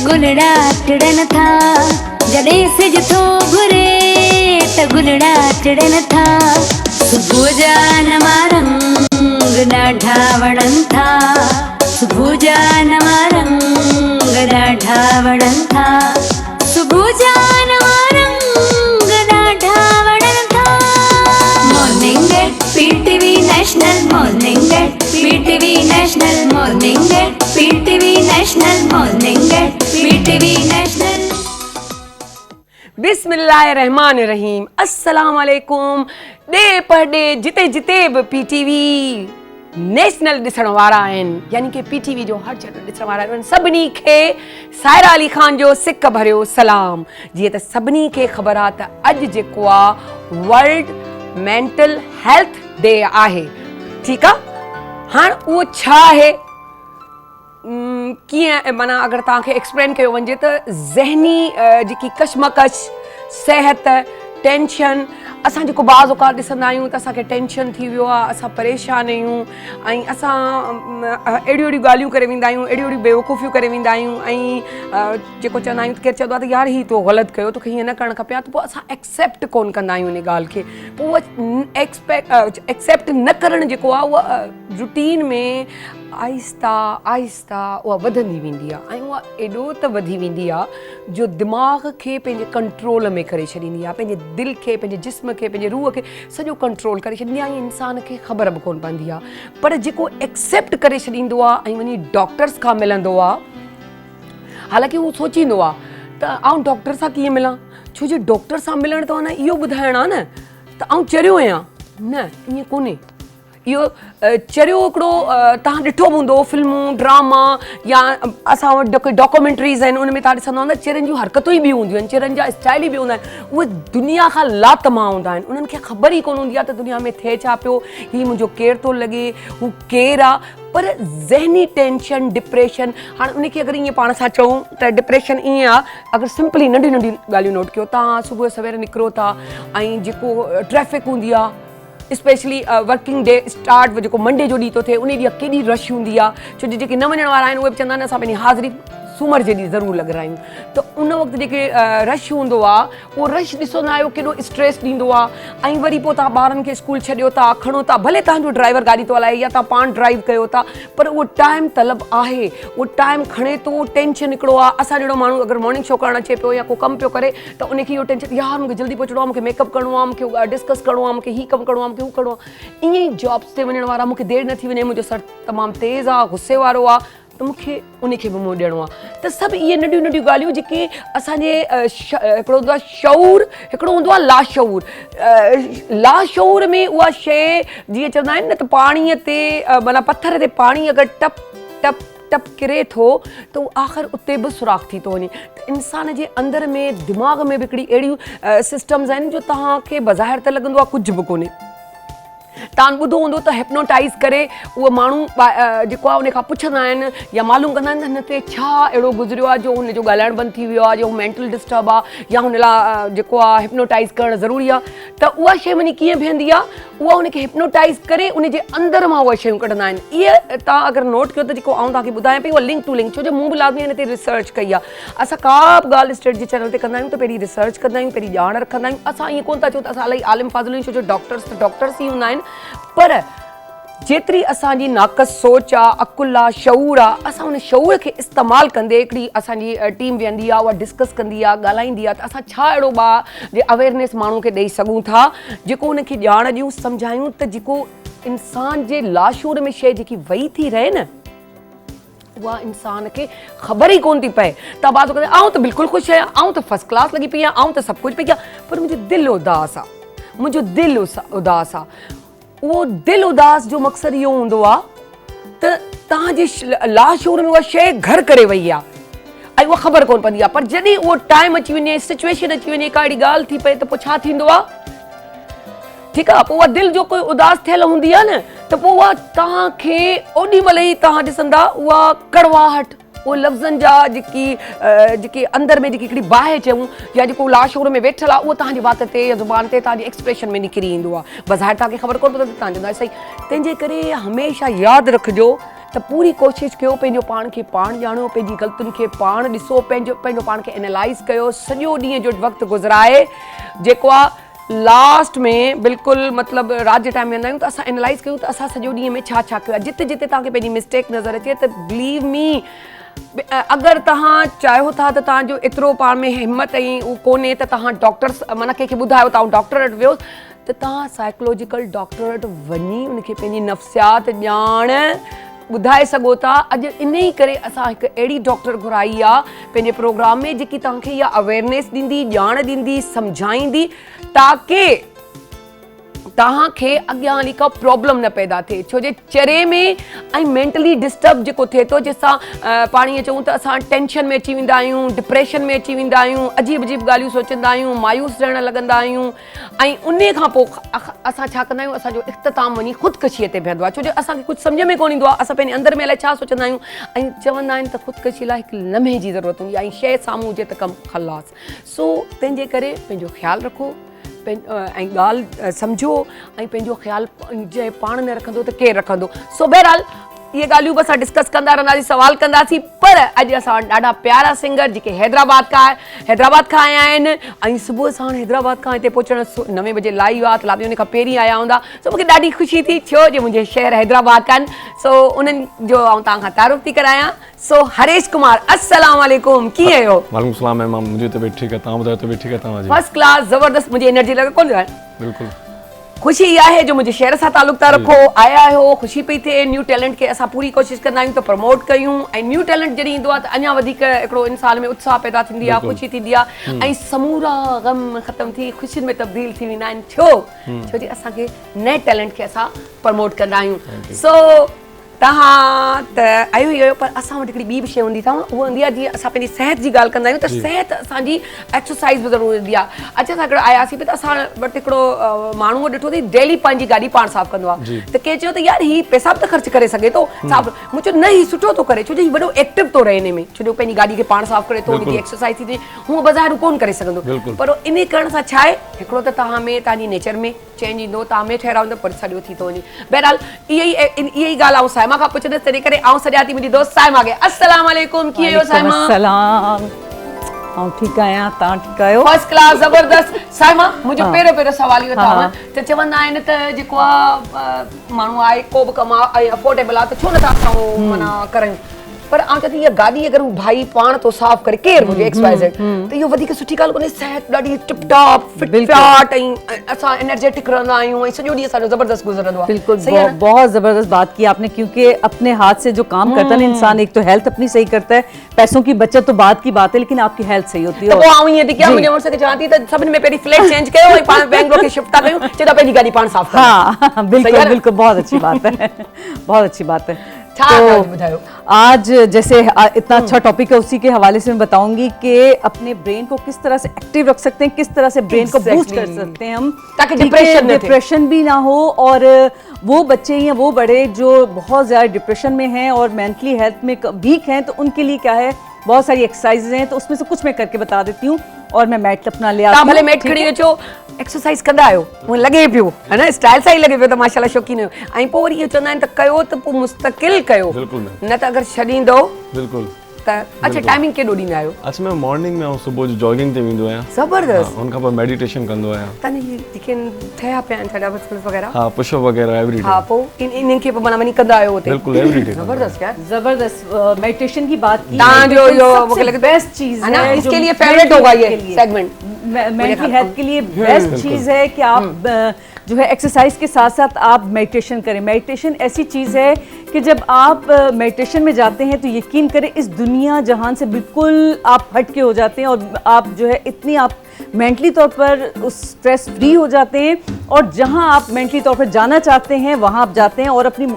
गुलड़ा टिड़न था, जॾहिं सिज थो घुरे त गुलड़ा टिड़न था। सुबुह जा नवा रंग ॾाढा वणनि था, सुबुह जा नवा रंग ॾाढा वणनि था, सुबुह जा नवा रंग ॾाढा वणनि था। Morning at PTV national, morning at PTV national, morning at PTV national, morning at PTV national. बिस्मिल्लाहिर्रहमानिर्रहीम, अस्सलाम वालेकुम। डे पर डे जिते जिते बि पीटीवी नेशनल ॾिसण वारा आहिनि, यानी कि पीटीवी जो हर चैनल ॾिसण वारा आहिनि, सभिनी खे सायरा अली खान जो सिक भरियो सलाम। जीअं त सभिनी खे ख़बर आहे त अॼु जेको आहे वर्ल्ड मेंटल हेल्थ डे आहे, ठीकु आहे। हाणे उहो छा आहे, कीअं माना अगरि तव्हांखे एक्सप्लेन कयो वञे त ज़हनी जेकी कशमकश, सिहत, टेंशन, असां जेको बाज़ औक़ात ॾिसंदा आहियूं त असांखे टेंशन थी वियो आहे, असां परेशान आहियूं ऐं असां अहिड़ियूं अहिड़ियूं ॻाल्हियूं करे वेंदा आहियूं, अहिड़ियूं अहिड़ियूं बेवकूफ़ियूं करे वेंदा आहियूं ऐं जेको चवंदा आहियूं केरु चवंदो आहे त यार ही तो ग़लति कयो, तोखे हीअं न करणु खपे हा, त पोइ असां एक्सेप्ट कोन कंदा आहियूं उन ॻाल्हि खे। पोइ उहा एक्सेप्ट न करणु जेको आहे उहा रूटीन में आहिस्ता आहिस्ता उहा वधंदी वेंदी आहे ऐं उहा एॾो त वधी वेंदी आहे जो दिमाग़ खे पंहिंजे कंट्रोल में करे छॾींदी आहे, पंहिंजे दिलि खे, पंहिंजे जिस्म खे, पंहिंजे रूह खे सॼो कंट्रोल करे छॾींदी आहे ऐं इंसान खे ख़बर बि कोन पवंदी आहे। पर जेको एक्सेप्ट करे छॾींदो आहे ऐं वञी डॉक्टर्स खां मिलंदो आहे, हालांकि उहो सोचींदो आहे त आउं डॉक्टर सां कीअं मिलां, छो जो डॉक्टर सां मिलण त न इहो ॿुधाइणु आहे न त आउं चरियो आहियां, न ईअं कोन्हे। इहो चरियो हिकिड़ो तव्हां ॾिठो हूंदो फिल्मूं, ड्रामा या असां वटि जेके डॉक्यूमेंट्रीज़ आहिनि उन में तव्हां ॾिसंदा हूंदा चरनि जूं हरकतूं ई ॿियूं हूंदियूं आहिनि, चरनि जा स्टाइल ई ॿियूं हूंदा आहिनि, उहे दुनिया खां लातमा हूंदा आहिनि। उन्हनि खे ख़बर ई कोन हूंदी आहे त दुनिया में थिए छा पियो, हीउ मुंहिंजो केरु थो लॻे, हू केरु आहे। पर ज़हनी टेंशन, डिप्रेशन, हाणे उनखे अगरि ईअं पाण सां चऊं त डिप्रेशन ईअं आहे, अगरि सिंपली नंढियूं नंढियूं ॻाल्हियूं नोट कयो, तव्हां सुबुह सवेर निकिरो था ऐं जेको ट्रैफिक हूंदी आहे, स्पेशली वर्किंग डे स्टार्ट जेको मंडे जो ॾींहुं थो थिए, उन ॾींहुं केॾी रश हूंदी आहे, छो जो जेके न वञण वारा आहिनि उहे बि चवंदा आहिनि असां पंहिंजी हाज़िरी सूमर जे ॾींहुं ज़रूरु लॻारायूं। त उन वक़्तु जेके रश हूंदो आहे उहो रश ॾिसंदा आहियो केॾो स्ट्रेस ॾींदो आहे ऐं वरी पोइ तव्हां ॿारनि खे स्कूल छॾियो था, खणो था, भले तव्हांजो ड्राइवर गाॾी थो हलाए या तव्हां पाण ड्राइव कयो था, पर उहो टाइम तलब आहे, उहो टाइम खणे थो, टेंशन हिकिड़ो आहे। असां जहिड़ो माण्हू अगरि मॉर्निंग शो करणु अचे पियो या को कमु पियो करे त उनखे इहो टेंशन, यार मूंखे जल्दी पहुचणो आहे, मूंखे मेकअप करिणो आहे, मूंखे डिस्कस करिणो आहे, मूंखे हीउ कमु करिणो आहे, मूंखे हू करिणो आहे। ईअं ई जॉब्स ते वञण वारा, मूंखे देरि न थी वञे, मुंहिंजो सर तमामु तेज़ आहे, गुस्से वारो आहे, त मूंखे उनखे बि मुंहुं ॾियणो आहे। त सभु इहे नंढियूं नंढियूं ॻाल्हियूं जेके असांजे हिकिड़ो हूंदो आहे शऊर, हिकिड़ो हूंदो आहे लाशऊर। लाशऊर में उहा शइ जीअं चवंदा आहिनि न त पाणीअ ते माना पथर ते पाणी अगरि टप टप टप किरे थो त उहो आख़िर उते बि सुराख़ थी थो वञे। त इंसान जे अंदरि में दिमाग़ में बि हिकिड़ी अहिड़ियूं सिस्टम्स आहिनि जो तव्हांखे बज़ाहिर त लॻंदो आहे कुझु बि कोन्हे। तव्हां ॿुधो हूंदो त हिप्नोटाइज़ करे उहो माण्हू जेको आहे उन खां पुछंदा आहिनि या मालूम कंदा आहिनि त हिन ते छा अहिड़ो गुज़रियो आहे जो हुनजो ॻाल्हाइणु बंदि थी वियो आहे, जो मेंटल डिस्टर्ब आहे या हुन लाइ जेको आहे हिप्नोटाइज़ करणु ज़रूरी आहे। त उहा शइ वञी कीअं बीहंदी आहे, उहा हुनखे हिप्नोटाइज़ करे उनजे अंदरि मां उहे शयूं कढंदा आहिनि। इहे तव्हां अगरि नोट कयो त जेको आउं तव्हांखे ॿुधायां पई उहा लिंक टू लिंक, छो जो मूं बि लाज़मी हिन ते रिसर्च कई आहे। असां का बि ॻाल्हि स्टेट जे चैनल ते कंदा आहियूं त पहिरीं रिसर्च कंदा आहियूं, पहिरीं ॼाण रखंदा आहियूं। असां ईअं कोन था चऊं त असां इलाही आलिम फाज़िल आहियूं, छो जो डॉक्टर्स ई हूंदा आहिनि, पर जेतिरी असांजी नाक़स सोच आहे, अकुल आहे, शऊर आहे, असां उन शऊर खे इस्तेमालु कंदे हिकिड़ी असांजी टीम वेहंदी आहे, उहा डिस्कस कंदी आहे, ॻाल्हाईंदी आहे त असां छा अहिड़ो जे अवेयरनेस माण्हू खे ॾेई सघूं था जेको उनखे ॼाण ॾियूं, सम्झायूं त जेको इंसान जे लाशूर में शइ जेकी वही थी रहे न उहा इंसान खे ख़बर ई कोन थी पए। तव्हां बात कंदे आउं त बिल्कुलु ख़ुशि आहियां, आउं त फर्स्ट क्लास लॻी पई आहियां, आउं त सभु कुझु पई कयां, पर मुंहिंजो दिलि उदास आहे, मुंहिंजो दिलि उदास आहे। उहो दिलि उदास जो मक़सदु इहो हूंदो आहे त तव्हांजे लाशूर में उहा शइ घर करे वई आहे ऐं उहा ख़बर कोन पवंदी आहे। पर जॾहिं उहो टाइम अची वञे, सिचुएशन अची वञे, का अहिड़ी ॻाल्हि थी पए त पोइ छा थींदो आहे, ठीकु आहे, पोइ उहा दिलि जो कोई उदास थियल हूंदी आहे न त पोइ उहा तव्हांखे ओॾी महिल ई तव्हां ॾिसंदा उहा कड़वाहट, उहे लफ़्ज़नि जा जेके अंदरि में जेकी हिकिड़ी बाहि चयूं या जेको लाशूर में वेठल आहे उहो तव्हांजी बात ते या ज़ुबान ते तव्हांजे एक्सप्रेशन में निकिरी ईंदो आहे। बज़ाहिर तव्हांखे ख़बर कोन पवंदी, तव्हां चवंदा सही। तंहिंजे करे हमेशह यादि रखिजो त पूरी कोशिशि कयो पंहिंजो पाण खे पाण ॼाणो, पंहिंजी ग़लतियुनि खे पाण ॾिसो, पंहिंजो पाण खे एनालाइज़ कयो, सॼो ॾींहं जो वक़्तु गुज़राए जेको आहे लास्ट में बिल्कुलु मतिलबु राति जे टाइम में वेंदा आहियूं त असां एनालाइज़ कयूं त असां सॼो ॾींहं में छा छा कयो आहे। जिते जिते तव्हांखे पंहिंजी मिस्टेक नज़र अचे त बिलीव मी, अगरि तव्हां चाहियो था त तव्हांजो एतिरो पाण में हिमत ऐं उहो कोन्हे त तव्हां डॉक्टर्स माना कंहिंखे ॿुधायो था ऐं डॉक्टर वटि वियो त तव्हां साइकोलॉजिकल डॉक्टर वटि वञी उनखे पंहिंजी नफ़्सियात ॼाण ॿुधाए सघो था। अॼु इन ई करे असां हिकु अहिड़ी डॉक्टर घुराई आहे पंहिंजे प्रोग्राम में जेकी तव्हांखे इहा अवेयरनेस ॾींदी, ॼाण ॾींदी, सम्झाईंदी, ताकी तव्हांखे अॻियां हली का प्रॉब्लम न पैदा थिए। छो जे चरे में ऐं मेंटली डिस्टर्ब जेको थिए थो, जंहिंसां पाणीअ चऊं त असां टेंशन में अची वेंदा आहियूं, डिप्रेशन में अची वेंदा आहियूं, अजीब अजीब ॻाल्हियूं सोचंदा आहियूं, मायूस रहण लॻंदा आहियूं ऐं उन खां पोइ असां छा कंदा आहियूं, असांजो इख़्तिताम वञी ख़ुदकशीअ ते बीहंदो आहे। छो जो असांखे कुझु सम्झ में कोन ईंदो आहे, असां पंहिंजे अंदरि में अलाए छा सोचंदा आहियूं ऐं चवंदा आहिनि त ख़ुदकशी लाइ हिकु लम्हे जी ज़रूरत हूंदी आहे ऐं शइ साम्हूं हुजे त कमु ख़लास। सो तंहिंजे करे पंहिंजो ख़्यालु रखो ऐं ॻाल्हि सम्झो ऐं पंहिंजो ख़्यालु जंहिं पाण न रखंदो त केरु रखंदो। सो बहरहाल इहे ॻाल्हियूं बि असां डिस्कस कंदा रहंदासीं, सवाल कंदासीं, पर अॼु असां वटि ॾाढा प्यारा सिंगर जेके हैदराबाद खां आया आहिनि ऐं सुबुह साण हैदराबाद खां हिते पहुचण 9 बजे लाइव आहे, तलाबी उन खां पहिरीं आया हूंदा। सो मूंखे ॾाढी ख़ुशी थी, छो जो मुंहिंजे शहर हैदराबाद का आहिनि। सो उन्हनि जो आउं तव्हांखां तारीफ़ थी करायां। सो हरेश कुमार, अस्सलाम वालेकुम, कीअं आहियो? वालेकुम सलाम मैम, मुंहिंजी तबियत ठीकु आहे, तव्हां ॿुधायो तबियत ठीकु आहे तव्हांजी? फर्स्ट क्लास, ज़बरदस्त, मुंहिंजी एनर्जी लॻे कोन आहे बिल्कुलु। ख़ुशी इहा आहे जो मुंहिंजे शहर सां तालुक़ु था रखो, आया आहियो, ख़ुशी पई थिए। न्यू टैलेंट खे असां पूरी कोशिशि कंदा आहियूं त प्रमोट कयूं ऐं न्यू टैलेंट जॾहिं ईंदो आहे त अञा वधीक हिकिड़ो इंसान में उत्साह पैदा थींदी आहे, ख़ुशी थींदी आहे ऐं समूरा ग़म ख़तमु थी ख़ुशियुनि में तब्दील थी वेंदा आहिनि। छो जे असांखे नए टैलेंट खे असां प्रमोट कंदा आहियूं। सो तव्हां त आयो ई आहियो, पर असां वटि हिकिड़ी ॿी बि शइ हूंदी अथव, उहा हूंदी आहे जीअं असां पंहिंजी सिहत जी ॻाल्हि कंदा आहियूं त सिहत असांजी एक्सरसाइज़ बि ज़रूरी हूंदी आहे। अॼु असां हिकिड़ो आयासीं पई त असां वटि हिकिड़ो माण्हूअ ॾिठो अथई डेली पंहिंजी गाॾी पाण साफ़ कंदो आहे, त कंहिं चयो त यार हीउ पैसा बि त ख़र्च करे सघे थो साफ़। मूं चयो न, हीउ सुठो थो करे, छो जो हीउ वॾो एक्टिव थो रहे हिन में, छो जो पंहिंजी गाॾी खे पाण साफ़ करे थो, हुनजी एक्सरसाइज़ थी थिए, हूअं बाज़ारि कोन करे सघंदो। पर इन करण सां छा आहे, हिकिड़ो त तव्हां में तव्हांजी नेचर में चेंज ईंदो, तव्हां में ठहिराईंदो, पर सॼो थी थो वञे। बहरहाल इहा ई ॻाल्हि आउं साइमा खां पुछंदसि, तॾहिं करे आउं सॼा थी मुंहिंजी दोस्त साइमा खे। अस्सलाम वालेकुम, कीअं आहियो साइमा? सलाम, आउं ठीकु आहियां, तव्हां ठीकु आहियो? फर्स्ट क्लास, ज़बरदस्त। साइमा, मुंहिंजो पहिरियों सवाल इहो अथव त चवंदा आहिनि त जेको आहे माण्हू आहे को बि कमु आहे अफोर्डेबल आहे त छो नथा असां माना करूं, पर आउं चवां थी इहा गाॾी अगरि हू भाई पाण थो साफ़ करे, केरु हुजे एक्स वाई ज़ेड, त इहो वधीक सुठी ॻाल्हि कोन्हे। सिहत ॾाढी टिप टॉप फिट फाट ऐं असां एनर्जेटिक रहंदा आहियूं ऐं सॼो ॾींहुं असांजो ज़बरदस्त गुज़रंदो आहे। बिल्कुल, बहुत ज़बरदस्त बात की आपने, क्योंकि अपने हाथ से जो काम करता है ना इंसान, एक तो हेल्थ अपनी सही करता है, पैसों की बचत तो बात की बात है, लेकिन आपकी हेल्थ सही होती है। तो आउं ईअं थी कयां, मुंहिंजे मुड़ुस खे चवां थी त सभिनी में पहिरीं फ्लैट चेंज कयो ऐं पाण बैंगलोर खे शिफ्ट था कयूं, चवंदा पंहिंजी गाॾी पाण साफ़ कयो। हाँ बिल्कुल बिल्कुल, बहुत अच्छी बात है, बहुत अच्छी बात है। तो आज जैसे इतना अच्छा टॉपिक है, उसी के हवाले से मैं बताऊंगी कि अपने ब्रेन को किस तरह से एक्टिव रख सकते हैं, किस तरह से ब्रेन को बूस्ट कर सकते हैं हम, ताकि डिप्रेशन भी ना हो, और वो बच्चे या वो बड़े जो बहुत ज़्यादा डिप्रेशन में हैं और मेंटली हेल्थ में वीक हैं, तो उनके लिए क्या है, बहुत सारी एक्सरसाइजेज हैं, तो उसमें से कुछ मैं करके बता देती हूँ। और मैं मैट अपना ले आती हूँ, भले मैट खड़ी अचो, एक्सरसाइज कंदा आहियो, मूंखे लॻे पियो है न, स्टाइल सां ई लॻे पियो त माशाल्लाह शौक़ीन आहियो। ऐं पोइ वरी इहो चवंदा आहिनि त कयो त पोइ मुस्तक़िल कयो, न त अगरि छॾींदो बिल्कुल त। अच्छा, टाइमिंग केॾो ॾींदा आहियो? अच्छा, मैं मॉर्निंग में सुबुह जो जॉगिंग ते वेंदो आहियां, ज़बरदस्त। उनखां पोइ मेडिटेशन कंदो आहियां। तव्हांजी जेके ठहिया पिया आहिनि छॾा बस वग़ैरह, हाँ पुशअप वग़ैरह एवरी डे। हाँ, पोइ इन्हनि खे माना वञी कंदा आहियो हुते? बिल्कुल एवरी डे। ज़बरदस्त यार, ज़बरदस्त। मेडिटेशन की बात की, तव्हांजो इहो मूंखे लगे बेस्ट चीज़ है ना, इसके लिए फेवरेट होगा ये सेगमेंट। मेंटल हेल्थ के लिए बेस्ट चीज़ है कि आप जो है एक्सरसाइज के साथ साथ आप मेडिटेशन करें। मेडिटेशन ऐसी चीज़ है कि जब आप मेडिटेशन में जाते हैं तो यकीन करें इस दुनिया जहान से बिल्कुल आप हट के हो जाते हैं, और आप जो है इतनी आप मेंटली तौर पर उस स्ट्रेस फ्री हो जाते हैं, और जहां आप मेंटली तौर पर जाना चाहते हैं वहां आप जाते हैं, और अपनी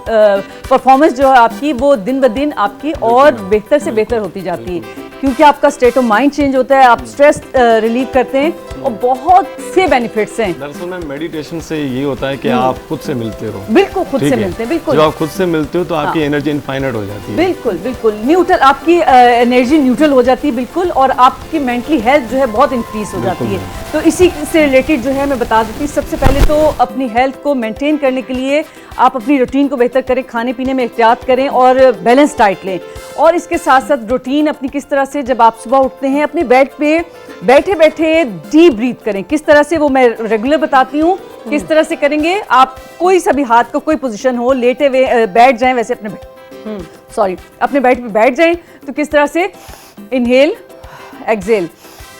परफॉर्मेंस जो है आपकी वो दिन ब दिन आपकी और बेहतर से बेहतर होती जाती है, क्योंकि आपका स्टेट ऑफ माइंड चेंज होता है, आप स्ट्रेस रिलीव करते हैं, और बहुत से बेनिफिट्स हैं। दरअसल में मेडिटेशन से ये होता है कि आप खुद से मिलते रहो। बिल्कुल खुद से मिलते हैं, बिल्कुल। जब आप खुद से मिलते हो तो आपकी एनर्जी इनफाइनाइट हो जाती है। बिल्कुल बिल्कुल, न्यूट्रल आपकी एनर्जी न्यूट्रल हो जाती है, बिल्कुल, और आपकी मेंटली हेल्थ जो है बहुत इंक्रीज हो जाती है। तो इसी से रिलेटेड जो है मैं बता देती हूँ, सबसे पहले तो अपनी हेल्थ को मेंटेन करने के लिए आप अपनी रूटीन को बेहतर करें, खाने पीने में एहतियात करें और बैलेंस डाइट लें। और इसके साथ साथ रूटीन अपनी किस तरह से, जब आप सुबह उठते हैं अपने बेड पे बैठे बैठे डीप ब्रीथ करें, किस तरह से वो मैं रेगुलर बताती हूँ किस तरह से करेंगे। आप कोई सा भी हाथ का कोई पोजीशन हो, लेटे हुए बैठ जाएं, वैसे अपने अपने बेड पे बैठ जाएं, तो किस तरह से इनहेल एक्सेल,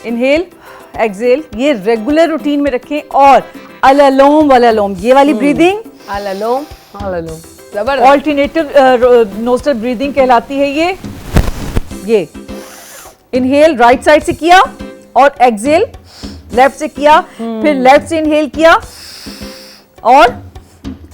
इनहेल एक्सेल, ये रेगुलर रूटीन में रखें। और अललोम वलोम, ये वाली ब्रीदिंग अललोम अललोम, जबरदस्त। ऑल्टरनेटिव नोस्ट्रल ब्रीदिंग कहलाती है ये इनहेल राइट साइड से किया और एक्सेल लेफ्ट से किया, फिर लेफ्ट से इनहेल किया और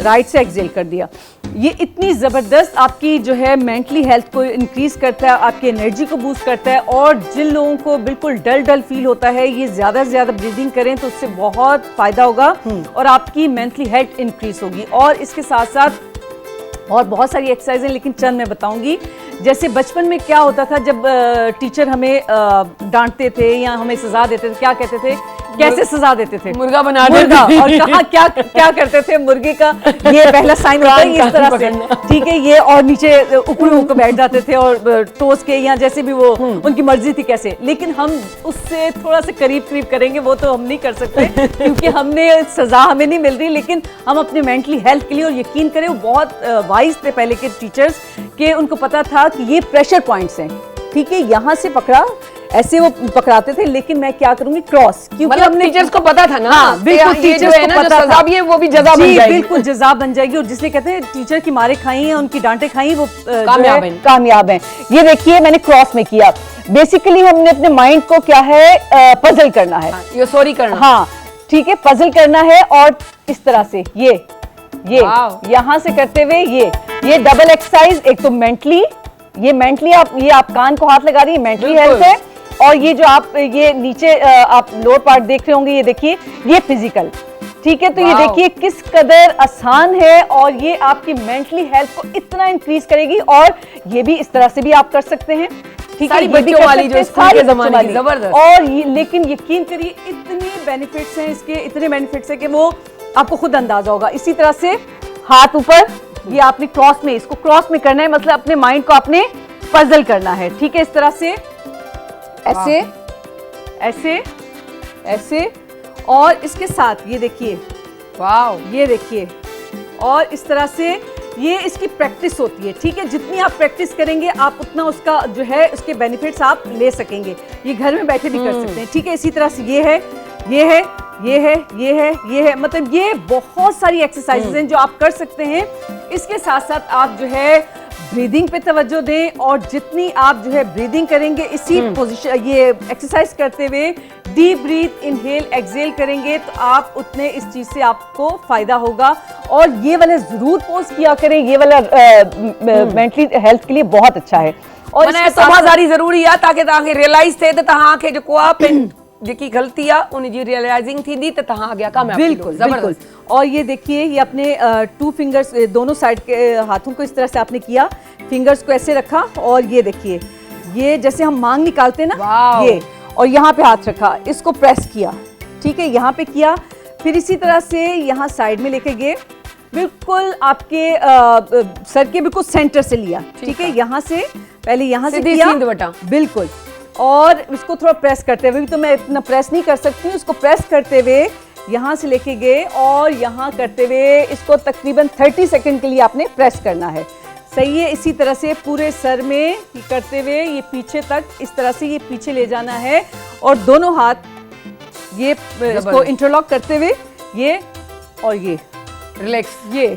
राइट से एक्सेल कर दिया। ये इतनी ज़बरदस्त आपकी जो है मेंटली हेल्थ को इंक्रीज करता है, आपकी एनर्जी को बूस्ट करता है। और जिन लोगों को बिल्कुल डल डल फील होता है, ये ज़्यादा से ज़्यादा ब्रीदिंग करें तो उससे बहुत फ़ायदा होगा और आपकी मेंटली हेल्थ इंक्रीज होगी। और इसके साथ साथ और बहुत सारी एक्सरसाइज हैं, लेकिन चंद मैं बताऊंगी। जैसे बचपन में क्या होता था, जब टीचर हमें डांटते थे या हमें सजा देते थे, क्या कहते थे, कैसे सजा देते थे, मुर्गा बना मुर्गा। और कहा क्या क्या करते थे, मुर्गे का ये पहला साइन होता है इस तरह से, ठीक है, ये, और नीचे ऊपर होकर बैठ जाते थे और टोस के या जैसे भी वो उनकी मर्जी थी कैसे। लेकिन हम उससे थोड़ा सा करीब करीब करेंगे, वो तो हम नहीं कर सकते क्योंकि हमने सजा हमें नहीं मिल रही, लेकिन हम अपने मेंटली हेल्थ के लिए, और यकीन करें वो बहुत वाइज थे पहले के टीचर्स, के उनको पता था कि ये प्रेशर पॉइंट्स हैं, ठीक है, यहाँ से पकड़ा, ऐसे वो पकड़ाते थे। लेकिन मैं क्या करूंगी, क्रॉस, क्योंकि मतलब हमने टीचर्स को पता था ना। हाँ, बिल्कुल, टीचर्स को पता सजा भी है वो भी जजा बन जी, जाएगी। बिल्कुल जजा बन जाएगी। और जिसने कहते हैं टीचर की मारे खाई हैं, उनकी डांटे खाई हैं, वो कामयाब हैं। कामयाब हैं। ये देखिए मैंने क्रॉस में किया। बेसिकली हमने अपने माइंड को क्या है, पजल करना है, ये सॉरी करना, हाँ ठीक है, पजल करना है। और इस तरह से ये यहाँ से करते हुए ये डबल एक्सरसाइज, एक तो मेंटली, ये मेंटली आप कान को हाथ लगा रही है, मेंटली हेल्थ है। और ये जो आप ये नीचे आप लोअर पार्ट देख रहे होंगे, ये देखिए, ये फिजिकल, ठीक है। तो ये देखिए किस कदर आसान है और ये आपकी मेंटली हेल्थ को इतना इंक्रीज करेगी। और ये भी इस तरह से भी आप कर सकते हैं, ठीक है, सारी बच्चों वाली जो स्कूल के ज़माने की, जबरदस्त। और लेकिन यकीन करिए इतने बेनिफिट्स हैं इसके, इतने बेनिफिट्स हैं कि वो आपको खुद अंदाजा होगा। इसी तरह से हाथ ऊपर, ये आपने क्रॉस में, इसको क्रॉस में करना है, मतलब अपने माइंड को आपने पजल करना है, ठीक है। इस तरह से ऐसे ऐसे ऐसे, और इसके साथ ये देखिए, वाओ, ये देखिए, और इस तरह से ये इसकी प्रैक्टिस होती है, ठीक है। जितनी आप प्रैक्टिस करेंगे आप उतना उसका जो है उसके बेनिफिट्स आप ले सकेंगे। ये घर में बैठे भी कर सकते हैं, ठीक है। इसी तरह से ये है, ये है, ये है, ये है, ये है, मतलब ये बहुत सारी एक्सरसाइजेज हैं जो आप कर सकते हैं। इसके साथ साथ आप जो है ब्रीदिंग पे तवज्जो दें, और जितनी आप जो है ब्रीदिंग करेंगे इसी पोजीशन, ये एक्सरसाइज करते हुए डीप ब्रीथ, इनहेल एक्सेल करेंगे, तो आप उतने इस चीज से आपको फायदा होगा। और ये वाला जरूर पोज किया करें, ये वाला मेंटली हेल्थ के लिए बहुत अच्छा है। और मने समझदारी जरूरी है ताकि ताके रियलाइज थे, तो तहां के जो को आप जेकी गलती आ उन जी रियलाइजिंग थी दी, तो तहां आ गया कामयाब। बिल्कुल बिल्कुल। और ये देखिए, ये अपने 2 फिंगर्स दोनों साइड के हाथों को इस तरह से आपने किया, फिंगर्स को ऐसे रखा, और ये देखिए, ये जैसे हम मांग निकालते हैं ना, ये, और यहाँ पे हाथ रखा, इसको प्रेस किया, ठीक है, यहाँ पे किया। फिर इसी तरह से यहाँ साइड में लेके गए, बिल्कुल आपके सर के बिल्कुल सेंटर से लिया, ठीक है, यहाँ से पहले यहाँ से किया, बिल्कुल। और इसको थोड़ा प्रेस करते हुए, तो मैं इतना प्रेस नहीं कर सकती हूँ, इसको प्रेस करते हुए यहाँ से लेके गए, और यहाँ करते हुए इसको तकरीबन 30 सेकंड के लिए आपने प्रेस करना है, सही है। इसी तरह से पूरे सर में करते हुए ये पीछे तक, इस तरह से ये पीछे ले जाना है, और दोनों हाथ ये इसको इंटरलॉक करते हुए ये और ये रिलैक्स, ये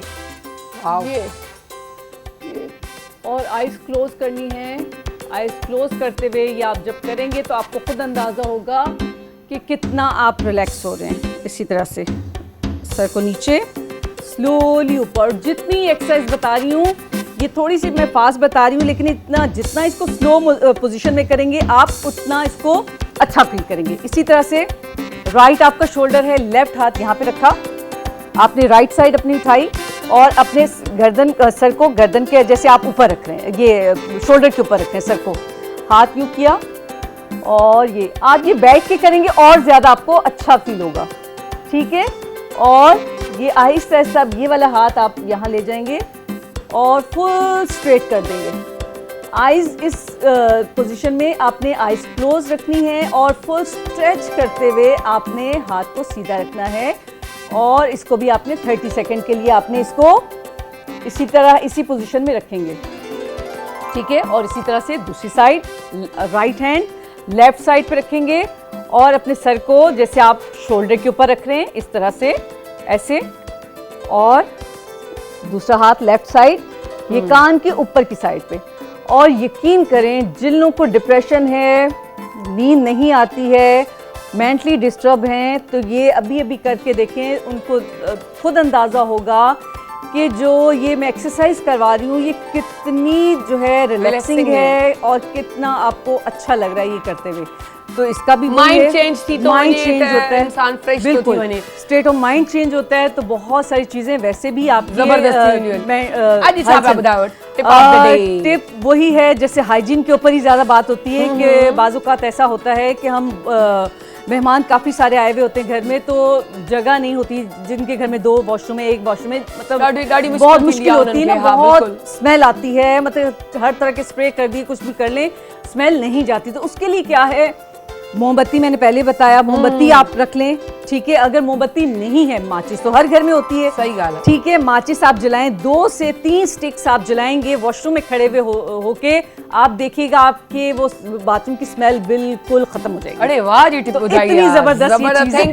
और आइज क्लोज करनी है। आइज क्लोज करते हुए ये आप जब करेंगे तो आपको खुद अंदाजा होगा कि कितना आप रिलैक्स हो रहे हैं। इसी तरह से सर को नीचे, स्लोली ऊपर। जितनी एक्सरसाइज बता रही हूँ, ये थोड़ी सी मैं फास्ट बता रही हूँ, लेकिन इतना जितना इसको स्लो पोजीशन में करेंगे आप उतना इसको अच्छा फील करेंगे। इसी तरह से राइट आपका शोल्डर है, लेफ्ट हाथ यहाँ पे रखा, आपने राइट साइड अपनी उठाई और अपने गर्दन, सर को गर्दन के जैसे आप ऊपर रख रहे हैं, ये शोल्डर के यूँ रख रहे हैं सर को, हाथ यूँ किया, और ये आप ये बैठ के करेंगे और ज़्यादा आपको अच्छा फील होगा, ठीक है। और ये आहिस्ता आहिस्ता अब ये वाला हाथ आप यहाँ ले जाएंगे और फुल स्ट्रेट कर देंगे। आइज इस पोजीशन में आपने आइज क्लोज रखनी है और फुल स्ट्रेच करते हुए आपने हाथ को सीधा रखना है और इसको भी आपने 30 सेकंड के लिए आपने इसको इसी तरह इसी पोजीशन में रखेंगे, ठीक है। और इसी तरह से दूसरी side right hand left side पे रखेंगे और अपने सर को जैसे आप शोल्डर के ऊपर रख रहे हैं इस तरह से ऐसे, और दूसरा हाथ लेफ्ट साइड ये कान के ऊपर की साइड पे। और यकीन करें जिन लोगों को डिप्रेशन है, नींद नहीं आती है, मेंटली डिस्टर्ब हैं, तो ये अभी अभी करके देखें, उनको खुद अंदाज़ा होगा कि जो ये मैं एक्सरसाइज करवा रही हूँ ये कितनी जो है रिलैक्सिंग है और कितना आपको अच्छा लग रहा है ये करते हुए। तो इसका भी माइंड चेंज थी तो माइंड चेंज होता है, इंसान फ्रेश तो बिल्कुल होने स्टेट ऑफ माइंड चेंज होता है। तो बहुत सारी चीजें वैसे भी आप टिप वही है, जैसे हाइजीन के ऊपर ही ज्यादा बात होती है कि बाज़-औक़ात ऐसा होता है कि हम मेहमान काफ़ी सारे आए हुए होते हैं घर में, तो जगह नहीं होती, जिनके घर में 2 वॉशरूम है, 1 वॉशरूम में, मतलब बहुत मुश्किल होती है ना, बहुत स्मेल आती है, मतलब हर तरह के स्प्रे कर दिए कुछ भी कर लें स्मेल नहीं जाती। तो उसके लिए क्या है, मोमबत्ती मैंने पहले बताया, मोमबत्ती आप रख लें, ठीक है। अगर मोमबत्ती नहीं है, माचिस तो हर घर में होती है, सही गाल है, ठीक है। माचिस आप जलाएं, 2 से 3 स्टिक्स आप जलाएंगे वॉशरूम में खड़े हुए होके, आप देखिएगा आपके वो बाथरूम की स्मेल बिल्कुल खत्म हो जाएगी। अरे वाह जी, टिप ॿुधाई इतनी ज़बरदस्त ये चीज़ है।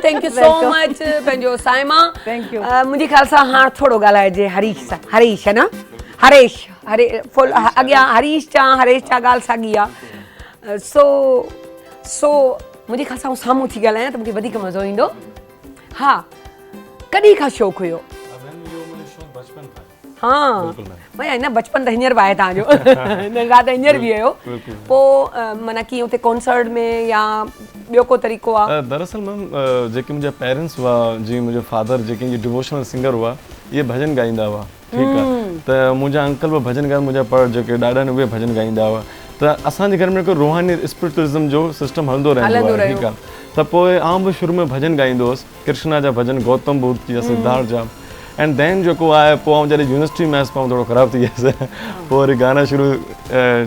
थैंक यू सो मच पंहिंजो साइमा। Thank you. मुंहिंजे ख्याल सां हाणे थोरो ॻाल्हाइजे हरीश सां। हरीश है ना, हरेश फुल अॻियां हरीश चा हरेश चा ॻाल्हि साॻी आहे। सो मुंहिंजे ख्याल सां साम्हूं थी ॻाल्हायां त मूंखे वधीक मज़ो ईंदो। हा, कॾहिं खां शौक़ु हुयो? हाँ भई न बचपन त हींअर बि आहे तव्हांजो, नंढा त हींअर बि आहियो, पोइ माना कीअं उते कॉन्सर्ट में या ॿियो को तरीक़ो आहे? दरअसल मैम जेके मुंहिंजा पेरेंट्स हुआ, जीअं मुंहिंजो फादर जेके डिवोशनल सिंगर हुआ, इहे भॼन ॻाईंदा हुआ, ठीकु आहे। त मुंहिंजा अंकल बि भॼन ॻाइनि, मुंहिंजा पर जेके ॾाॾा आहिनि उहे भॼन ॻाईंदा हुआ। त असांजे घर में हिकु रूहानी स्पिरिचुअलिज़म जो सिस्टम हलंदो रहंदो आहे, ठीकु आहे। त पोइ आउं बि शुरू में भॼन ॻाईंदो हुउसि, कृष्णा जा भॼन, गौतम बुद्ध या सिद्धार्थ जा। एंड देन जेको आहे पोइ आउं जॾहिं यूनिवर्सिटी में आयुसि, पोइ थोरो ख़राबु थी वियसि, पोइ वरी गाना शुरू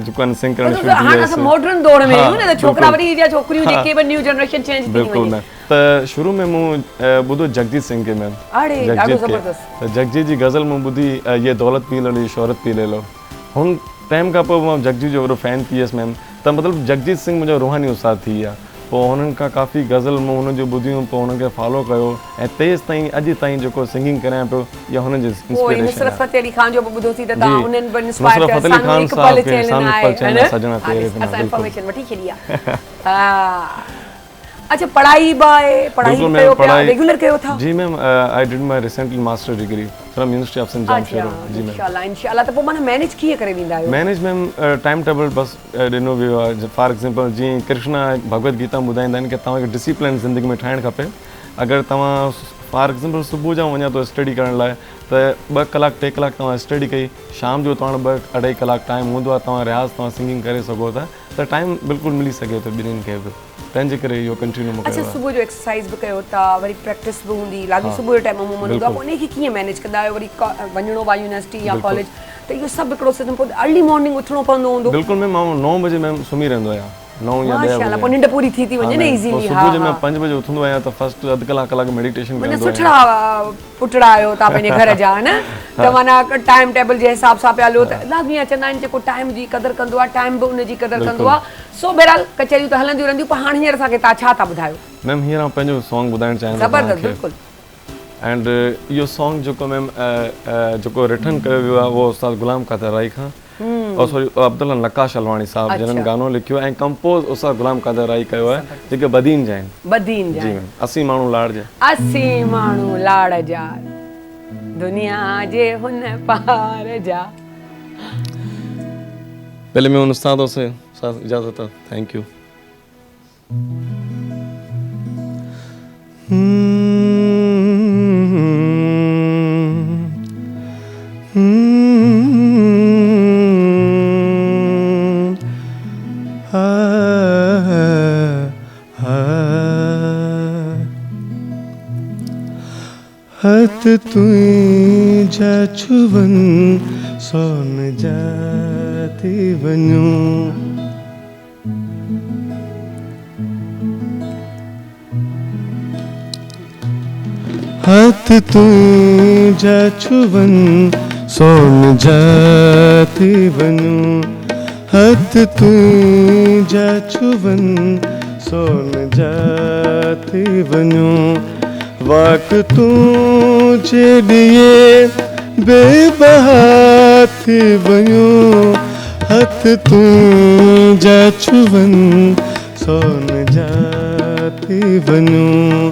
जेको आहे सिंग करणु शुरू थी वियसि। मॉडर्न दौर में आहियूं न, त छोकिरा वरी या छोकिरियूं जेके बि न्यू जनरेशन चेंज थी बिल्कुलु न। त शुरू में मूं ॿुधो जगजीत सिंह खे मैम, त जगजीत जी गज़ल मूं ॿुधी, ये दौलत पी लो, ये शोहरत पी ले लो। हुन टाइम खां पोइ मां जगजीत जो वॾो फैन थी वियसि मैम। त मतिलबु जगजीत सिंह मुंहिंजो रूहानी उस्ताद थी विया। पोइ हुननि खां काफ़ी गज़ल मूं हुननि जो ॿुधियूं, पोइ हुननि खे फॉलो कयो ऐं तेज़ ताईं अॼु ताईं जेको सिंगिंग करां पियो, इहा हुननि जी इंस्पिरेशन आहे। नुसरत फ़तेह अली खान जो बि ॿुधो थी त तव्हां उन्हनि बि इंस्पायर थियो, सानू हिकु पल चैन आहे, असां इंफॉर्मेशन वठी छॾी आहे। अच्छा, पढ़ाई बि आहे, पढ़ाई कयो पिया, रेगुलर कयो था? जी ma'am, I did my recently master degree from university of Saint John शेरो। जी मैम, इंशाल्लाह। त पोइ माने मैनेज कीअं करे वेंदा आहियो? मैनेज मैम टाइम टेबल बसि ॾिनो वियो आहे। फॉर एग्जांपल जीअं कृष्णा भगवत गीता ॿुधाईंदा आहिनि कि तव्हांखे डिसिप्लिन ज़िंदगी में ठाहिणु खपे। अगरि तव्हां फॉर एग्जांपल सुबुह जो वञा थो स्टडी करण लाइ, त 2 कलाक 3 कलाक तव्हां स्टडी कई, शाम जो तव्हां 2-2.5 कलाक टाइम हूंदो आहे, तव्हां रियाज़ तव्हां सिंगिंग करे सघो था, त टाइम बिल्कुलु मिली सघे थो ॿिन्हिनि खे बि। तंहिंजे करे इहो कंटिन्यू मूंखे। अच्छा, सुबुह जो एक्सरसाइज बि कयो था, वरी प्रैक्टिस बि हूंदी, लाॻू सुबुह जो टाइम अमूमन हूंदो आहे, पोइ उनखे कीअं मैनेज कंदा आहियो? वरी वञिणो आहे यूनिवर्सिटी या कॉलेज, त इहो सभु हिकिड़ो सिस्टम, पोइ अर्ली मॉर्निंग उथणो पवंदो हूंदो? बिल्कुलु मैम, मां 9 बजे मैम सुम्ही रहंदो आहियां, 9 या 10 बजे। पोइ निंड पूरी थी वञे न इज़ीली। सुबुह जो मैं 5 बजे उथंदो आहियां, त फर्स्ट अधु कलाक मेडिटेशन कंदो आहियां। सुठा पुटड़ा आहियो तव्हां पंहिंजे घर जा, है न? त माना टाइम टेबल जे हिसाब सां पिया हलो, त लाज़मी आहे, चवंदा आहिनि जेको टाइम जी क़दुरु कंदो आहे, टाइम बि उनजी क़दुरु कंदो आहे। सो बहरहाल कचहरियूं त हलंदियूं रहंदियूं, पर हाणे हींअर असांखे तव्हां छा था ॿुधायो? मैम हींअर आउं पंहिंजो सॉन्ग ॿुधाइणु चाहियां। ज़बरदस्त, बिल्कुलु। एंड इहो सॉन्ग जेको मैम जेको रिटर्न कयो वियो आहे, उहो उस्ताद गुलाम कादर राई खां, और सॉरी अब्दुल्ला नक्काश अलवाणी साहब जिन्हनि गानो लिखियो ऐं कंपोज़ उस्ताद गुलाम कादर राई कयो आहे, जेके बदीन जा आहिनि। बदीन जा, जी मैम, 80 माण्हू लाड़ जा। 80 माण्हू लाड़ जा, दुनिया जे हुन पार जा। पहले मैं उन उस्तादों से इजाज़त है, थैंक यू। हाथ तुई जा छुवन सोन जाती वञूं हाथ तुई जा छुवन सोन जाती वञूं हाथ तुई जा छुवन सोन जाती वञूं वाक तुझे लिए बेबहा थी वञूं हथ तुई जा छुवन सोन जाती वञूं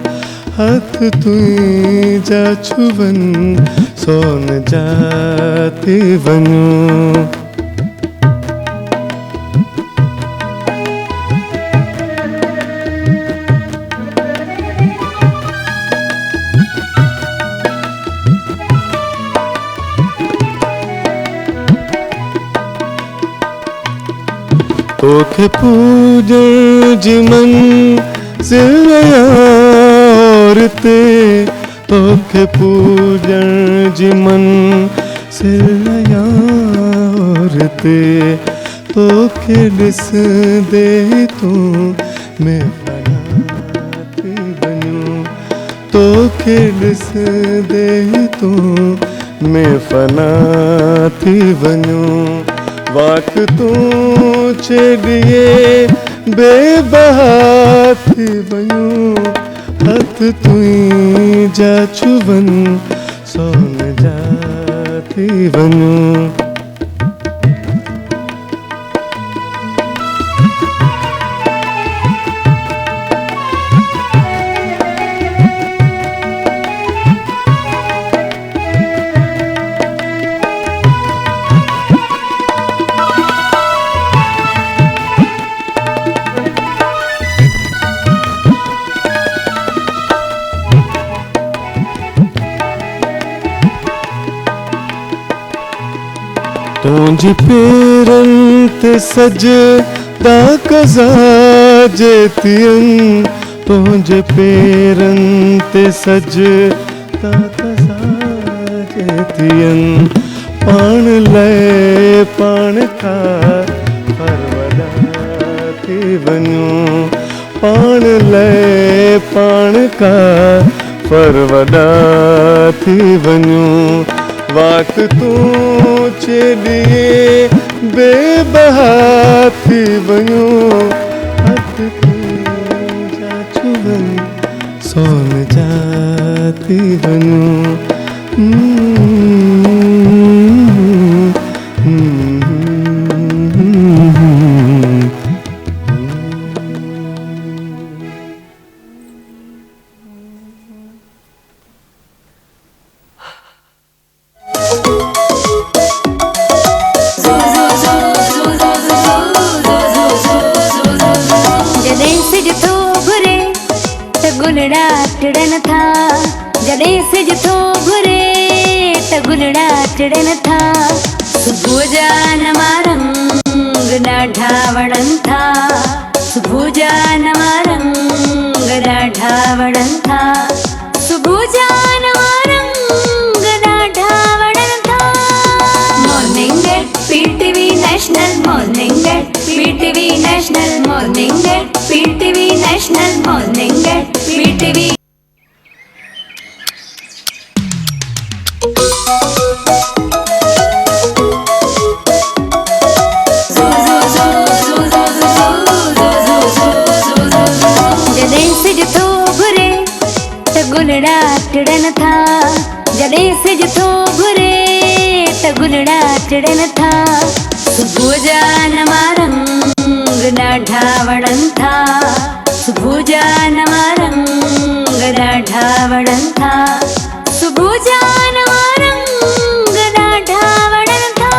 हथ तुई जा छुवन सोन जाती वञूं तोखे पूजन जिमन सिलयारते तोखे पूजन जिमन सिलयारते तोखे ॾिस दे तू मैं फनाती वञूं तोखे ॾिस दे तू मैं फनाती वञूं वाक तुझे लिए बेबहा थी वञूं हथ तुई जा छुवन सोन जाती वञूं तुझे पेरन ते सजदा कज़ा जेतियन तुझे पेरन ते सजदा कज़ा जेतियन पाण लय पाण का परवदा थी वञूं पाण लय पाण का परवदा थी वञूं वाक तुझे लिए बेबहा थी वञूं हथ तुई जा छुवन सोन जाती वञूं गुलड़ा टिड़न था जॾहिं सिज थो घुरे त गुलड़ा टिड़न था सुबुह जा नवा रंग ॾाढा वणनि था सुबुह जा नवा रंग ॾाढा वणनि था सुबुह जा नवा रंग ॾाढा वणनि था morning at PTV national morning at PTV national morning at PTV national morning at PTV जॾहिं सिज थो घुरे त गुलड़ा टिड़न था जॾहिं सिज थो घुरे त गुलड़ा टिड़न था सुबुह जा नवा रंग ॾाढा वणनि था सुबुह जा नवा रंग ॾाढा वणनि था सुबुह जा नवा रंग ॾाढा वणनि था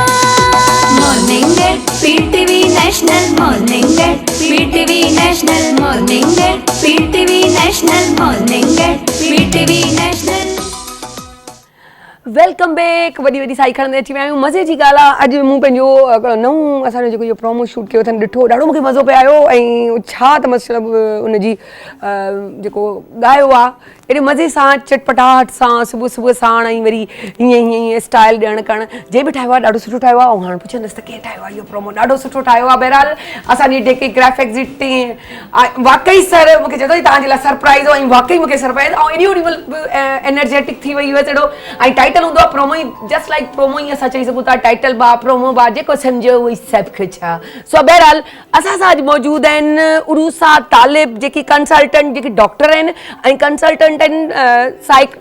morning at PTV national morning at PTV national morning at PTV national morning at PTV national welcome back वॾी वॾी साई खणंदे अची विया आहियूं। मज़े जी ॻाल्हि आहे, अॼु मूं पंहिंजो नओं असांजो जेको इहो प्रोमो शूट कयो अथनि ॾिठो, ॾाढो मूंखे मज़ो पियो आयो। ऐं छा त मतिलबु उनजी जेको ॻायो आहे एॾे मज़े सां चटपटाहट सां सुबुह सुबुह साण ऐं वरी हीअं स्टाइल ॾियणु करणु जंहिं बि ठाहियो आहे ॾाढो सुठो ठाहियो आहे। ऐं हाणे पुछंदसि त केरु ठाहियो आहे इहो प्रोमो, ॾाढो सुठो ठाहियो आहे। बहरहाल असांजी जेके ग्राफिक्स जी टीम वाकई सर मूंखे चए थो तव्हांजे लाइ सरप्राइज़ हो, ऐं वाकई मूंखे सरप्राइज़ ऐं एॾी ओॾी महिल एनर्जेटिक थी वई हुअसि एॾो। ऐं टाइटल हूंदो आहे प्रोमो ई, जस्ट लाइक प्रोमो ई असां चई सघूं था, टाइटल बा प्रोमो बा जेको सम्झो उहो ई सभु कुझु आहे। सो बहरहाल असां सां अॼु मौजूदु आहिनि उरूसा तालिब, जेकी कंसल्टेंट जेकी डॉक्टर आहिनि ऐं कंसल्टेंट आहिनि,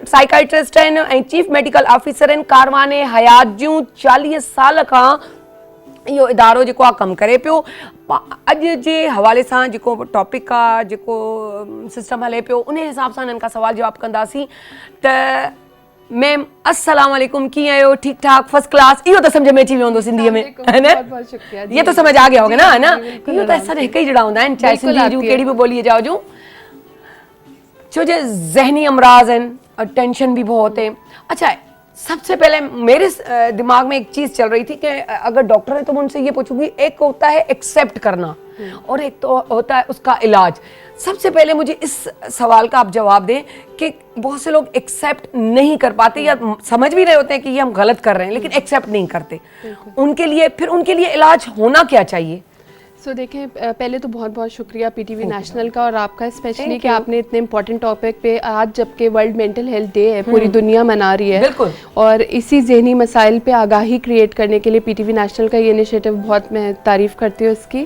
साइकाइट्रिस्ट आहिनि ऐं चीफ मेडिकल ऑफिसर आहिनि। कारवाने हयात जूं 40 साल खां इहो इदारो जेको आहे कमु करे पियो। अॼु जे हवाले सां जेको टॉपिक आहे, जेको सिस्टम हले पियो, उन हिसाब सां हिननि खां सवाल जवाब कंदासीं। त मैम अस्सलाम वालेकुम, कीअं आहियो? ठीक ठाक, फर्स्ट क्लास? इहो त सम्झ में अची वियो हूंदो सिंधीअ में, है न? ये तो समझ आ गया होगा ना, है ना? इहो त असां हिकु ई जहिड़ा हूंदा आहिनि, चाहे सिंधी जूं कहिड़ी बि ॿोलीअ जा हुजूं। छो जे ज़हनी अमराज हैं और टेंशन भी बहुत है। अच्छा, सबसे पहले मेरे दिमाग में एक चीज़ चल रही थी कि अगर डॉक्टर है तो मैं उनसे ये पूछूंगी, एक होता है एक्सेप्ट करना और एक तो होता है उसका इलाज। सबसे पहले मुझे इस सवाल का आप जवाब दें कि बहुत से लोग एक्सेप्ट नहीं कर पाते या समझ भी रहे होते हैं कि ये हम गलत कर रहे हैं लेकिन एक्सेप्ट नहीं करते, उनके लिए इलाज होना क्या चाहिए? देखें, पहले तो बहुत बहुत शुक्रिया पीटीवी नेशनल का और आपका स्पेशली कि आपने इतने इम्पोर्टेंट टॉपिक पे, आज जबकि वर्ल्ड मेंटल हेल्थ डे है, पूरी दुनिया मना रही है, बिल्कुल, और इसी ज़हनी मसाइल पे आगाही क्रिएट करने के लिए पीटीवी नेशनल का ये इनिशिएटिव बहुत मैं तारीफ़ करती हूँ इसकी।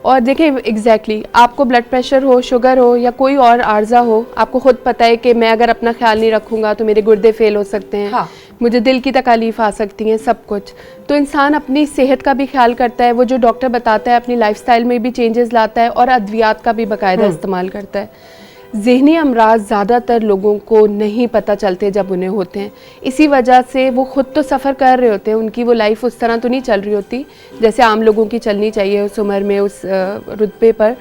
और देखें एग्जैक्टली आपको ब्लड प्रेशर हो, शुगर हो या कोई और आर्जा हो, आपको खुद पता है कि मैं अगर अपना ख्याल नहीं रखूँगा तो मेरे गुर्दे फेल हो सकते हैं, हाँ, मुझे दिल की तकलीफ आ सकती हैं, सब कुछ। तो इंसान अपनी सेहत का भी ख्याल करता है, वो जो डॉक्टर बताता है अपनी लाइफस्टाइल में भी चेंजेस लाता है और अद्वियात का भी बाकायदा इस्तेमाल करता है। ज़हनी अमराज ज़्यादातर लोगों को नहीं पता चलते जब उन्हें होते हैं, इसी वजह से वो ख़ुद तो सफ़र कर रहे होते हैं, उनकी वो लाइफ उस तरह तो नहीं चल रही होती जैसे आम लोगों की चलनी चाहिए उस उम्र में, उस रुतबे पर,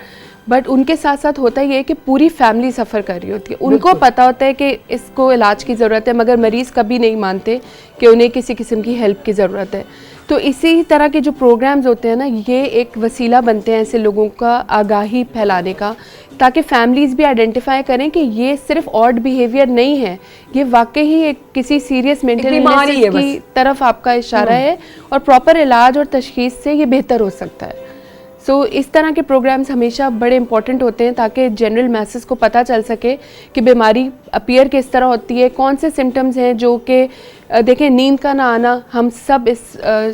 बट उनके साथ साथ होता ये है कि पूरी फैमिली सफ़र कर रही होती है। उनको पता होता है कि इसको इलाज की ज़रूरत है, मगर मरीज़ कभी नहीं मानते कि उन्हें किसी किस्म की हेल्प की ज़रूरत है। तो इसी तरह के जो प्रोग्राम्स होते हैं ना, ये एक वसीला बनते हैं ऐसे लोगों का आगाही फैलाने का, ताकि फैमिलीज़ भी आइडेंटिफाई करें कि ये सिर्फ ऑड बिहेवियर नहीं है, ये वाकई ही एक किसी सीरियस मेंटल इलनेस की तरफ आपका इशारा है और प्रॉपर इलाज और तशखीस से ये बेहतर हो सकता है। सो इस तरह के प्रोग्राम्स हमेशा बड़े इंपॉर्टेंट होते हैं ताकि जनरल मैसेज को पता चल सके कि बीमारी अपीयर किस तरह होती है, कौन से सिम्टम्स हैं जो कि देखें, नींद का ना आना, हम सब इस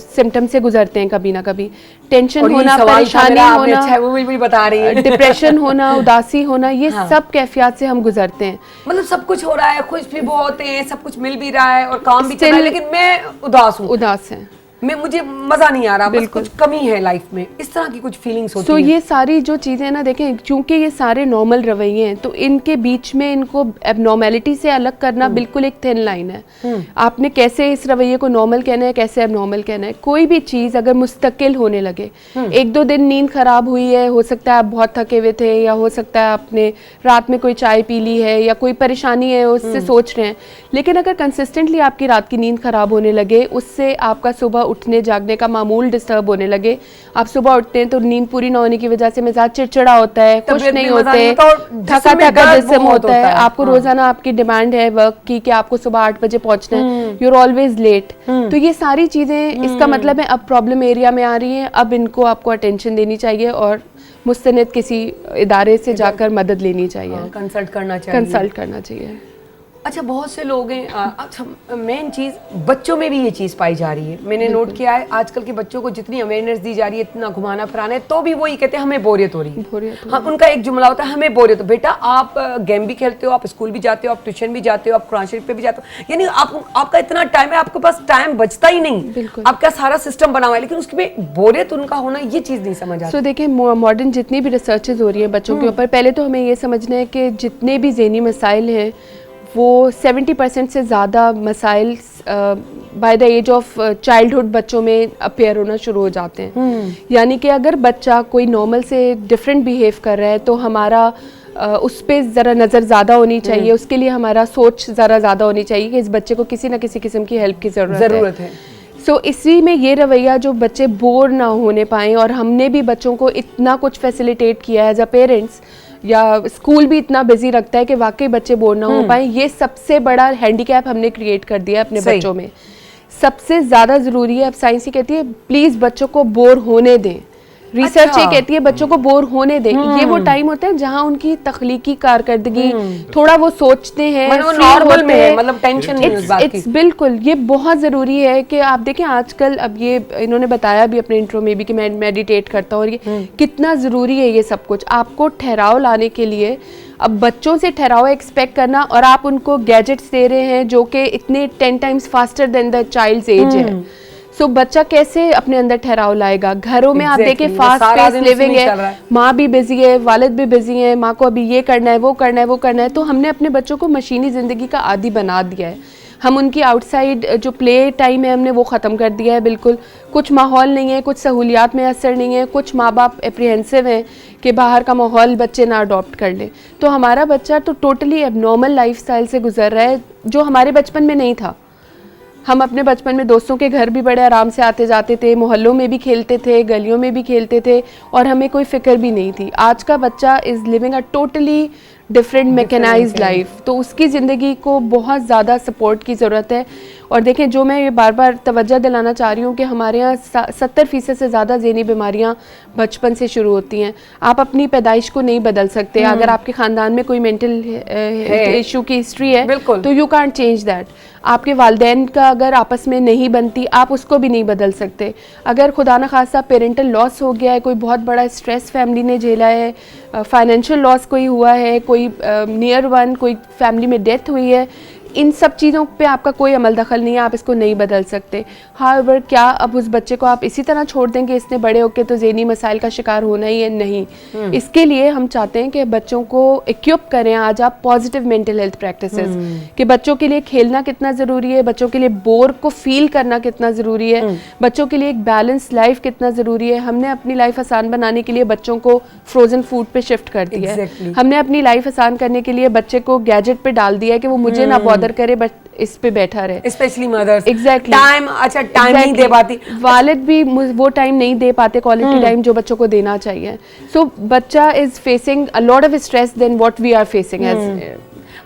सिम्टम से गुजरते हैं कभी ना कभी, टेंशन होना, परेशानी होना, वो भी बता रही है, डिप्रेशन होना, उदासी होना, ये सब कैफियत से हम गुजरते हैं। मतलब सब कुछ हो रहा है, खुश भी बहुत हैं, सब कुछ मिल भी रहा है और काम भी चल रहा है, लेकिन मैं उदास हूँ, उदास है, मुझे मज़ा नहीं आ रहा, बस कुछ कमी है लाइफ में, इस तरह की कुछ फीलिंग्स होती हैं। ये सारी जो चीज़ें ना, देखें, चूंकि ये सारे नॉर्मल रवैये हैं तो इनके बीच में इनको एबनॉर्मेलिटी से अलग करना बिल्कुल एक थिन लाइन है। आपने कैसे इस रवैये को नॉर्मल कहना है, कैसे एबनॉर्मल कहना है। कोई भी चीज़ अगर मुस्तकिल होने लगे, एक दो दिन नींद खराब हुई है, हो सकता है आप बहुत थके हुए थे, या हो सकता है आपने रात में कोई चाय पी ली है या कोई परेशानी है उससे सोच रहे हैं, लेकिन अगर कंसिस्टेंटली आपकी रात की नींद खराब होने लगे, उससे आपका सुबह उठने जागने का मामूल डिस्टर्ब होने लगे, आप सुबह उठते हैं तो नींद पूरी ना होने की वजह से मिजाज चिड़चिड़ा होता है, खुश नहीं होते, थका थका जिस्म होता है, आपको रोजाना आपकी डिमांड है वर्क की कि आपको सुबह 8 बजे पहुंचना है, यू आर ऑलवेज लेट, तो ये सारी चीजें, इसका मतलब है अब प्रॉब्लम एरिया में आ रही है, अब इनको आपको अटेंशन देनी चाहिए और मुस्तनिद किसी इदारे से जाकर मदद लेनी चाहिए, कंसल्ट करना चाहिए। अच्छा, बहुत से लोग हैं, अच्छा मेन चीज़ बच्चों में भी ये चीज़ पाई जा रही है, मैंने नोट किया है आजकल के बच्चों को जितनी अवेयरनेस दी जा रही है, इतना घुमाना फिराना है, तो भी वही कहते हैं हमें बोरियत हो रही है। हाँ, उनका एक जुमला होता है हमें बोरियत हो। बेटा आप गेम भी खेलते हो, आप स्कूल भी जाते हो, आप ट्यूशन भी जाते हो, आप कुरान शरीफ पे भी जाते हो, यानी आपका इतना टाइम है, आपके पास टाइम बचता ही नहीं, आपका सारा सिस्टम बना हुआ है, लेकिन उसमें बोरियत उनका होना, ये चीज़ नहीं समझ आती। देखिए, मॉडर्न जितनी भी रिसर्चेज हो रही है बच्चों के ऊपर, पहले तो हमें ये समझना है कि जितने भी ज़हनी मसाइल हैं वो 70% से ज़्यादा मसाइल by the age of childhood बच्चों में अपेयर होना शुरू हो जाते हैं। यानी कि अगर बच्चा कोई नॉर्मल से डिफरेंट बिहेव कर रहा है तो हमारा उस पर ज़रा नज़र ज़्यादा होनी चाहिए, उसके लिए हमारा सोच ज़्यादा होनी चाहिए कि इस बच्चे को किसी ना किसी किस्म की हेल्प की ज़रूरत है। सो इसी में ये रवैया जो बच्चे बोर ना होने पाएँ, और हमने भी बच्चों को इतना कुछ फैसिलिटेट किया है एज अ पेरेंट्स, या स्कूल भी इतना बिजी रखता है कि वाकई बच्चे बोर ना हो पाए, ये सबसे बड़ा हैंडीकैप हमने क्रिएट कर दिया अपने बच्चों में। सबसे ज़्यादा ज़रूरी है, अब साइंस ही कहती है प्लीज़ बच्चों को बोर होने दें, रिसर्च ये कहती है बच्चों को बोर होने दें। ये वो टाइम होता है जहाँ उनकी तख्लीकी कारकर्दगी थोड़ा वो सोचते हैं, नॉर्मल में है, मतलब टेंशन नहीं उस बात की। बिल्कुल, ये बहुत ज़रूरी है कि आप देखें आजकल, अब ये इन्होंने बताया भी अपने इंट्रो में भी कि मैं मेडिटेट करता हूँ, और ये कितना ज़रूरी है ये सब कुछ आपको ठहराव लाने के लिए। अब बच्चों से ठहराव एक्सपेक्ट करना, और आप उनको गैजेट्स दे रहे हैं जो कि इतने 10 times faster than the child's age है। सो बच्चा कैसे अपने अंदर ठहराव लाएगा? घरों में आप देखें फास्ट पेस लिविंग है, माँ भी बिजी है, वालिद भी बिजी है, माँ को अभी ये करना है, वो करना है, वो करना है, तो हमने अपने बच्चों को मशीनी ज़िंदगी का आदी बना दिया है। हम उनकी आउटसाइड जो प्ले टाइम है हमने वो ख़त्म कर दिया है बिल्कुल। कुछ माहौल नहीं है, कुछ सहूलियात में असर नहीं है, कुछ माँ बाप एप्रीहेंसिव हैं कि बाहर का माहौल बच्चे ना अडॉप्ट कर लें। तो हमारा बच्चा तो टोटली एबनॉर्मल लाइफस्टाइल से गुजर रहा है जो हमारे बचपन में नहीं था। हम अपने बचपन में दोस्तों के घर भी बड़े आराम से आते जाते थे, मोहल्लों में भी खेलते थे, गलियों में भी खेलते थे, और हमें कोई फ़िक्र भी नहीं थी। आज का बच्चा is living a totally different mechanised life, तो उसकी ज़िंदगी को बहुत ज़्यादा सपोर्ट की ज़रूरत है। और देखें, जो मैं ये बार बार तवज्जो दिलाना चाह रही हूँ कि हमारे यहाँ 70% से ज़्यादा ज़हनी बीमारियाँ बचपन से शुरू होती हैं। आप अपनी पैदाइश को नहीं बदल सकते। अगर आपके ख़ानदान में कोई मेंटल इशू की हिस्ट्री है तो यू कांट चेंज दैट। आपके वालिदैन का अगर आपस में नहीं बनती, आप उसको भी नहीं बदल सकते। अगर खुदा न खासा पेरेंटल लॉस हो गया है, कोई बहुत बड़ा स्ट्रेस फैमिली ने झेला है, फाइनेंशियल लॉस कोई हुआ है, कोई नियर वन कोई फैमिली में डेथ हुई है, इन सब चीज़ों पे आपका कोई अमल दखल नहीं है, आप इसको नहीं बदल सकते। हाउएवर, क्या अब उस बच्चे को आप इसी तरह छोड़ देंगे इसने बड़े होकर तो ज़हनी मसाइल का शिकार होना ही है? नहीं। इसके लिए हम चाहते हैं कि बच्चों को इक्विप करें आज आप पॉजिटिव मेंटल हेल्थ प्रैक्टिसेस, कि बच्चों के लिए खेलना कितना ज़रूरी है, बच्चों के लिए बोर को फील करना कितना ज़रूरी है, बच्चों के लिए एक बैलेंस लाइफ कितना ज़रूरी है। हमने अपनी लाइफ आसान बनाने के लिए बच्चों को फ्रोजन फूड पे शिफ्ट कर दिया है। हमने अपनी लाइफ आसान करने के लिए बच्चे को गैजेट पे डाल दिया है कि वो मुझे ना बॉदर करे, बट इस पे बैठा रहे। स्पेशली मदर्स, एग्जैक्टली टाइम, अच्छा टाइम नहीं दे पाती, वालिद भी वो टाइम नहीं दे पाते, क्वालिटी टाइम जो बच्चों को देना चाहिए। सो बच्चा is facing a lot of stress than what we are facing as.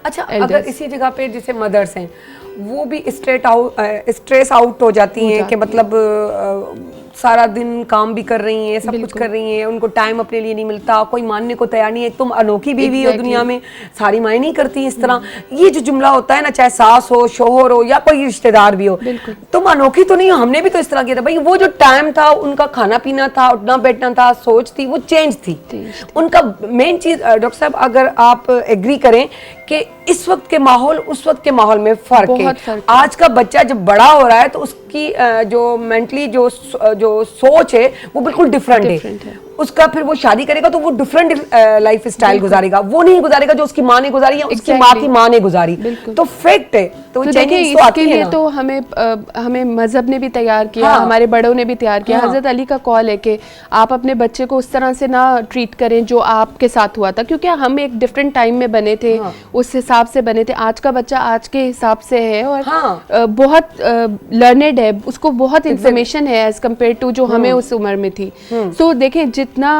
अच्छा, अगर इसी जगह पे जैसे मदर्स हैं वो भी स्ट्रेस आउट हो जाती हैं कि मतलब सारा दिन काम भी कर रही हैं, सब कुछ कर रही हैं, उनको टाइम अपने लिए नहीं मिलता, कोई मानने को तैयार नहीं है, तुम अनोखी बीवी हो दुनिया में, सारी मायने नहीं करती इस तरह। ये जो जुमला होता है ना, चाहे सास हो, शोहर हो या कोई रिश्तेदार भी हो, तुम अनोखी तो नहीं हो, हमने भी तो इस तरह किया था। भाई वो जो टाइम था, उनका खाना पीना था, उठना बैठना था, सोच थी, वो चेंज थी। उनका मेन चीज, डॉक्टर साहब अगर आप एग्री करें कि इस वक्त के माहौल उस वक्त के माहौल में फर्क है। आज का बच्चा जब बड़ा हो रहा है तो उसकी जो मेंटली जो सोच है वो बिल्कुल डिफरेंट है। उसका फिर वो शादी करेगा तो वो डिफरेंट लाइफ स्टाइल गुजारेगा, वो नहीं गुजारेगा जो उसकी माँ ने गुजारी या उसकी माँ की माँ ने गुजारी। तो फैक्ट है। तो देखिए, इसके लिए तो हमें मजहब ने भी तैयार किया, हमारे बड़ों ने भी तैयार किया। हजरत अली का कॉल है कि आप अपने बच्चे को उस तरह से ना ट्रीट करें जो आपके साथ हुआ था, क्योंकि हम एक डिफरेंट टाइम में बने थे, उस हिसाब से बने थे। आज का बच्चा आज के हिसाब से है और बहुत लर्नेड है, उसको बहुत इंफॉर्मेशन है एज कम्पेयर टू जो हमें उस उम्र में थी। सो देखें, जितना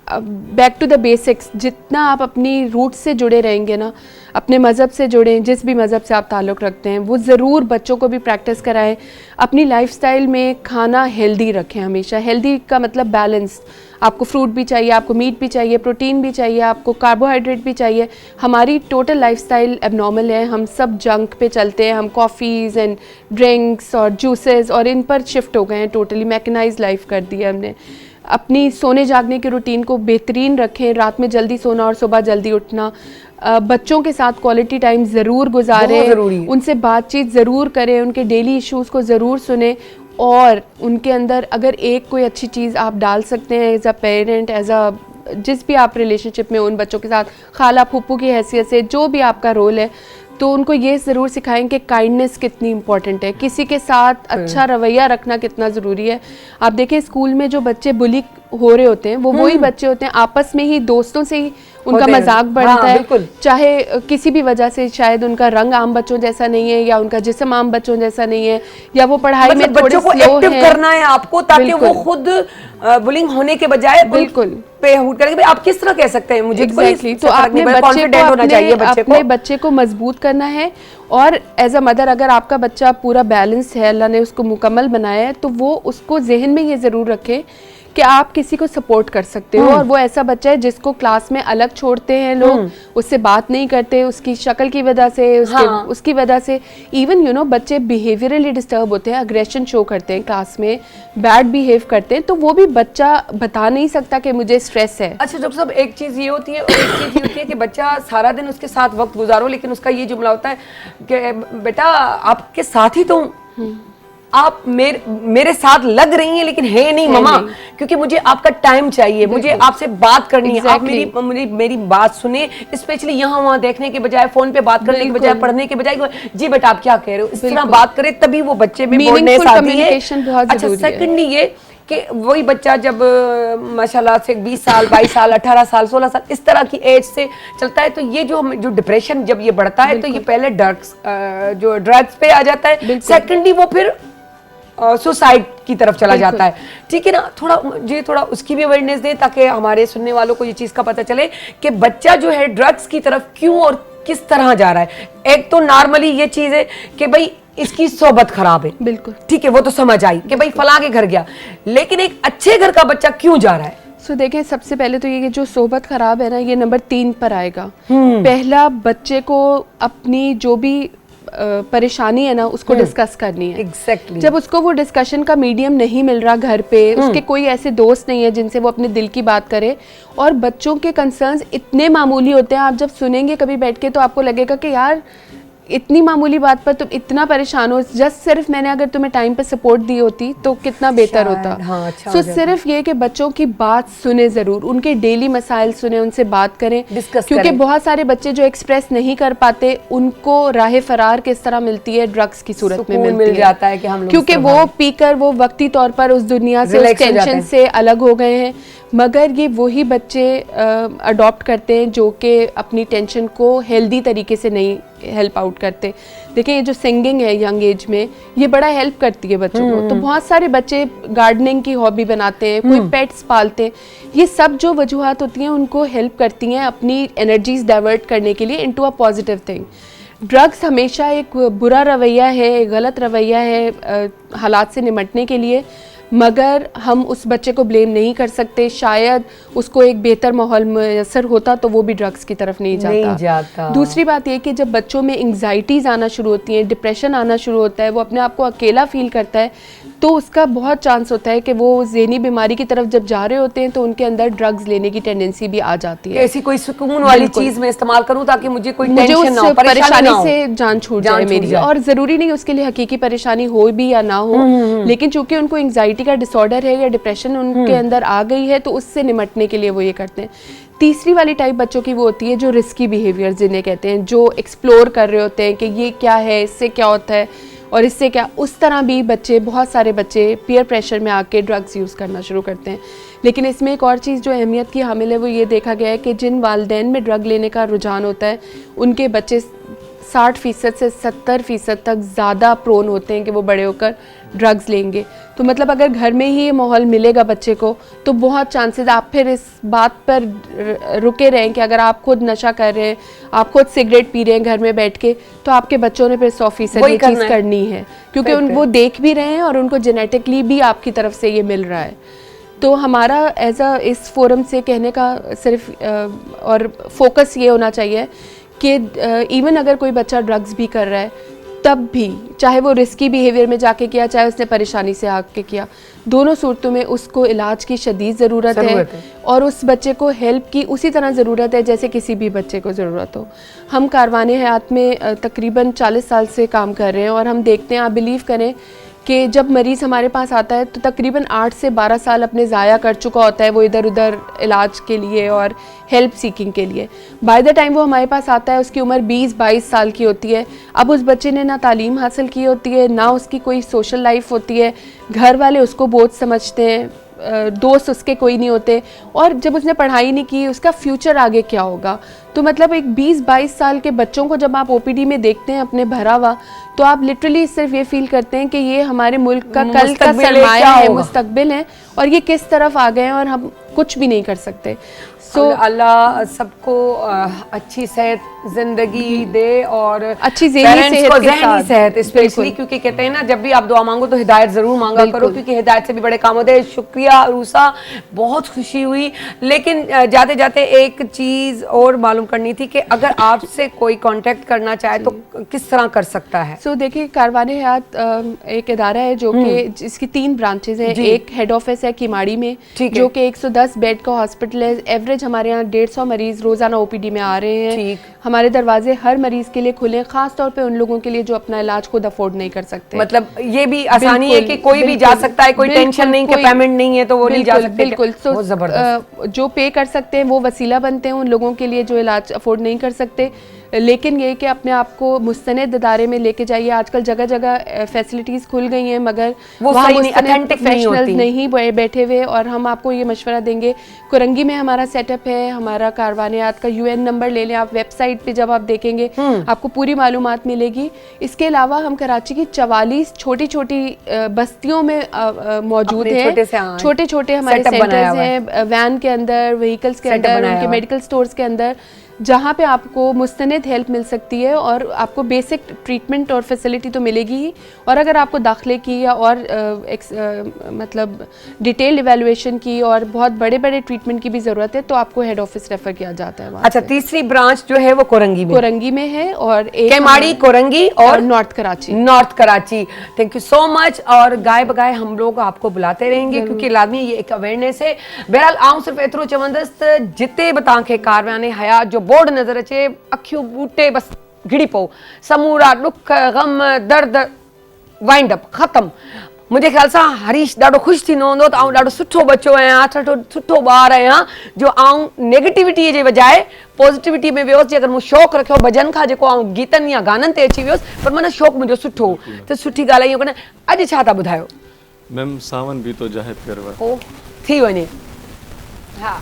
बैक टू द बेसिक्स, जितना आप अपनी रूट से जुड़े रहेंगे ना, अपने मज़हब से जुड़ें, जिस भी मज़हब से आप ताल्लुक़ रखते हैं, वो ज़रूर बच्चों को भी प्रैक्टिस कराएं। अपनी लाइफस्टाइल में खाना हेल्दी रखें हमेशा। हेल्दी का मतलब बैलेंस। आपको फ्रूट भी चाहिए, आपको मीट भी चाहिए, प्रोटीन भी चाहिए, आपको कार्बोहाइड्रेट भी चाहिए। हमारी टोटल लाइफस्टाइल एबनॉर्मल है, हम सब जंक पे चलते हैं, हम कॉफ़ीज़ एंड ड्रिंक्स और जूसेस और इन पर शिफ्ट हो गए हैं, टोटली मैकेनाइज्ड लाइफ कर दी है हमने। अपनी सोने जागने की रूटीन को बेहतरीन रखें, रात में जल्दी सोना और सुबह जल्दी उठना। बच्चों के साथ क्वालिटी टाइम ज़रूर गुजारें, उनसे बातचीत ज़रूर करें, उनके डेली इश्यूज़ को ज़रूर सुने, और उनके अंदर अगर एक कोई अच्छी चीज़ आप डाल सकते हैं as a parent, as a जिस भी आप रिलेशनशिप में उन बच्चों के साथ, खाला फूफू की हैसियत से, जो भी आपका रोल है, तो उनको ये ज़रूर सिखाएं कि काइंडनेस कितनी इंपॉर्टेंट है, किसी के साथ अच्छा रवैया रखना कितना ज़रूरी है। आप देखें स्कूल में जो बच्चे बुली हो रहे होते हैं वो वही बच्चे होते हैं, आपस में ही दोस्तों से ही उनका मजाक बढ़ता है, चाहे किसी भी वजह से, शायद उनका रंग आम बच्चों जैसा नहीं है या उनका जिस्म आम बच्चों जैसा नहीं है, या वो पढ़ाई में थोड़े बच्चों को एक्टिव करना है आपको, ताकि वो खुद बुलिंग होने के बजाय बिल्कुल पे हुट करेंगे। आप किस तरह कह सकते हैं मुझे एग्जैक्टली तो आपने बच्चे को बच्चे को मजबूत करना है। और एज अ मदर अगर आपका बच्चा पूरा बैलेंस है, अल्लाह ने उसको मुकम्मल बनाया है, तो वो उसको जहन में ये ज़रूर रखे कि आप किसी को सपोर्ट कर सकते हो। और वो ऐसा बच्चा है जिसको क्लास में अलग छोड़ते हैं लोग, उससे बात नहीं करते उसकी शक्ल की वजह से, उसकी वजह से। इवन यू नो बच्चे बिहेवियरली डिस्टर्ब होते हैं, अग्रेशन शो करते हैं क्लास में, बैड बिहेव करते हैं, तो वो भी बच्चा बता नहीं सकता कि मुझे स्ट्रेस है। अच्छा डॉक्टर साहब, एक चीज़ ये होती है और एक चीज़ ये होती है कि बच्चा सारा दिन उसके साथ वक्त गुजारो, लेकिन उसका ये जुमला होता है कि बेटा आपके साथ ही तो आप मेरे साथ लग रही हैं लेकिन है नहीं मम्मा, क्योंकि मुझे आपका टाइम चाहिए, मुझे आपसे बात करनी है, आप मेरी बात सुने, स्पेशली यहाँ वहाँ देखने के बजाय, फोन पे बात करने के बजाय, पढ़ने के बजाय, जी बेटा आप क्या कह रहे हो, इस तरह बात करें, तभी वो बच्चे में बोलनेस आती है। अच्छा, सेकंडली ये कि वही बच्चा जब माशाल्लाह से 20 साल 22 साल 18 साल 16 साल इस तरह की एज से चलता है, तो ये जो डिप्रेशन जब ये बढ़ता है तो ये पहले ड्रग्स पे आ जाता है, सेकंडली वो फिर सुसाइड की तरफ चला जाता है। ठीक है ना, थोड़ा उसकी भी अवेयरनेस दें ताकि हमारे सुनने वालों को ये चीज़ का पता चले कि बच्चा जो है ड्रग्स की तरफ क्यों और किस तरह जा रहा है। एक तो नॉर्मली ये चीज़ है कि भाई इसकी सोबत खराब है, बिल्कुल ठीक है, वो तो समझ आई कि भाई फलां के घर गया, लेकिन एक अच्छे घर का बच्चा क्यों जा रहा है। देखें, सबसे पहले तो ये जो सोबत खराब है ना, ये नंबर 3 पर आएगा। पहला, बच्चे को अपनी जो भी परेशानी है ना उसको डिस्कस करनी है। Exactly. जब उसको वो डिस्कशन का मीडियम नहीं मिल रहा घर पे, उसके कोई ऐसे दोस्त नहीं है जिनसे वो अपने दिल की बात करे, और बच्चों के कंसर्न्स इतने मामूली होते हैं, आप जब सुनेंगे कभी बैठ के तो आपको लगेगा कि यार इतनी मामूली बात पर तुम इतना परेशान हो, जस्ट सिर्फ मैंने अगर तुम्हें टाइम पे सपोर्ट दी होती तो कितना बेहतर होता। हाँ, अच्छा सो सिर्फ ये कि बच्चों की बात सुने ज़रूर, उनके डेली मसाइल सुने, उनसे बात करें, क्योंकि बहुत सारे बच्चे जो एक्सप्रेस नहीं कर पाते उनको राह फरार किस तरह मिलती है, ड्रग्स की सूरत में मिल जाता है कि हम लोग, क्योंकि वो पीकर वो वक्ती तौर पर उस दुनिया से, उस टेंशन से अलग हो गए हैं। मगर ये वही बच्चे अडॉप्ट करते हैं जो कि अपनी टेंशन को हेल्दी तरीके से नहीं हेल्प आउट करते। देखिए, ये जो सिंगिंग है यंग एज में, ये बड़ा हेल्प करती है बच्चों को। तो बहुत सारे बच्चे गार्डनिंग की हॉबी बनाते हैं, कोई पेट्स पालते हैं, ये सब जो वजूहात होती हैं उनको हेल्प करती हैं अपनी एनर्जीज डाइवर्ट करने के लिए into a positive thing. Drugs हमेशा एक बुरा रवैया है, एक गलत रवैया है हालात से निपटने के लिए, मगर हम उस बच्चे को ब्लेम नहीं कर सकते। शायद उसको एक बेहतर माहौल मैसर होता तो वो भी ड्रग्स की तरफ नहीं जाता। दूसरी बात ये कि जब बच्चों में एंग्जाइटीज़ आना शुरू होती हैं, डिप्रेशन आना शुरू होता है, वो अपने आप को अकेला फील करता है, तो उसका बहुत चांस होता है कि वो ज़हनी बीमारी की तरफ जब जा रहे होते हैं तो उनके अंदर ड्रग्स लेने की टेंडेंसी भी आ जाती है। ऐसी कोई सुकून वाली चीज़ मैं इस्तेमाल करूं ताकि मुझे उस परेशानी से जान छूट जाए मेरी। और ज़रूरी नहीं उसके लिए हकीकी परेशानी हो भी या ना हो, लेकिन चूंकि उनको एंग्जाइटी का डिसऑर्डर है या डिप्रेशन उनके अंदर आ गई है तो उससे निपटने के लिए वो ये करते हैं। तीसरी वाली टाइप बच्चों की वो होती है जो रिस्की बिहेवियर जिन्हें कहते हैं, जो एक्सप्लोर कर रहे होते हैं कि ये क्या है, इससे क्या होता है और इससे क्या। उस तरह भी बच्चे, बहुत सारे बच्चे पीयर प्रेशर में आके ड्रग्स यूज़ करना शुरू करते हैं। लेकिन इसमें एक और चीज़ जो अहमियत की हामिल है वो ये देखा गया है कि जिन वालिदैन में ड्रग लेने का रुझान होता है उनके बच्चे 60% से 70% तक ज़्यादा प्रोन होते हैं कि वो बड़े होकर ड्रग्स लेंगे। तो मतलब अगर घर में ही ये माहौल मिलेगा बच्चे को तो बहुत चांसेस आप फिर इस बात पर रुके रहें कि अगर आप खुद नशा कर रहे हैं, आप खुद सिगरेट पी रहे हैं घर में बैठ के, तो आपके बच्चों ने फिर 100% ये चीज़ करनी है, क्योंकि वो देख भी रहे हैं और उनको जेनेटिकली भी आपकी तरफ से ये मिल रहा है। तो हमारा एज अ इस फोरम से कहने का सिर्फ और फोकस ये होना चाहिए कि इवन अगर कोई बच्चा ड्रग्स भी कर रहा है तब भी, चाहे वो रिस्की बिहेवियर में जाके किया, चाहे उसने परेशानी से आके किया, दोनों सूरतों में उसको इलाज की शदीद ज़रूरत है और उस बच्चे को हेल्प की उसी तरह ज़रूरत है जैसे किसी भी बच्चे को ज़रूरत हो। हम कारवाने हयात में तकरीबन 40 साल से काम कर रहे हैं और हम देखते हैं, आप बिलीव करें कि जब मरीज़ हमारे पास आता है तो तकरीबन 8 से 12 साल अपने ज़ाया कर चुका होता है वो इधर उधर इलाज के लिए और हेल्प सीकिंग के लिए। बाय द टाइम वो हमारे पास आता है उसकी उम्र 20-22 साल की होती है। अब उस बच्चे ने ना तालीम हासिल की होती है, ना उसकी कोई सोशल लाइफ होती है, घर वाले उसको बोझ समझते हैं, दोस्त उसके कोई नहीं होते, और जब उसने पढ़ाई नहीं की उसका फ्यूचर आगे क्या होगा। तो मतलब एक 20-22 साल के बच्चों को जब आप ओपीडी में देखते हैं अपने भरा हुआ, तो आप लिटरली सिर्फ ये फील करते हैं कि ये हमारे मुल्क का कल का सरमाया है, मुस्तकबिल है, और ये किस तरफ आ गए हैं और हम कुछ भी नहीं कर सकते। अल्लाह सबको अच्छी सेहत जिंदगी दे और अच्छी ज़हनी सेहत स्पेशली, क्योंकि कहते हैं ना जब भी आप दुआ मांगो तो हिदायत ज़रूर मांगा करो, क्योंकि हिदायत से भी बड़े काम होते हैं। शुक्रिया रूसा, बहुत खुशी हुई। लेकिन जाते जाते एक चीज़ और मालूम करनी थी कि अगर आपसे कोई कांटेक्ट करना चाहे तो किस तरह कर सकता है? देखिए, कारवाने हयात एक इदारा है जो कि जिसकी 3 ब्रांचेज हैं। एक हेड ऑफिस है किमाड़ी में, जो कि 110 बेड का हॉस्पिटल है। एवरेज हमारे यहाँ 150 मरीज रोजाना ओपीडी में आ रहे हैं। हमारे दरवाजे हर मरीज के लिए खुले, खास तौर पे उन लोगों के लिए जो अपना इलाज खुद अफोर्ड नहीं कर सकते। मतलब ये भी आसानी है कि कोई भी जा सकता है, कोई टेंशन नहीं कि पेमेंट नहीं है तो वो नहीं जा सकते। बिल्कुल, जो पे कर सकते हैं वो वसीला बनते हैं उन लोगों के लिए जो इलाज अफोर्ड नहीं कर सकते। लेकिन ये कि अपने आप को मुस्तनद इदारे में लेके जाइए। आजकल जगह जगह फैसिलिटीज़ खुल गई हैं, मगर वो वहाँ मुस्तनद प्रोफेशनल्स नहीं बैठे हुए। और हम आपको ये मशवरा देंगे, कुरंगी में हमारा सेटअप है, हमारा कारवानियात का UN नंबर ले लें आप। वेबसाइट पे जब आप देखेंगे आपको पूरी मालूमात मिलेगी। इसके अलावा हम कराची की 44 छोटी छोटी बस्तियों में मौजूद हैं। छोटे छोटे हमारे सेंटर्स हैं, वैन के अंदर, व्हीकल्स के अंदर, उनके मेडिकल स्टोर्स के अंदर, जहाँ पे आपको मुस्तनद हेल्प मिल सकती है और आपको बेसिक ट्रीटमेंट और फैसिलिटी तो मिलेगी ही। और अगर आपको दाखिले की या और मतलब डिटेल इवैल्यूएशन की और बहुत बड़े बड़े ट्रीटमेंट की भी ज़रूरत है तो आपको हेड ऑफिस रेफर किया जाता है। अच्छा, तीसरी ब्रांच जो है वो कोरंगी में है, और केमाड़ी, कोरंगी और north Karachi. Thank you so much. और गाय बगाए हम लोग आपको बुलाते रहेंगे, क्योंकि लाजमी ये एक अवेयरनेस है। बहरहाल आऊं सिर्फ एतरो चवंदस्त जिते बता के कारवाने हयात जो बोर्ड नजर अचे, अखियूं बूटे बस घिड़ी पो, समूरा दुख गम दर्द वाइंड अप खत्म। मुझे ख्याल से हरीश ॾाढो ख़ुशि थींदो हूंदो त आउं ॾाढो सुठो बच्चो आहियां, सुठो ॿार आहियां, जो आउं नेगेटिविटी जे बजाए पॉजिटिविटी में वियोसि। अगरि मूं शौक़ु रखियो भॼन खां, जेको आउं गीतनि या गाननि ते अची वियोसि, पर माना शौक़ु मुंहिंजो सुठो त सुठी ॻाल्हि आहे। अॼु छा था ॿुधायो? मैम सावन भी तो जाहिद करवा ओ थी वञे। हा,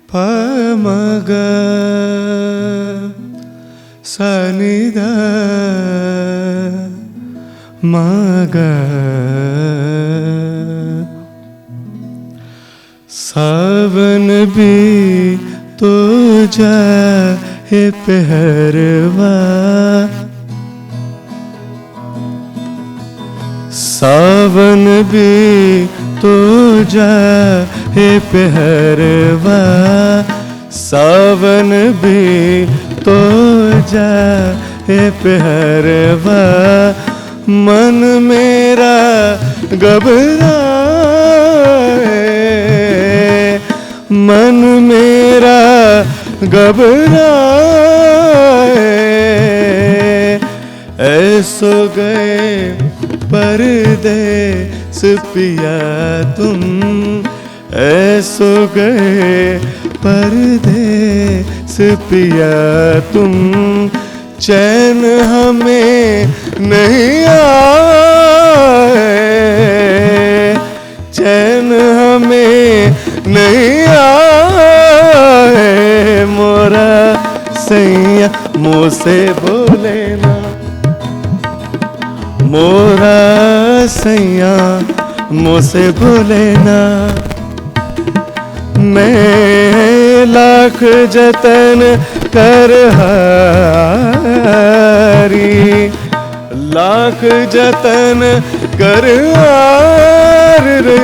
पमग सनिद मग सावन भी तो जाए पहरवा, सावन भी तो जाए पहरवा, सावन भी तो जाए पहरवा, मन मेरा घबराए, मन मेरा घबराए, ऐसो गए परदेस पिया तुम, ऐसो गए परदेस पिया तुम, चैन हमें नहीं आए, चैन हमें नहीं आए, मोरा सैया मुँह से बोले ना, मोरा सैया मुँह से बोले ना, मैं लाख जतन कर हारी, लाख जतन कर हार रे,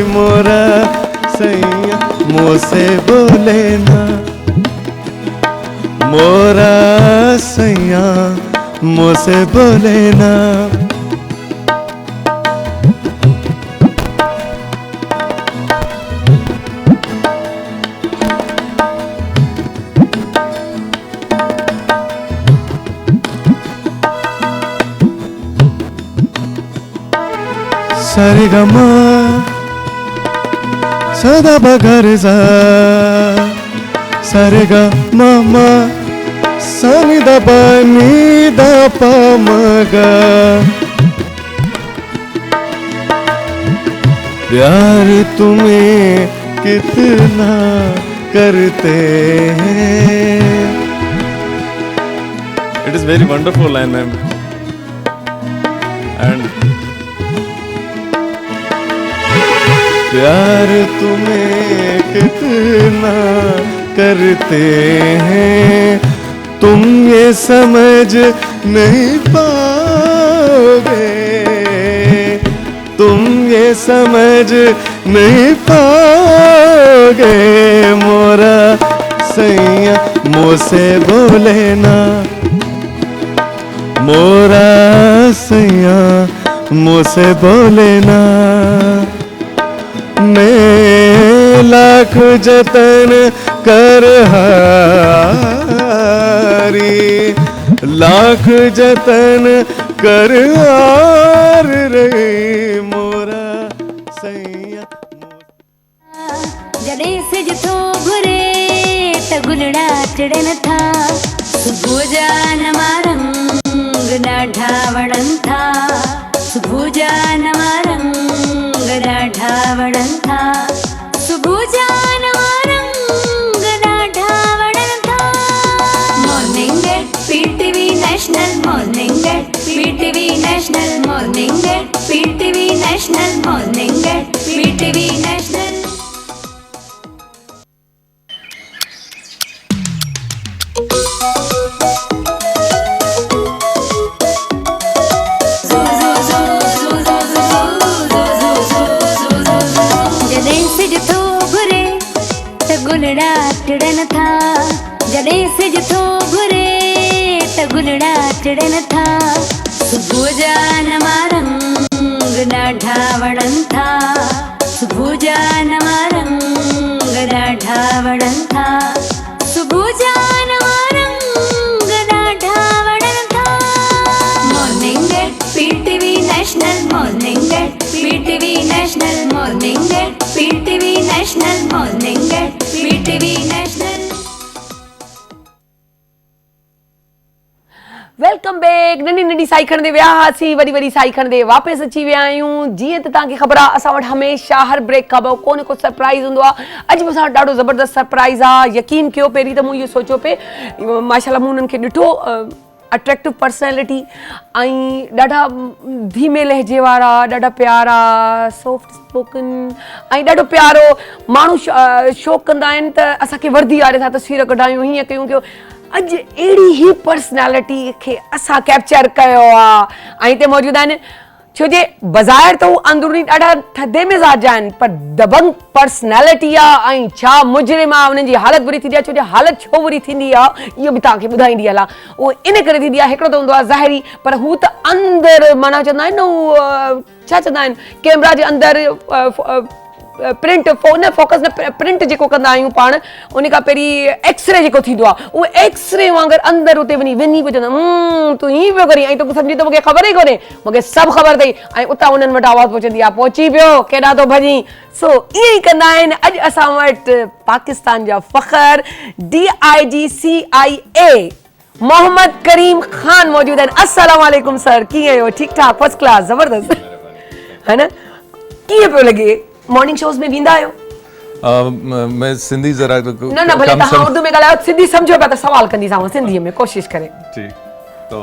मोरा सैया मुँह से बोले ना, मोरा सैया मुझसे बोले ना। सारे गमा सदा बगर सा सारे गा मामा सानी दा पानी दा पामगा। प्यार तुम्हें कितना करते हैं। It is very wonderful line, ma'am. And प्यार तुम्हें कितना करते हैं, तुम ये समझ नहीं पाओगे, तुम ये समझ नहीं पाओगे। मोरा सैया मुझसे बोले ना, मोरा सैया मुझसे बोले ना। मैं लाख जतन कर हारी, लाख जतन कर हार रही मोरा सैया। जड़े से जथो घुरे त गुलड़ा चढ़न था, सुबह जान मारंग डाढ़ा वड़न था, सुबह जान मारंग डाढ़ा वड़न था, सुबह जान मारंग डाढ़ा वड़न था। Morning at PTV national, morning at PTV national, morning at PTV national, morning at PTV national. गुलड़ा चढ़न था, जड़े से जथो घुरे त गुलड़ा चढ़न था, सुबह जान मारंग डाढ़ा वड़न था, सुबह जान मारंग डाढ़ा वड़न था, सुबह जान मारंग डाढ़ा वड़न था। Morning at PTV national, morning at PTV national, morning at PTV national, morning at PTV national. Welcome back. नंढी नंढी साई खणंदे विया हुआसीं, वरी वरी साई खणंदे वापसि अची विया आहियूं। जीअं त तव्हांखे ख़बर आहे, असां वटि हमेशह हर ब्रेक खां पोइ को न को सरप्राइज़ हूंदो आहे। अॼु बि असां वटि ॾाढो ज़बरदस्त सरप्राइज़ आहे। यकीन कयो, पहिरीं त मूं इहो सोचियो पिए, माशाल्लाह मूं उन्हनि खे ॾिठो, अट्रैक्टिव पर्सनैलिटी ऐं ॾाढा धीमे लहजे वारा, ॾाढा प्यारा, सॉफ्ट स्पोकन ऐं ॾाढो प्यारो माण्हू शौक़ु कंदा आहिनि त असांखे वर्दी वारे सां तस्वीर कढायूं, हीअं कयूं कयो। अॼु अहिड़ी ई पर्सनैलिटी खे असां कैप्चर कयो आहे ऐं हिते मौजूदु आहिनि। छो जे बज़ाहिर त हू अंदरूनी ॾाढा थधे मिज़ाज आहिनि, पर दबंग पर्सनैलिटी आहे ऐं छा मुजरिम आहे, उन्हनि जी हालत बुरी थींदी आहे। छो जे हालत छो बुरी थींदी आहे इहो बि तव्हांखे ॿुधाईंदी हलां। उहो इन करे थींदी आहे, हिकिड़ो त हूंदो आहे ज़ाहिरी, पर हू त अंदरि माना चवंदा आहिनि न, हू छा चवंदा आहिनि, कैमरा जे अंदरि प्रिंट न फोकस न प्रिंट जेको कंदा आहियूं पाण, उन खां पहिरीं एक्सरे जेको थींदो आहे, उहो एक्सरे वांगुरु अंदरि उते वञी पियो चवंदा तूं हीअं पियो करी, ऐं तोखे सम्झी त मूंखे ख़बर ई कोन्हे, मूंखे सभु ख़बर अथई, ऐं उतां उन्हनि वटि आवाज़ पहुचंदी आहे, पहुची पियो केॾां थो भॼी। सो ईअं ई कंदा आहिनि। अॼु असां वटि पाकिस्तान जा फ़ख़्र DIG CIA मोहम्मद करीम ख़ान मौजूदु आहिनि। अस्सलाम वालेकुम सर, कीअं आहियो? ठीकु ठाक, फर्स्ट क्लास, ज़बरदस्त है न? कीअं पियो लॻे? मॉर्निंग शोज़ में वेंदा आहियो? मैं सिंधी जरा न भले तव्हां उर्दू में ॻाल्हायो, सिंधी सम्झो पिया त सवाल कंदीसांव सिंधीअ में, कोशिशि करे। ठीक, तो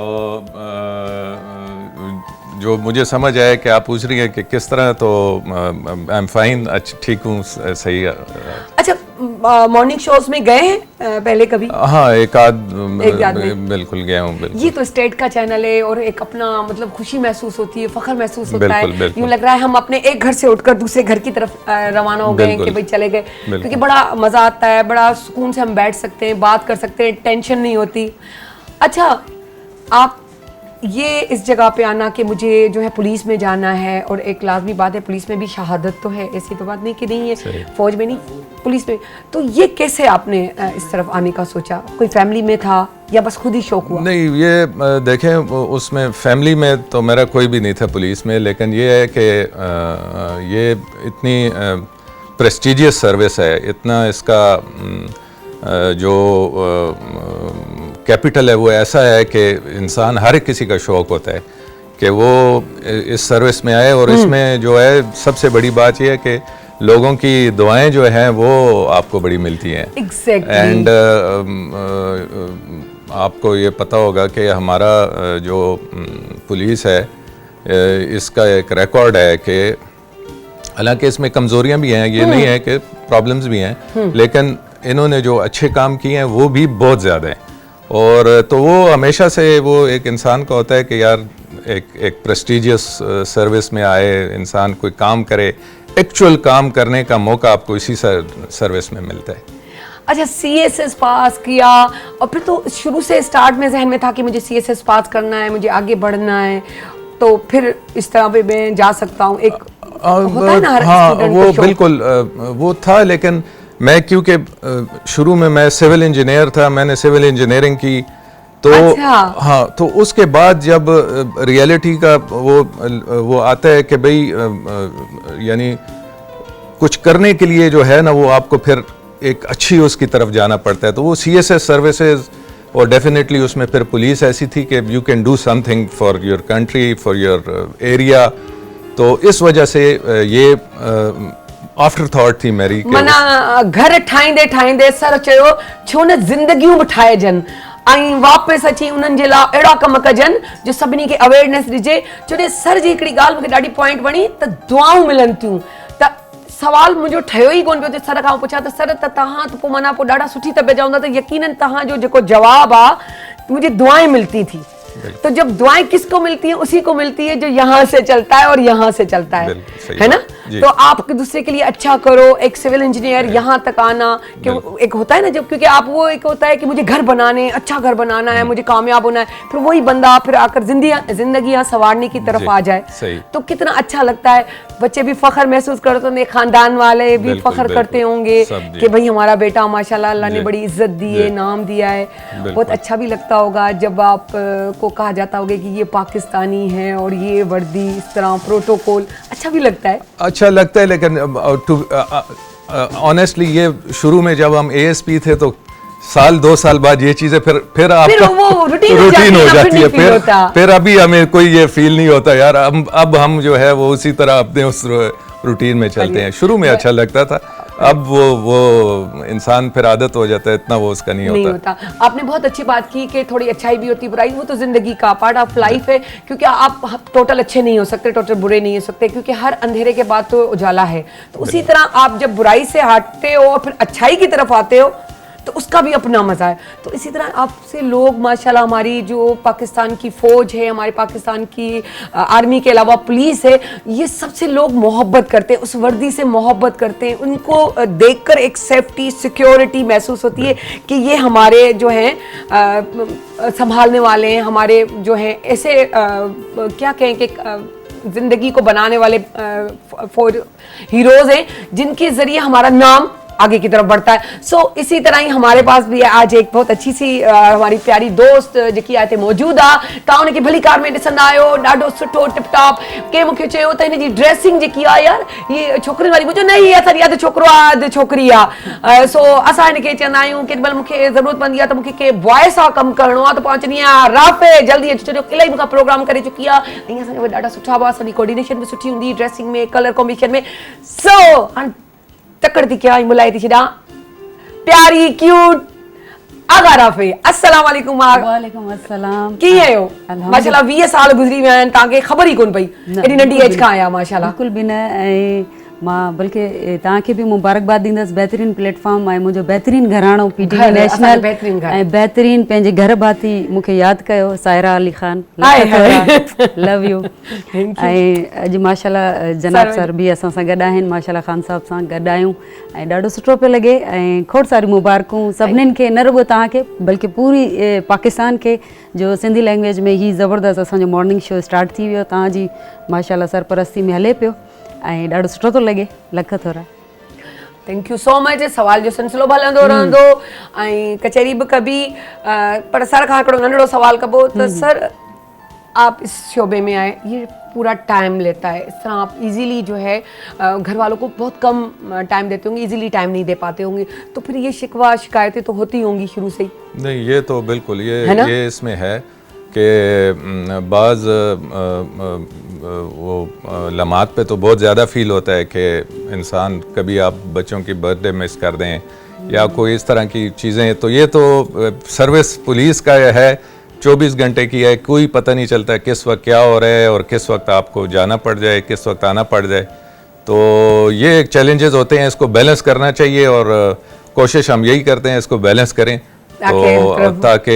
जो मुझे समझ आया कि आप पूछ रही हैं कि किस तरह, तो आई एम फाइन, अच्छा ठीक हूँ, सही है। अच्छा, मॉर्निंग शोज में गए हैं पहले कभी? हाँ, एक आध बिल्कुल गया हूँ। बिल्कुल। ये तो स्टेट का चैनल है और एक अपना मतलब खुशी महसूस होती है, फख्र महसूस होता है। बिल्कुल। यूँ लग रहा है हम अपने एक घर से उठकर दूसरे घर की तरफ रवाना हो गए कि भाई चले गए, क्योंकि बड़ा मजा आता है, बड़ा सुकून से हम बैठ सकते हैं, बात कर सकते हैं, टेंशन नहीं होती। अच्छा, आप ये इस जगह पे आना कि मुझे जो है पुलिस में जाना है, और एक लाजमी बात है पुलिस में भी शहादत तो है, ऐसी तो बात नहीं कि नहीं है, फौज में नहीं पुलिस में, तो ये कैसे आपने इस तरफ आने का सोचा? कोई फैमिली में था या बस खुद ही शौक हुआ? नहीं, ये देखें, उसमें फैमिली में तो मेरा कोई भी नहीं था पुलिस में, लेकिन ये है कि ये इतनी प्रेस्टिजियस सर्विस है, इतना इसका जो कैपिटल है वो ऐसा है कि इंसान, हर एक किसी का शौक़ होता है कि वो इस सर्विस में आए, और इसमें जो है सबसे बड़ी बात यह है कि लोगों की दुआएं जो हैं वो आपको बड़ी मिलती हैं। एंड आपको ये पता होगा कि हमारा जो पुलिस है, इसका एक रिकॉर्ड है कि हालांकि इसमें कमज़ोरियां भी हैं, ये नहीं है कि प्रॉब्लम्स भी हैं, लेकिन इन्होंने जो अच्छे काम किए हैं वो भी बहुत ज़्यादा हैं। और तो वो हमेशा से वो एक इंसान का होता है कि यार एक प्रेस्टिजियस सर्विस में आए इंसान, कोई काम करे, एक्चुअल काम करने का मौका आपको इसी सर्विस में मिलता है। अच्छा, CSS पास किया, और फिर तो शुरू से स्टार्ट में जहन में था कि मुझे CSS पास करना है, मुझे आगे बढ़ना है, तो फिर इस तरह पे मैं जा सकता हूँ, एक होता है ना हर स्टूडेंट वो को शौक। बिल्कुल वो था, लेकिन मैं क्योंकि शुरू में मैं सिविल इंजीनियर था, मैंने सिविल इंजीनियरिंग की, तो हाँ, तो उसके बाद जब रियलिटी का वो आता है कि भाई यानी कुछ करने के लिए जो है ना, वो आपको फिर एक अच्छी उसकी तरफ जाना पड़ता है, तो वो CSS सर्विसेज, और डेफिनेटली उसमें फिर पुलिस ऐसी थी कि you can do something for your country, for your area, तो इस वजह से ये आफ्टर थॉट थी मेरी। मना घर ठाहींदे ठाहींदे सर चयो छो न ज़िंदगियूं बि ठाहिजनि, ऐं वापसि अची उन्हनि जे लाइ अहिड़ा कम कजनि जो सभिनी खे अवेयरनेस ॾिजे। छो सर जी हिकिड़ी ॻाल्हि मूंखे ॾाढी पॉइंट वणी, त दुआऊं मिलनि थियूं, त सवाल मुंहिंजो ठहियो ई कोन पियो, सर खां पुछां त सर त तव्हां त पोइ माना पोइ ॾाढा सुठी तबियत जा हूंदा, त यकीनन तव्हांजो जेको जवाबु आहे मुझे दुआएं मिलती थी। तो जब दुआएं किसको मिलती हैं? उसी को मिलती है जो यहाँ से चलता है और यहाँ से चलता है ना? तो आप दूसरे के लिए अच्छा करो, एक सिविल इंजीनियर यहाँ तक आना, कि एक होता है ना जब, क्योंकि आप वो एक होता है कि मुझे घर बनाने, अच्छा घर बनाना है, मुझे कामयाब होना है, फिर वही बंदा फिर आकर जिंदगियां संवारने की तरफ आ जाए, तो कितना अच्छा लगता है। बच्चे भी फख्र महसूस करते होंगे, खानदान वाले भी फख्र करते होंगे कि भाई हमारा बेटा माशाल्लाह अल्लाह ने बड़ी इज्जत दी है, नाम दिया है। बहुत अच्छा भी लगता होगा जब आप को कहा जाता होगा कि ये पाकिस्तानी है और ये वर्दी, इस तरह प्रोटोकॉल, अच्छा भी लगता है। अच्छा लगता है, लेकिन ऑनेस्टली ये शुरू में जब हम ASP थे तो साल 2 साल बाद ये चीजें फिर आपका रूटीन हो जाती है, फिर अभी हमें कोई ये फील नहीं होता यार, अब हम जो है वो उसी तरह अपने उस रूटीन में चलते हैं। शुरू में अच्छा लगता था, अब वो इंसान फिर आदत हो जाता है, इतना वो उसका नहीं होता। आपने बहुत अच्छी बात की कि थोड़ी अच्छाई भी होती, बुराई, वो तो जिंदगी का पार्ट ऑफ लाइफ है, क्योंकि आप टोटल अच्छे नहीं हो सकते, टोटल बुरे नहीं हो सकते, क्योंकि हर अंधेरे के बाद तो उजाला है। तो उसी तरह आप जब बुराई से हटते हो और फिर अच्छाई की तरफ आते हो तो उसका भी अपना मजा है। तो इसी तरह आपसे लोग माशाल्लाह, हमारी जो पाकिस्तान की फौज है, हमारे पाकिस्तान की आर्मी के अलावा पुलिस है, ये सबसे लोग मोहब्बत करते हैं, उस वर्दी से मोहब्बत करते हैं, उनको देखकर एक सेफ्टी सिक्योरिटी महसूस होती है कि ये हमारे जो हैं संभालने वाले हैं, हमारे जो हैं ऐसे क्या कहें कि जिंदगी को बनाने वाले फौज हीरोज हैं, जिनके जरिए हमारा नाम आगे की तरफ बढ़ता है। सो इसी तरह ही हमारे पास भी आज एक बहुत अच्छी सी हमारी प्यारी दोस्त जेकी आते मौजूद आहे, तव्हां उनखे भली कार में ॾिसंदा आहियो, ॾाढो सुठो टिप टॉप। के मूंखे चयो त हिन जी ड्रेसिंग जेकी आहे यार, ये छोकिरियुनि वारी, मुंहिंजो न ही असांजी अधु छोकिरो आहे अधु छोकिरी आहे। सो असां हिनखे चवंदा आहियूं केॾी महिल मूंखे ज़रूरत पवंदी आहे त मूंखे के बॉय सां कमु करिणो आहे, त पोइ चवंदी आहियां राफ़े जल्दी अची छॾियो, इलाही मूंखां प्रोग्राम करे चुकी आहे, ऐं असांखे ॾाढा सुठा हुआ, असांजी कोऑर्डिनेशन भी सुठी हूंदी, ड्रेसिंग में, कलर कॉम्बिनेशन में। सो हाणे तकड़ थी कयां, बुलाए थी छॾां प्यारी क्यूट आगा राफ़े। अस्सलाम वालेकुम। वालेकुम अस्सलाम। कीअं आहियो? माशाल्लाह 20 साल गुज़री विया आहिनि, तव्हांखे ख़बर ई कोन पई, एॾी नंढी एज खां आया माशाल्लाह। बिल्कुल भी न, ऐं मां बल्कि तव्हांखे बि मुबारकबाद ॾींदसि बहितरीनु प्लेटफॉर्म ऐं मुंहिंजो बहितरीनु घराणो PTV नेशनल ऐं बहितरीनु पंहिंजे घर भाती मूंखे यादि कयो सायरा अली ख़ान लव यू ऐं अॼु माशाल्लाह जनाब सर बि असां सां गॾु आहिनि माशाल्लाह ख़ान साहब सां गॾु आहियूं ऐं ॾाढो सुठो पियो लॻे ऐं खोड़ सारी मुबारकूं सभिनीनि खे न रुॻो तव्हांखे बल्कि पूरी पाकिस्तान खे जो सिंधी लैंग्वेज में ही ज़बरदस्त असांजो मॉर्निंग शो स्टार्ट थी वियो तव्हांजी माशाल्लाह सरपरस्ती में हले पियो ऐं ॾाढो सुठो थो लॻे लख थोरा थैंक यू सो मच सवाल जो सिलसिलो बि हलंदो रहंदो ऐं कचहरी बि कबी पर सर खां हिकिड़ो नंढड़ो सवाल कबो त सर आप इस शोबे में आए ये पूरा टाइम लेता है इस तरह आप इजीली जो है घर वालों को बहुत कम टाइम देते होंगे इजीली टाइम नहीं दे पाते होंगे तो फिर ये शिकवा शिकायतें तो होती होंगी शुरू से ही नहीं ये तो बिल्कुल ये इसमें है कि बाज़ वो लम्हात पे तो बहुत ज़्यादा फ़ील होता है कि इंसान कभी आप बच्चों की बर्थडे मिस कर दें या कोई इस तरह की चीज़ें तो ये तो सर्विस पुलिस का है 24 घंटे की है कोई पता नहीं चलता किस वक्त क्या हो रहा है और किस वक्त आपको जाना पड़ जाए किस वक्त आना पड़ जाए तो ये एक चैलेंजेस होते हैं इसको बैलेंस करना चाहिए और कोशिश हम यही करते हैं इसको बैलेंस करें तो ताकि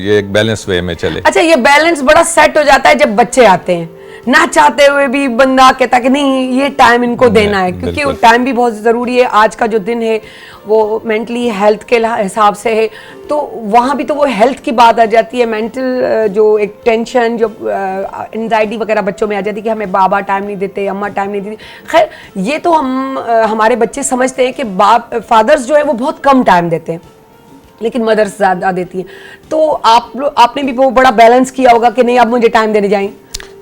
ये एक बैलेंस वे में चले। अच्छा ये बैलेंस बड़ा सेट हो जाता है जब बच्चे आते हैं ना चाहते हुए भी बंदा कहता कि नहीं ये टाइम इनको देना है क्योंकि वो टाइम भी बहुत ज़रूरी है आज का जो दिन है वो मेंटली हेल्थ के हिसाब से है तो वहाँ भी तो वो हेल्थ की बात आ जाती है मेंटल जो एक टेंशन जो एंजाइटी वगैरह बच्चों में आ जाती है कि हमें बाबा टाइम नहीं देते अम्मा टाइम नहीं देती खैर ये तो हम हमारे बच्चे समझते हैं कि फादर्स जो है वो बहुत कम टाइम देते हैं लेकिन मदर्स ज़्यादा देती हैं तो आपने भी वो बड़ा बैलेंस किया होगा कि नहीं आप मुझे टाइम देने जाएं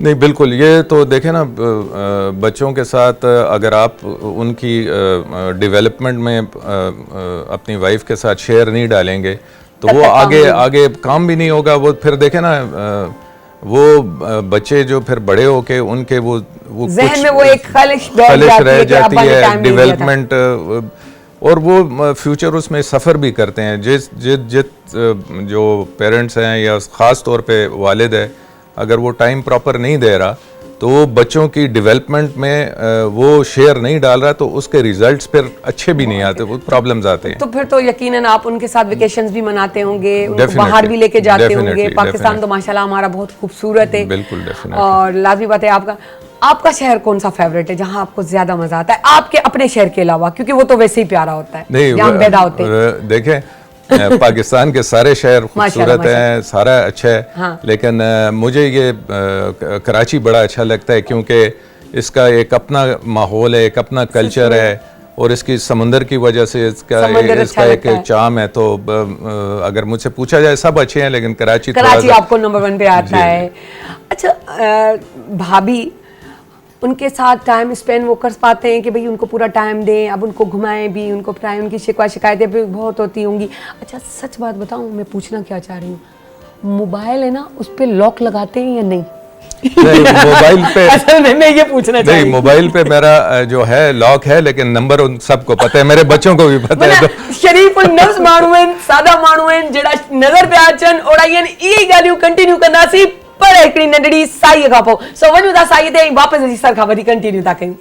नहीं बिल्कुल ये तो देखें ना बच्चों के साथ अगर आप उनकी डेवलपमेंट में अपनी वाइफ के साथ शेयर नहीं डालेंगे तो वो आगे काम भी नहीं होगा वो फिर देखें ना वो बच्चे जो फिर बड़े होके उनके वो ज़हन में वो एक खलिश रह जाती है डेवलपमेंट और वो फ्यूचर उसमें सफ़र भी करते हैं जिस जो पेरेंट्स हैं या ख़ास तौर पे वालिद है अगर वो टाइम प्रॉपर नहीं दे रहा तो वो बच्चों की डेवलपमेंट में वो शेयर नहीं डाल रहा तो उसके रिजल्ट्स फिर अच्छे भी नहीं आते वो प्रॉब्लम्स आते हैं तो फिर तो यकीनन आप उनके साथ वेकेशंस भी मनाते होंगे उनको बाहर भी लेके जाते होंगे पाकिस्तान तो माशाल्लाह हमारा बहुत खूबसूरत है बिल्कुल और लाजमी बात है आपका शहर कौन सा फेवरेट है जहाँ आपको ज्यादा मजा आता है आपके अपने शहर के अलावा क्योंकि वो तो वैसे ही प्यारा होता है नहीं पैदा होते हैं देखें पाकिस्तान के सारे शहर खूबसूरत हैं सारा अच्छा है हाँ। लेकिन मुझे ये कराची बड़ा अच्छा लगता है क्योंकि इसका एक अपना माहौल है एक अपना कल्चर है और इसकी समंदर की वजह से इसका एक चाम है तो अगर मुझसे पूछा जाए सब अच्छे हैं लेकिन कराची आपको नंबर 1 पे आता है। अच्छा भाभी उनके साथ टाइम स्पेंड वो कर पाते हैं कि भाई उनको पूरा टाइम दें अब उनको घुमाएं भी उनको पिलाएं उनकी शिकायतें भी बहुत होती होंगी। अच्छा सच बात बताऊं मैं पूछना क्या चाह रही हूँ मोबाइल है ना उस पर लॉक लगाते हैं या नहीं? मोबाइल पे असल में मैं ये पूछना नहीं मोबाइल पे मेरा जो है लॉक है लेकिन नंबर उन सबको पता है मेरे बच्चों को भी पता है तो शरीफ नफ्स माण्हू आहिनि सादा माण्हू आहिनि जहिड़ा नज़र पिया अचनि ओड़ा इहे ॻाल्हियूं कंटिन्यू कंदासीं पर हिकिड़ी नंढड़ी साईअ खां पोइ सो वञूं था साईअ ते वापसि अची सर खां वरी कंटिन्यू था कयूं।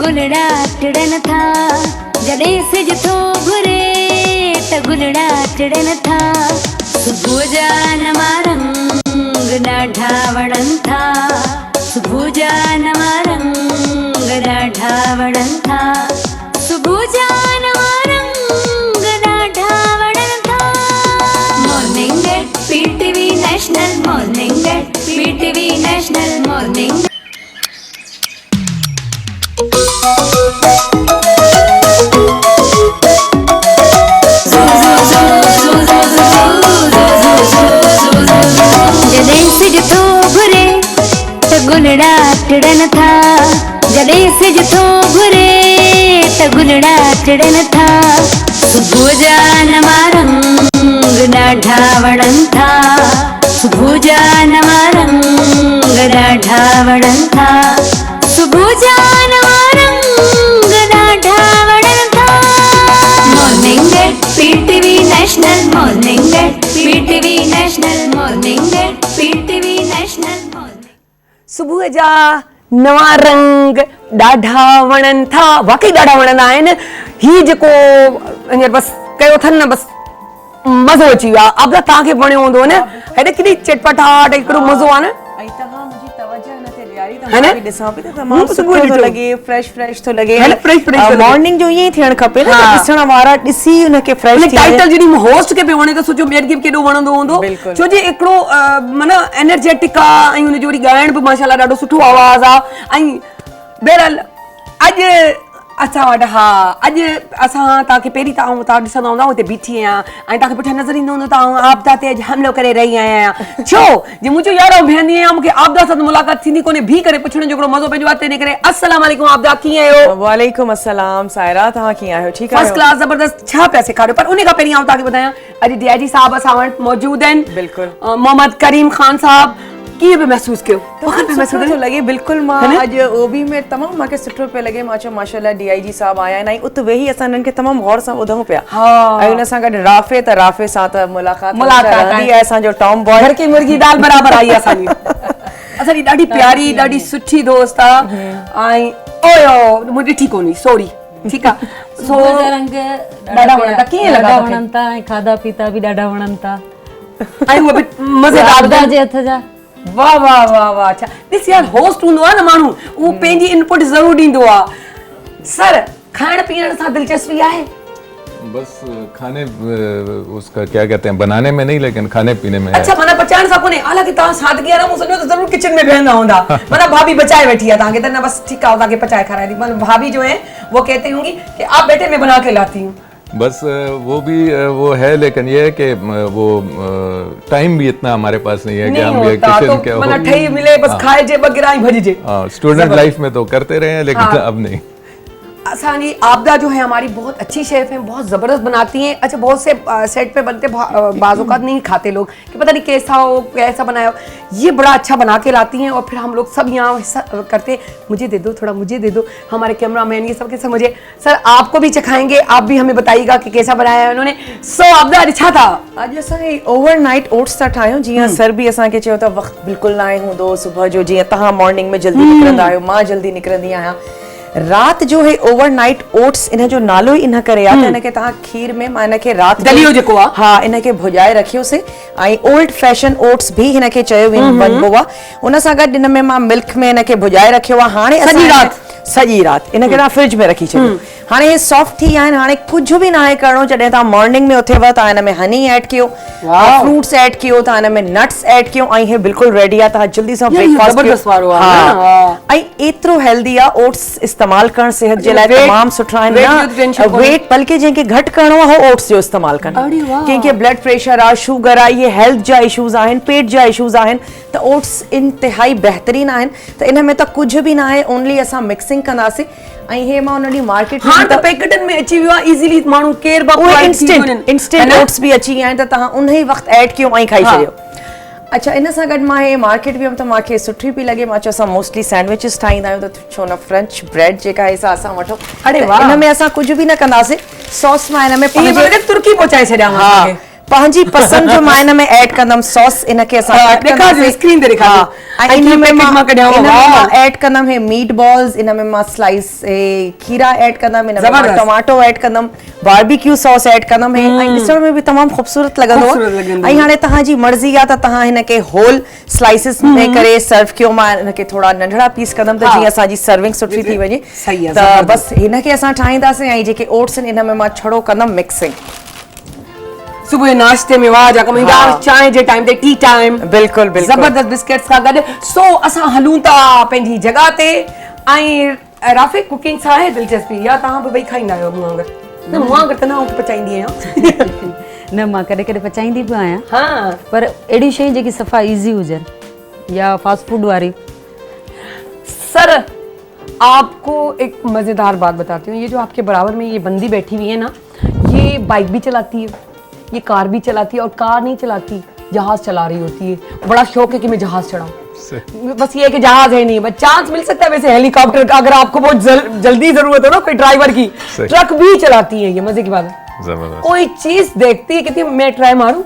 गुलड़ा टिड़न था जॾहिं सिज थो घुरे त गुलड़ा टिड़न था सुबुह जा नवां रंग ॾाढा वणनि था सुबुह जा नवां रंग ॾाढा वणनि था सुबुह जा नवां रंग ॾाढा वणनि था morning at PTV national morning at PTV national morning गुलड़ा टिड़न था जॾहिं सिज थो घुरे त गुलड़ा टिड़न था सुबुह जा नवां रंग ॾाढा वणनि था सुबुह जा नवां रंग ॾाढा वणनि था सुबुह जा नवां रंग ॾाढा सुबुह जा नवा रंग ॾाढा वणनि था, वाकई ॾाढा वणंदा आहिनि। ही जेको हींअर बसि कयो अथनि न, बसि मज़ो अची वियो आहे। अब तव्हांखे वणियो हूंदो न, हेॾे केॾी चटपटाहट, हिकिड़ो मज़ो आहे न। मॉर्निंग जो ईअं ई थियणु खपे न, ॾिसण वारा ॾिसी उनखे फ्रेश थी टाइटल जॾहिं होस्ट खे पियो वणे त सोचो ॿियनि खे बि केॾो वणंदो हूंदो, छो जे हिकिड़ो माना एनर्जेटिक आहे ऐं हुनजो वरी ॻाइण बि माशाल्लाह ॾाढो सुठो आवाज़ आहे। ऐं बहरहाल अॼु असां वटि अॼु असां तव्हांखे पहिरीं तव्हां ॾिसंदा हूंदा हुते बीठी आहियां ऐं तव्हांखे पुठियां नज़र ईंदो हूंदो त आपदा ते अॼु हमिलो करे रही आहियां। छो जे मुंहिंजो यारो बीहंदी आहियां, मूंखे आपदा सां मुलाक़ात थींदी कोन्हे, बीह करे पुछण जो हिकिड़ो मज़ो पंहिंजो आहे। तंहिं करे अस्सलाम वालेकुम आपदा, कीअं आहियो? वालेकुम अस्सलाम सायरा, तव्हां कीअं आहियो? ठीकु आहे, फर्स्ट क्लास, ज़बरदस्त। छा पिया सेखारियो? पर उन खां पहिरीं आउं तव्हांखे ॿुधायां, अॼु डीआईजी साहब असां वटि मौजूद आहिनि। बिल्कुलु। मोहम्मद करीम ख़ान साहब, कीअं बि महसूस कयो? सुठो थो लॻे। बिल्कुलु, मां अॼु ओबी में तमामु मूंखे सुठो पियो लॻे। मां चयो माशाल्लाह डीआईजी साहब आया आहिनि ऐं उते वेही असां हिननि खे तमामु गौर सां ॿुधूं पिया। ऐं हुन सां गॾु राफ़े सां त मुलाक़ात आहे। असांजो टॉम बॉय, घर की मुर्गी दाल बराबरि आई असांजी। असांजी ॾाढी प्यारी, ॾाढी सुठी दोस्त आहे। ऐं ओयो मूं ॾिठी कोन्हे, सॉरी। ठीकु आहे। सो रंग ॾाढा वणंदा, कीअं लॻा? वणनि था ऐं खाधा पीता बि ॾाढा वणनि था ऐं उहे बि मज़ेदार जे हथ जा। वाह वाह वाह वाह। अच्छा ॾिस यार, होस्ट हूंदो आहे न माण्हू, उहो पंहिंजी इनपुट ज़रूर ॾींदो आहे। सर, खाइण पीअण सां दिलचस्पी आहे? बस खाने उसका क्या कहते हैं, बनाने में नहीं लेकिन खाने पीने में। अच्छा, माना पचाइण सां कोन्हे? हालांकि तव्हां सादगी वारा, मूं सम्झो त ज़रूर किचन में वेहंदा हूंदा। माना भाभी बचाए वेठी आहे तव्हांखे त न, बस ठीकु आहे, तव्हांखे पचाए खाराए दी। माना भाभी जो है वो कहती होंगी कि आप बेटे में बना के लाती हूँ। बस वो भी वो है, लेकिन ये है कि वो टाइम भी इतना हमारे पास नहीं है कि हम ये किचन के माना ठही मिले, बस खाए जे बगिरा ही भजिजे। स्टूडेंट लाइफ में तो करते रहे हैं, लेकिन अब नहीं। असानी आपदा जो है हमारी बहुत अच्छी शेफ है, बहुत ज़बरदस्त बनाती हैं। अच्छा, बहुत से सेट पे बनते बाज़ौक़ात नहीं खाते लोग कि पता नहीं कैसा हो, कैसा बनाया हो। ये बड़ा अच्छा बना के लाती हैं और फिर हम लोग सब यहाँ करते, मुझे दे दो थोड़ा, मुझे दे दो। हमारे कैमरामैन ये सब के समझे। सर, आपको भी चखाएंगे, आप भी हमें बताइएगा कि कैसा बनाया है उन्होंने। सो आपदा अच्छा था। अॼु असां ओवरनाइट ओट्स था ठाहियूं। जीअं सर बि असांखे चयो त वक़्तु बिल्कुलु न आहे हूंदो सुबुह जो, जीअं तव्हां मॉर्निंग में जल्दी निकिरंदा आहियो, मां जल्दी निकिरंदी आहियां। रात जो है ओवरनाइट ओट्स, इन जो नालो ही इन करे आहे त इनखे तव्हां खीर में, मां इनखे राति दलियो जेको आहे, हा, इनखे भुॼाए रखियोसीं। ऐं ओल्ड फैशन ओट्स भी हिनखे चयो वञिबो आहे। उन सां गॾु इन में मां मिल्क में इनखे भुॼाए रखियो आहे। हाणे सॼी राति इनखे तव्हां फ्रिज में रखी छॾियो। हाणे हे सॉफ्ट थी विया आहिनि। हाणे कुझु बि न आहे करिणो। जॾहिं तव्हां मॉर्निंग में उथियव, तव्हां हिन में हनी ऐड कयो, फ्रूट्स ऐड कयो, तव्हां हिन में नट्स ऐड कयो ऐं हे बिल्कुलु रेडी आहे। तव्हां जल्दी सां ब्रेकफास्ट कयो। ऐं एतिरो हेल्दी आहे। ओट्स इस्तेमालु करणु सिहत जे लाइ तमामु सुठा आहिनि। वेट बल्कि जंहिंखे घटि करिणो आहे उहो ओट्स जो इस्तेमालु कनि। कंहिंखे ब्लड प्रेशर आहे, शुगर आहे, इहे हेल्थ जा इशूज़ आहिनि, पेट जा इशूज़ आहिनि, त ओट्स इंतिहाई बहितरीनु आहिनि। त इन में त कुझु बि न आहे, ओनली असां मिक्सिंग कंदासीं। ऐं हे मां उन ॾींहुं मार्केट में त पैकेटनि में अची वियो आहे इज़ीली, माण्हू केर बि इंस्टेंट ओट्स बि अची विया आहिनि, त तव्हां उन ई वक़्तु ऐड कयो ऐं खाई छॾियो। अच्छा, इन सां गॾु मां हे मार्केट वियमि त मूंखे सुठी पई लॻे। मां चयो असां मोस्टली सैंडविचिस ठाहींदा आहियूं, त छो न फ्रेंच ब्रेड जेका आहे असां वठो। अरे वाह, इन में असां कुझु बि न कंदासीं। सॉस मां हिन में तुर्की पहुचाए छॾियां। हा, पंहिंजी पसंद जो मां हिन में ऐड कंदमि सॉस। इनखे असां स्क्रीन ते ॾेखारियो। ऐं इन में मां ऐड कंदमि हे मीट बॉल्स, इन में मां स्लाइस खीरा ऐड कंदमि, इन में मां टमाटो ऐड कंदमि, बारबेक्यू सॉस ऐड कंदमि। ऐं ॾिसण में बि तमामु ख़ूबसूरत लॻंदो आहे। ऐं हाणे तव्हांजी मर्ज़ी आहे त तव्हां हिनखे होल स्लाइसिस में करे सर्व कयो। मां हिनखे थोरा नंढड़ा पीस कंदमि त जीअं असांजी सर्विंग सुठी थी वञे। त बसि हिनखे असां ठाहींदासीं। ऐं जेके ओट्स आहिनि इन में मां छड़ो कंदमि मिक्सिंग। सुबह नाश्ते में वाह जा कमाईंदा, चाय जे टाइम ते, टी टाइम, बिल्कुलु बिल्कुलु ज़बरदस्त बिस्किट्स सां गॾु। सो असां हलूं था पंहिंजी जॻह ते। ऐं राफ़े कुकिंग सां आहे दिलचस्पी, या तव्हां बि भई खाईंदा आहियो मूं वांगुरु? न, मूं वांगुरु त न पचाईंदी आहियां। न, मां कॾहिं कॾहिं पचाईंदी बि आहियां। हाँ, पर अहिड़ी शयूं जेकी सफ़ा ईज़ी हुजनि, या फास्ट फूड वारी। सर, आपको एक मज़ेदार बात बताती हूँ। ये जो आपके बराबर में ये बंदी बैठी हुई है ना, ये बाइक भी चलाती है, ये कार भी चलाती है, और कार नहीं चलाती, जहाज चला रही होती है। बड़ा शौक है कि मैं जहाज चलाऊं। बस ये है कि जहाज है नहीं, बस चांस मिल सकता है वैसे हेलीकॉप्टर का, अगर आपको बहुत जल्दी जरूरत हो ना कोई ड्राइवर की। ट्रक भी चलाती है ये, मजे की बात है। कोई चीज देखती है कहती है मैं ट्राई मारूं।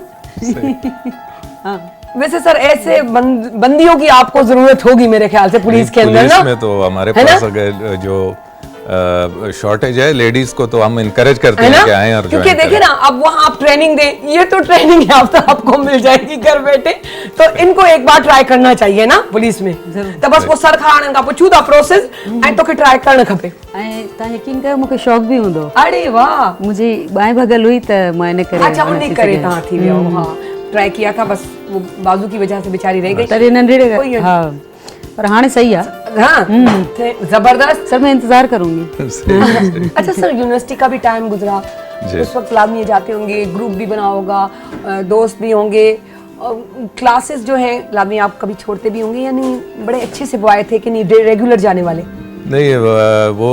वैसे सर ऐसे बंदियों की आपको जरूरत होगी मेरे ख्याल से पुलिस के अंदर ना। पुलिस में तो हमारे पास अगर जो शॉर्टेज है लेडीज को, तो हम इनकरेज करते हैं कि आएं और क्योंकि देखिए ना, अब वहाँ आप ट्रेनिंग दें, ये तो ट्रेनिंग याफ्ता आपको मिल जाएगी घर बैठे, तो इनको एक बार ट्राई करना चाहिए ना पुलिस में। तो बस वो सर खाने का पुछू था प्रोसेस ऐं तोखे ट्राई करणु खपे। ऐं तव्हां यकीन कयो मूंखे शौक़ बि हूंदो। अरे वाह, मुंहिंजी बाएं भगल हुई त मां इन करे अच्छा उन्हीं करे तव्हां थी वियो। हाँ ट्राई किया था, बस वो बाजू की वजह से बेचारी रह गई। तॾहिं नंढिड़े हा, पर हाणे सही आहे। हाँ जबरदस्त। सर मैं इंतजार करूंगी। अच्छा सर, यूनिवर्सिटी का भी टाइम गुजरा, उस वक्त लाजमी जाते होंगे, ग्रुप भी बना होगा, दोस्त भी होंगे, क्लासेस जो हैं लाजमी आप कभी छोड़ते भी होंगे, यानी बड़े अच्छे से बॉय थे कि नहीं रेगुलर जाने वाले? नहीं, वो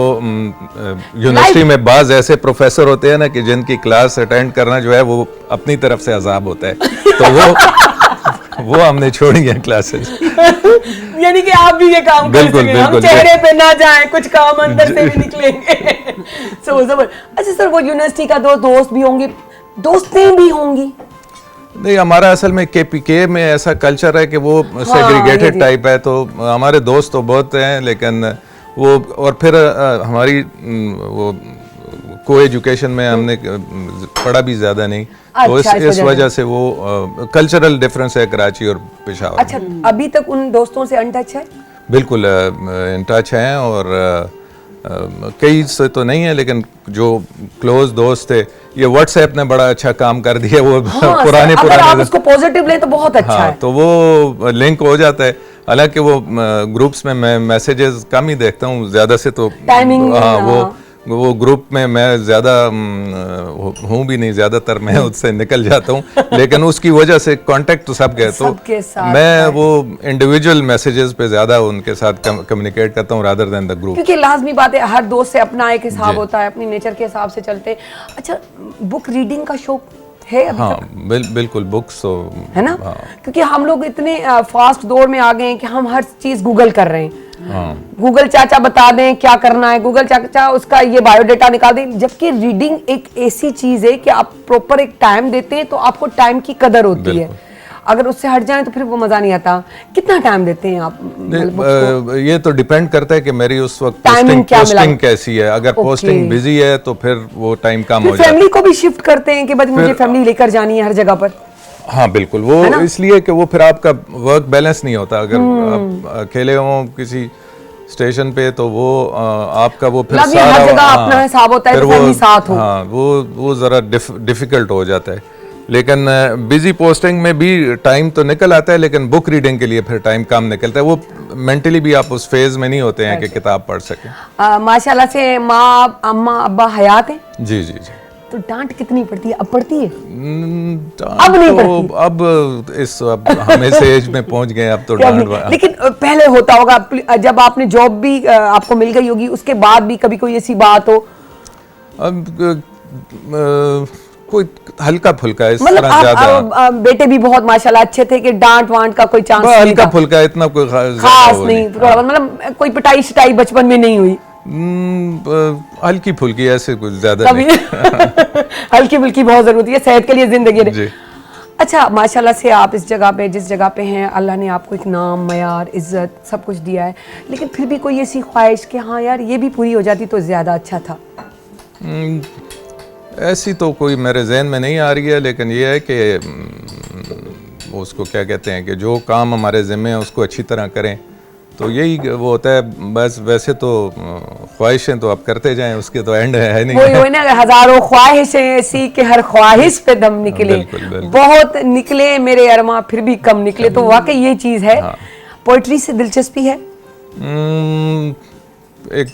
यूनिवर्सिटी में बाज ऐसे प्रोफेसर होते हैं ना कि जिनकी क्लास अटेंड करना जो है वो अपनी तरफ से अजाब होता है, तो वो हमने छोड़ी है क्लासेस। यानी कि आप भी ये काम कर सकें, हम चेहरे पे ना जाएं, कुछ काम अंदर से भी निकलेंगे। सो जबर। अच्छा सर, वो यूनिवर्सिटी का दोस्त भी होंगे, दोस्तें भी होंगी? नहीं, हमारा असल में केपीके में ऐसा कल्चर है कि वो सेग्रीगेटेड टाइप है, तो हमारे दोस्त तो बहुत हैं, लेकिन वो और फिर हमारी वो को एजुकेशन में हमने पढ़ा भी ज़्यादा नहीं, तो इस वजह से वो कल्चरल डिफरेंस है कराची और पेशावर। अच्छा, अभी तक उन दोस्तों से अनटच है? बिल्कुल इन टच हैं, और कई से तो नहीं है, लेकिन जो क्लोज दोस्त थे, ये व्हाट्सएप ने बड़ा अच्छा काम कर दिया। वो पुराने अगर आप उसको पॉजिटिव लें तो बहुत अच्छा है, तो वो लिंक हो जाता है। हालांकि वो ग्रुप्स में मैं मैसेजेस कम ही देखता हूँ ज़्यादा से, तो टाइमिंग वो ग्रुप में मैं ज़्यादा हूँ भी नहीं, ज़्यादातर मैं उससे निकल जाता हूँ, लेकिन उसकी वजह से कांटेक्ट तो सब गए, तो मैं वो इंडिविजुअल मैसेजेस पे ज़्यादा उनके साथ कम्युनिकेट करता हूँ रादर देन द ग्रुप। क्योंकि लाजमी बात है, हर दोस्त से अपना एक हिसाब होता है, अपनी नेचर के हिसाब से चलते हैं। अच्छा, बुक रीडिंग का शौक है अभी? हाँ बिल्कुल, बुक्स तो है ना। हाँ। क्योंकि हम लोग इतने फास्ट दौर में आ गए हैं कि हम हर चीज गूगल कर रहे हैं। हाँ। गूगल चाचा बता दें क्या करना है, गूगल चाचा उसका ये बायोडेटा निकाल दें, जबकि रीडिंग एक ऐसी चीज है कि आप प्रॉपर एक टाइम देते हैं तो आपको टाइम की कदर होती है। अगर उससे हट जाएं तो फिर वो मजा नहीं आता। कितना टाइम देते हैं आप? ये तो डिपेंड करता है कि मेरी उस वक्त पोस्टिंग कैसी है। अगर पोस्टिंग बिजी है तो फिर वो टाइम कम हो जाता है। फैमिली को भी शिफ्ट करते हैं कि बस मुझे फैमिली लेकर जानी है हर जगह पर? हाँ बिल्कुल, वो इसलिए कि वो फिर आपका वर्क बैलेंस नहीं होता। अगर आप अकेले हो किसी स्टेशन पे तो वो आपका वो फिर सारा हर जगह अपना हिसाब होता है, तो फैमिली साथ हो। हाँ, वो जरा डिफिकल्ट हो जाता है। लेकिन बिजी पोस्टिंग में भी टाइम तो निकल आता है, लेकिन बुक रीडिंग के लिए फिर टाइम कम निकलता है। वो मेंटली भी आप उस फेज में नहीं होते हैं कि किताब पढ़ सकें। माशाल्लाह से माँ अम्मा अब्बा हयात हैं? जी जी जी। तो डांट कितनी पड़ती है? अब पड़ती है? अब नहीं पड़ती। अब हम इस एज में पहुंच गए, अब तो डांट। लेकिन पहले होता होगा, जब आपने जॉब भी आपको मिल गई होगी, उसके बाद भी कभी कोई ऐसी बात हो? अब कोई हल्का फुल्का, इस मतलब तरह ज्यादा। बेटे भी बहुत माशाल्लाह अच्छे थे कि डांट वांट का कोई चांस नहीं था? हल्का फुल्का, इतना कोई खास नहीं, मतलब कोई पिटाई शिटाई बचपन में नहीं हुई? हल्की फुल्की, ऐसे कुछ ज्यादा नहीं। हल्की फुल्की बहुत जरूरी है सेहत के लिए, जिंदगी में। अच्छा, माशाल्लाह से आप इस जगह पे, जिस जगह पे हैं, अल्लाह ने आपको एक नाम, मयार, इज्जत सब कुछ दिया है, लेकिन फिर भी कोई ऐसी ख्वाहिश कि हाँ यार ये भी पूरी हो जाती तो ज्यादा अच्छा था? ऐसी तो कोई मेरे जहन में नहीं आ रही है, लेकिन ये है कि उसको क्या कहते हैं कि जो काम हमारे ज़िम्मे है उसको अच्छी तरह करें, तो यही वो होता है बस। वैसे तो ख्वाहिशें तो आप करते जाएं, उसके तो एंड है नहीं। वही ना, हजारों ख्वाहिशें ऐसी कि हर ख्वाहिश पे दम निकले। बिल्कुल। बहुत निकले मेरे अरमा, फिर भी कम निकले, तो वाकई ये चीज़ है। पोइट्री से दिलचस्पी है? एक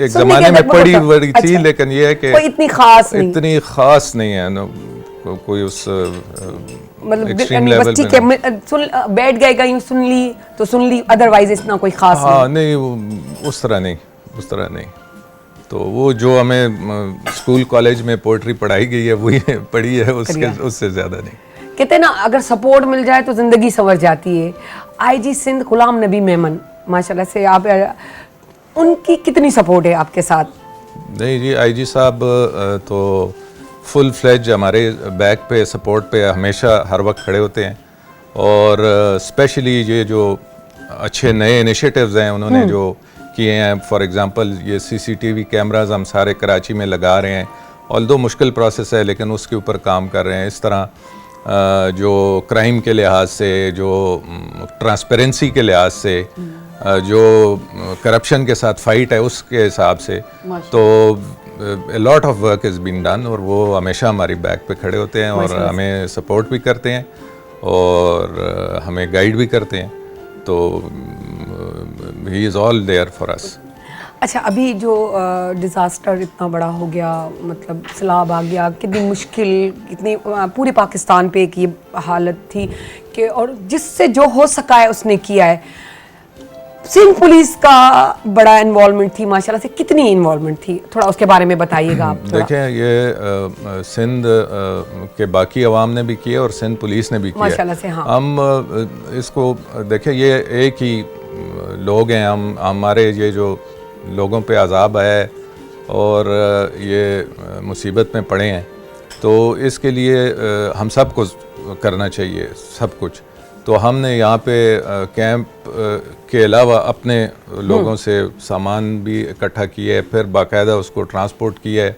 जमाने में पढ़ी बड़ी थी। अच्छा। लेकिन ये है कि कोई इतनी खास नहीं है ना, कोई उस मतलब ठीक है, सुन बैठ गए, कहीं सुन ली तो सुन ली, अदरवाइज इतना कोई खास नहीं, उस तरह नहीं। तो वो जो हमें स्कूल कॉलेज में पोएट्री पढ़ाई गई है वही पढ़ी है, उससे ज्यादा नहीं। कहते हैं ना, अगर सपोर्ट मिल जाए तो जिंदगी संवर जाती है। आईजी सिंध गुलाम नबी मेमन, माशाल्लाह से आप, उनकी कितनी सपोर्ट है आपके साथ? नहीं जी, आईजी साहब तो फुल फ्लेज हमारे बैक पे, सपोर्ट पे हमेशा हर वक्त खड़े होते हैं, और स्पेशली ये जो अच्छे नए इनिशिएटिव्स हैं उन्होंने जो किए हैं, फॉर एग्जांपल ये CCTV कैमरास हम सारे कराची में लगा रहे हैं, ऑल्दो मुश्किल प्रोसेस है लेकिन उसके ऊपर काम कर रहे हैं। इस तरह जो क्राइम के लिहाज से, जो ट्रांसपेरेंसी के लिहाज से, जो करप्शन के साथ फाइट है उसके हिसाब से, तो a lot of work is being done और वो हमेशा हमारी बैक पे खड़े होते हैं और हमें सपोर्ट भी करते हैं और हमें गाइड भी करते हैं, तो he is all there for us। अच्छा, अभी जो डिज़ास्टर इतना बड़ा हो गया, मतलब सैलाब आ गया, कितनी मुश्किल, कितनी पूरे पाकिस्तान पे एक ये हालत थी कि, और जिससे जो हो सका है उसने किया है। सिंध पुलिस का बड़ा इन्वॉल्वमेंट थी माशाल्लाह से, कितनी इन्वॉल्वमेंट थी, थोड़ा उसके बारे में बताइएगा आप। देखें, ये सिंध के बाकी अवाम ने भी किया और सिंध पुलिस ने भी किया माशाल्लाह से। हाँ, हम इसको देखें, ये एक ही लोग हैं, हम हमारे ये जो लोगों पे अज़ाब आया है और ये मुसीबत में पड़े हैं, तो इसके लिए हम सब कुछ करना चाहिए, सब कुछ। तो हमने यहाँ पे कैंप के अलावा अपने लोगों से सामान भी इकट्ठा किया है, फिर बाकायदा उसको ट्रांसपोर्ट किया है।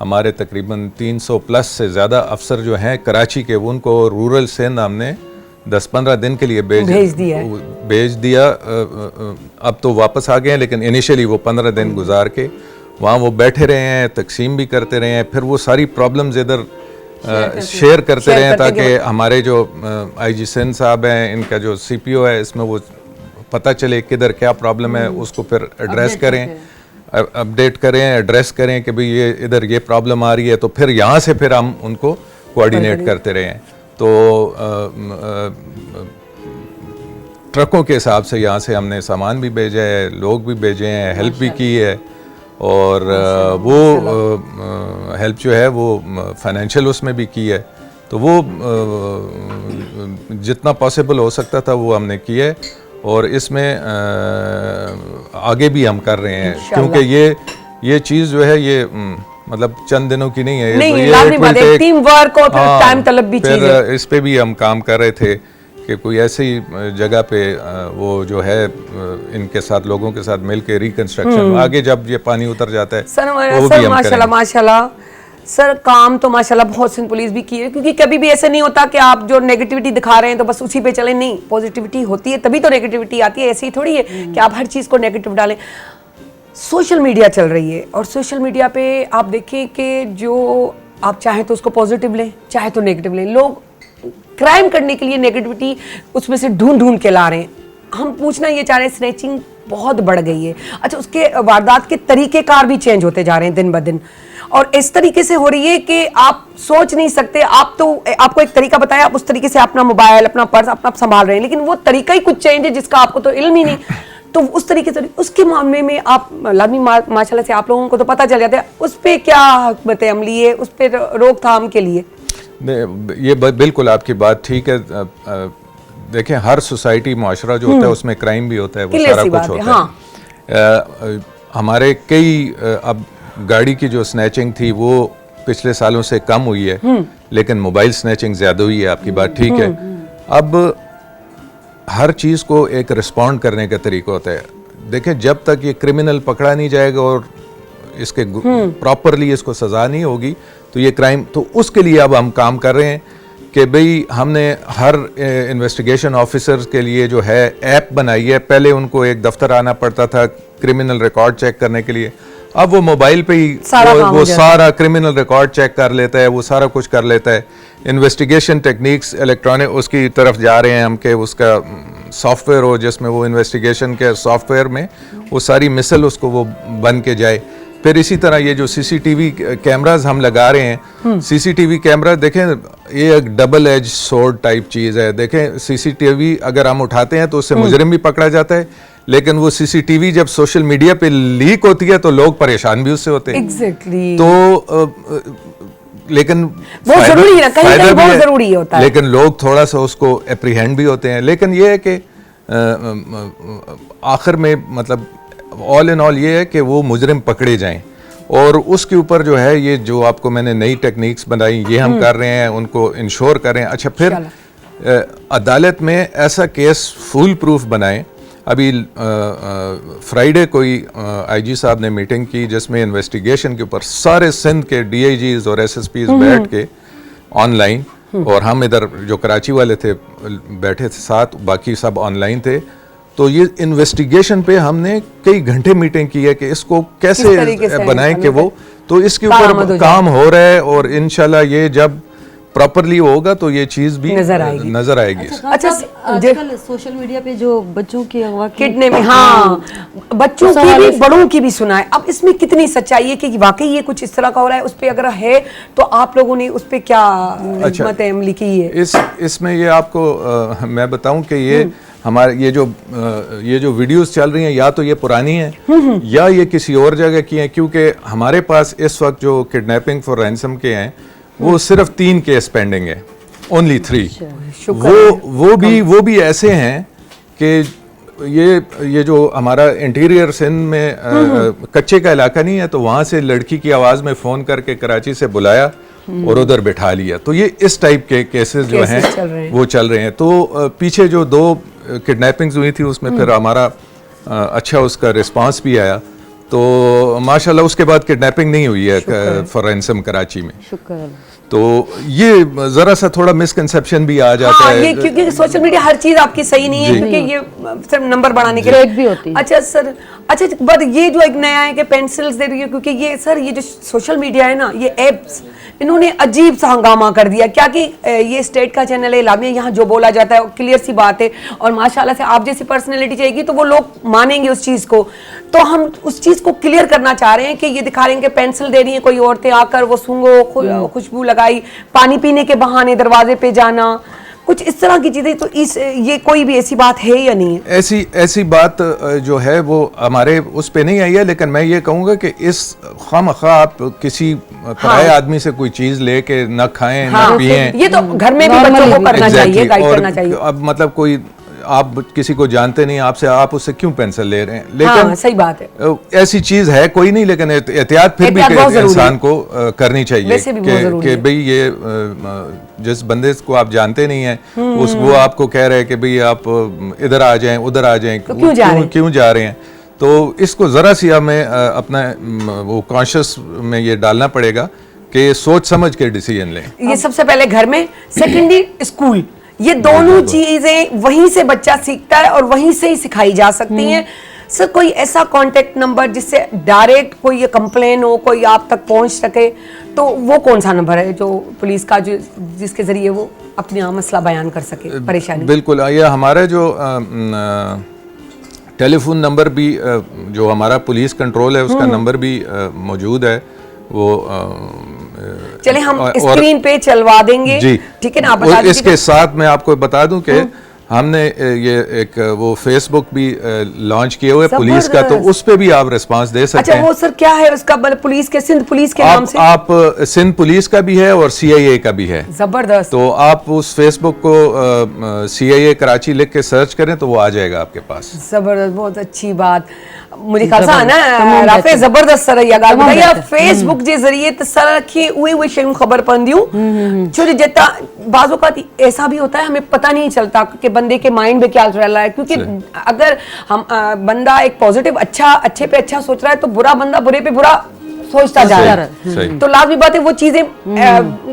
हमारे तकरीबन 300 प्लस से ज़्यादा अफसर जो हैं कराची के, वो उनको रूरल सिंध हमने 10-15 दिन के लिए भेज दिया। अब तो वापस आ गए हैं, लेकिन इनिशियली वो 15 दिन गुजार के वहाँ वो बैठे रहे हैं, तकसीम भी करते रहे हैं, फिर वो सारी प्रॉब्लम्स इधर शेयर करते रहे हैं, ताकि हमारे जो IG सिंध साहब हैं, इनका जो CPO है, इसमें वो पता चले किधर क्या प्रॉब्लम है, उसको फिर एड्रेस करें, अपडेट करें, एड्रेस करें कि भाई ये इधर ये प्रॉब्लम आ रही है, तो फिर यहाँ से फिर हम उनको कोऑर्डिनेट करते रहे हैं। तो ट्रकों के हिसाब से यहाँ से हमने सामान भी भेजा है, लोग भी भेजे हैं, हेल्प भी की है, और वो हेल्प जो है वो फाइनेंशियल उसमें भी की है। तो वो जितना पॉसिबल हो सकता था वो हमने किया है, और इसमें आगे भी हम कर रहे हैं, क्योंकि ये चीज़ जो है ये मतलब चंद दिनों की नहीं है, ये टीम वर्क और टाइम तलब भी चीज़ है। इस पे भी हम काम कर रहे थे कि कोई ऐसी जगह पे वो जो है इनके साथ, लोगों के साथ मिलके रिकंस्ट्रक्शन, आगे जब ये पानी उतर जाता है सर माशाल्लाह सर, काम तो माशाल्लाह बहुत सिंध पुलिस भी की है, क्योंकि कभी भी ऐसा नहीं होता कि आप जो नेगेटिविटी दिखा रहे हैं तो बस उसी पे चलें, नहीं, पॉजिटिविटी होती है तभी तो नेगेटिविटी आती है। ऐसे ही थोड़ी है कि आप हर चीज़ को नेगेटिव डालें। सोशल मीडिया चल रही है और सोशल मीडिया पे आप देखें कि जो आप चाहें तो उसको पॉजिटिव लें, चाहे तो नेगेटिव लें, लोग क्राइम करने के लिए नेगेटिविटी उसमें से ढूंढ के ला रहे हैं। हम पूछना ये चाह रहे हैं, स्नैचिंग बहुत बढ़ गई है। अच्छा, उसके वारदात के तरीक़ेकार भी चेंज होते जा रहे हैं दिन ब दिन, और इस तरीके से हो रही है कि आप सोच नहीं सकते। आपको एक तरीका बताया, आप उस तरीके से अपना मोबाइल, अपना पर्स अपना संभाल रहे हैं, लेकिन वो तरीका ही कुछ चेंज है जिसका आपको तो इल्म ही नहीं। तो उस तरीके से उसके मामले में आप लाजमी माशाल्लाह से आप लोगों को तो पता चल जाता है, उस पर क्या हिकमत अमली है, उस पर रोकथाम के लिए। ये बिल्कुल आपकी बात ठीक है। देखें, हर सोसाइटी, मुआशरा जो होता है उसमें क्राइम भी होता है, वो सारा कुछ होता है। हमारे कई अब गाड़ी की जो स्नैचिंग थी वो पिछले सालों से कम हुई है, लेकिन मोबाइल स्नैचिंग ज़्यादा हुई है, आपकी बात ठीक है। अब हर चीज़ को एक रिस्पॉन्ड करने का तरीका होता है। देखें, जब तक ये क्रिमिनल पकड़ा नहीं जाएगा और इसके प्रॉपरली इसको सज़ा नहीं होगी तो ये क्राइम, तो उसके लिए अब हम काम कर रहे हैं कि भाई हमने हर इन्वेस्टिगेशन ऑफिसर्स के लिए जो है ऐप बनाई है। पहले उनको एक दफ्तर आना पड़ता था क्रिमिनल रिकॉर्ड चेक करने के लिए, अब वो मोबाइल पे ही वो सारा क्रिमिनल रिकॉर्ड चेक कर लेता है, वो सारा कुछ कर लेता है। इन्वेस्टिगेशन टेक्निक्स इलेक्ट्रॉनिक उसकी तरफ जा रहे हैं हम, के उसका सॉफ्टवेयर हो जिसमें वो इन्वेस्टिगेशन के सॉफ्टवेयर में वो सारी मिसल उसको वो बन के जाए। फिर इसी तरह ये जो CCTV कैमरास हम लगा रहे हैं, CCTV कैमरा देखें, ये एक डबल एज सोर्ड टाइप चीज़ है। देखें, CCTV अगर हम उठाते हैं तो उससे मुजरिम भी पकड़ा जाता है, लेकिन वो CCTV जब सोशल मीडिया पे लीक होती है तो लोग परेशान भी उससे होते हैं। एग्जैक्टली। तो लेकिन वो जरूरी है, कहीं कहीं बहुत जरूरी होता है, लेकिन लोग थोड़ा सा उसको एप्रीहेंड भी होते हैं। लेकिन ये है कि आखिर में मतलब ऑल इन ऑल ये है कि वो मुजरिम पकड़े जाएं, और उसके ऊपर जो है ये जो आपको मैंने नई टेक्निक्स बनाई ये हम कर रहे हैं, उनको इंश्योर कर रहे हैं। अच्छा, फिर अदालत में ऐसा केस फुल प्रूफ बनाएं। अभी फ्राइडे कोई आईजी साहब ने मीटिंग की जिसमें इन्वेस्टिगेशन के ऊपर सारे सिंध के डीआईजीज और एसएसपीज बैठ के ऑनलाइन, और हम इधर जो कराची वाले थे बैठे थे साथ, बाकी सब ऑनलाइन थे। तो ये इन्वेस्टिगेशन पे हमने कई घंटे मीटिंग की है कि इसको कैसे बनाएं कि वो, तो इसके ऊपर काम हो रहा है और इंशाल्लाह ये जब प्रॉपरली होगा तो ये चीज भी नजर आएगी। अच्छा, आजकल सोशल मीडिया पे जो बच्चों की अगवा किडनैप में, हाँ, बच्चों की भी बड़ों की भी सुना है। अब इसमें कितनी सच्चाई है कि वाकई ये कुछ इस तरह का हो रहा है? उस पे अगर है तो आप लोगों ने उस पे क्या हिम्मत अमली की है? इसमें ये आपको मैं बताऊं कि ये हमारे ये जो वीडियोस चल रही हैं या तो ये पुरानी हैं या ये किसी और जगह की हैं, क्योंकि हमारे पास इस वक्त जो किडनैपिंग फॉर रैंसम के हैं वो सिर्फ 3 केस पेंडिंग है, ओनली 3। वो भी ऐसे हैं कि ये जो हमारा इंटीरियर सिंध में कच्चे का इलाका नहीं है, तो वहाँ से लड़की की आवाज़ में फ़ोन करके कराची से बुलाया और उधर बिठा लिया। तो ये इस टाइप के केसेस जो हैं वो चल रहे हैं। तो पीछे जो 2 किडनैपिंग्स हुई थी उसमें फिर हमारा अच्छा उसका रिस्पांस भी आया, तो माशाल्लाह उसके बाद किडनैपिंग नहीं हुई है फॉर रैंसम कराची में। शुक्र। तो ये जरा सा थोड़ा मिसकंसेप्शन भी आ जाता है, ये क्योंकि सोशल मीडिया हर चीज आपकी सही नहीं है, क्योंकि ये सिर्फ नंबर बढ़ाने के लिए भी होती है। अच्छा सर, अच्छा बट ये जो एक नया है कि पेंसिल्स दे रही है, क्योंकि ये सर ये जो सोशल मीडिया है ना, ये एप्स इन्होंने अजीब सा हंगामा कर दिया। क्या कि ये स्टेट का चैनल है इलामिया, यहाँ जो बोला जाता है क्लियर सी बात है, और माशाल्लाह से आप जैसी पर्सनैलिटी चाहिए तो वो लोग मानेंगे उस चीज़ को। तो हम उस चीज़ को क्लियर करना चाह रहे हैं कि ये दिखा रहे हैं कि पेंसिल दे रही है कोई औरतें आकर, वो सूंघो, खुशबू लगाई, पानी पीने के बहाने दरवाजे पे जाना, कुछ इस तरह की चीजें। तो ये कोई भी ऐसी बात है या नहीं है? ऐसी बात जो है वो हमारे उस पे नहीं आई है, लेकिन मैं ये कहूँगा कि इस खामखा आप किसी पराये आदमी से कोई चीज लेके न खाएं न पिएं, ये तो घर में भी बच्चों को करना चाहिए, गाइड करना चाहिए। अब मतलब कोई आप किसी को जानते नहीं, आप उससे क्यों पेंसिल ले रहे हैं, लेकिन सही बात है, ऐसी चीज है कोई नहीं, लेकिन एहतियात फिर भी इंसान को करनी चाहिए कि भाई ये जिस बंदे को आप जानते नहीं है वो आपको कह रहे हैं कि भाई आप इधर आ जाएं उधर आ जाएं, तो क्यों जा रहे हैं। तो इसको जरा सी हमें अपना वो कॉन्शियस में ये डालना पड़ेगा कि सोच समझ के डिसीजन लें। ये सबसे पहले घर में, सेकेंडली स्कूल, ये दोनों चीजें वहीं से बच्चा सीखता है और वहीं से ही सिखाई जा सकती हैं। सर कोई ऐसा कांटेक्ट नंबर जिससे डायरेक्ट कोई ये कंप्लेन हो, कोई आप तक पहुंच सके, तो वो कौन सा नंबर है जो पुलिस का, जो जिसके जरिए वो अपना मसला बयान कर सके, परेशानी? बिल्कुल, ये हमारा जो टेलीफोन नंबर भी जो हमारा पुलिस कंट्रोल है उसका नंबर भी मौजूद है, वो चले हम स्क्रीन पे चलवा देंगे, ठीक है ना? आप बता दीजिए। इसके साथ मैं आपको बता दूं कि हमने ये एक वो फेसबुक भी लॉन्च किए हुए पुलिस का, तो उस पे भी आप रिस्पांस दे सकते हैं। अच्छा, वो सर क्या है उसका? पुलिस के, सिंध पुलिस के नाम से आप सिंध पुलिस का भी है और CIA का भी है। जबरदस्त। तो आप उस फेसबुक को CIA कराची लिख के सर्च करें तो वो आ जाएगा आपके पास। जबरदस्त, बहुत अच्छी बात। मुझे खासा है ना राफे, जबरदस्त सर ये गाल बताइए। फेसबुक जे जरिए त सर खे उहे शयूं खबर पवंदियूं, छो जो जिता बाज़ औक़ात ऐसा भी होता है हमें पता नहीं चलता कि बंदे के माइंड में क्या चल रहा है, क्योंकि अगर हम बंदा एक पॉजिटिव अच्छे पे अच्छा सोच रहा है तो बुरा बंदा बुरे पे बुरा सोचता जा रहा है। तो लाजमी बात है वो चीजें,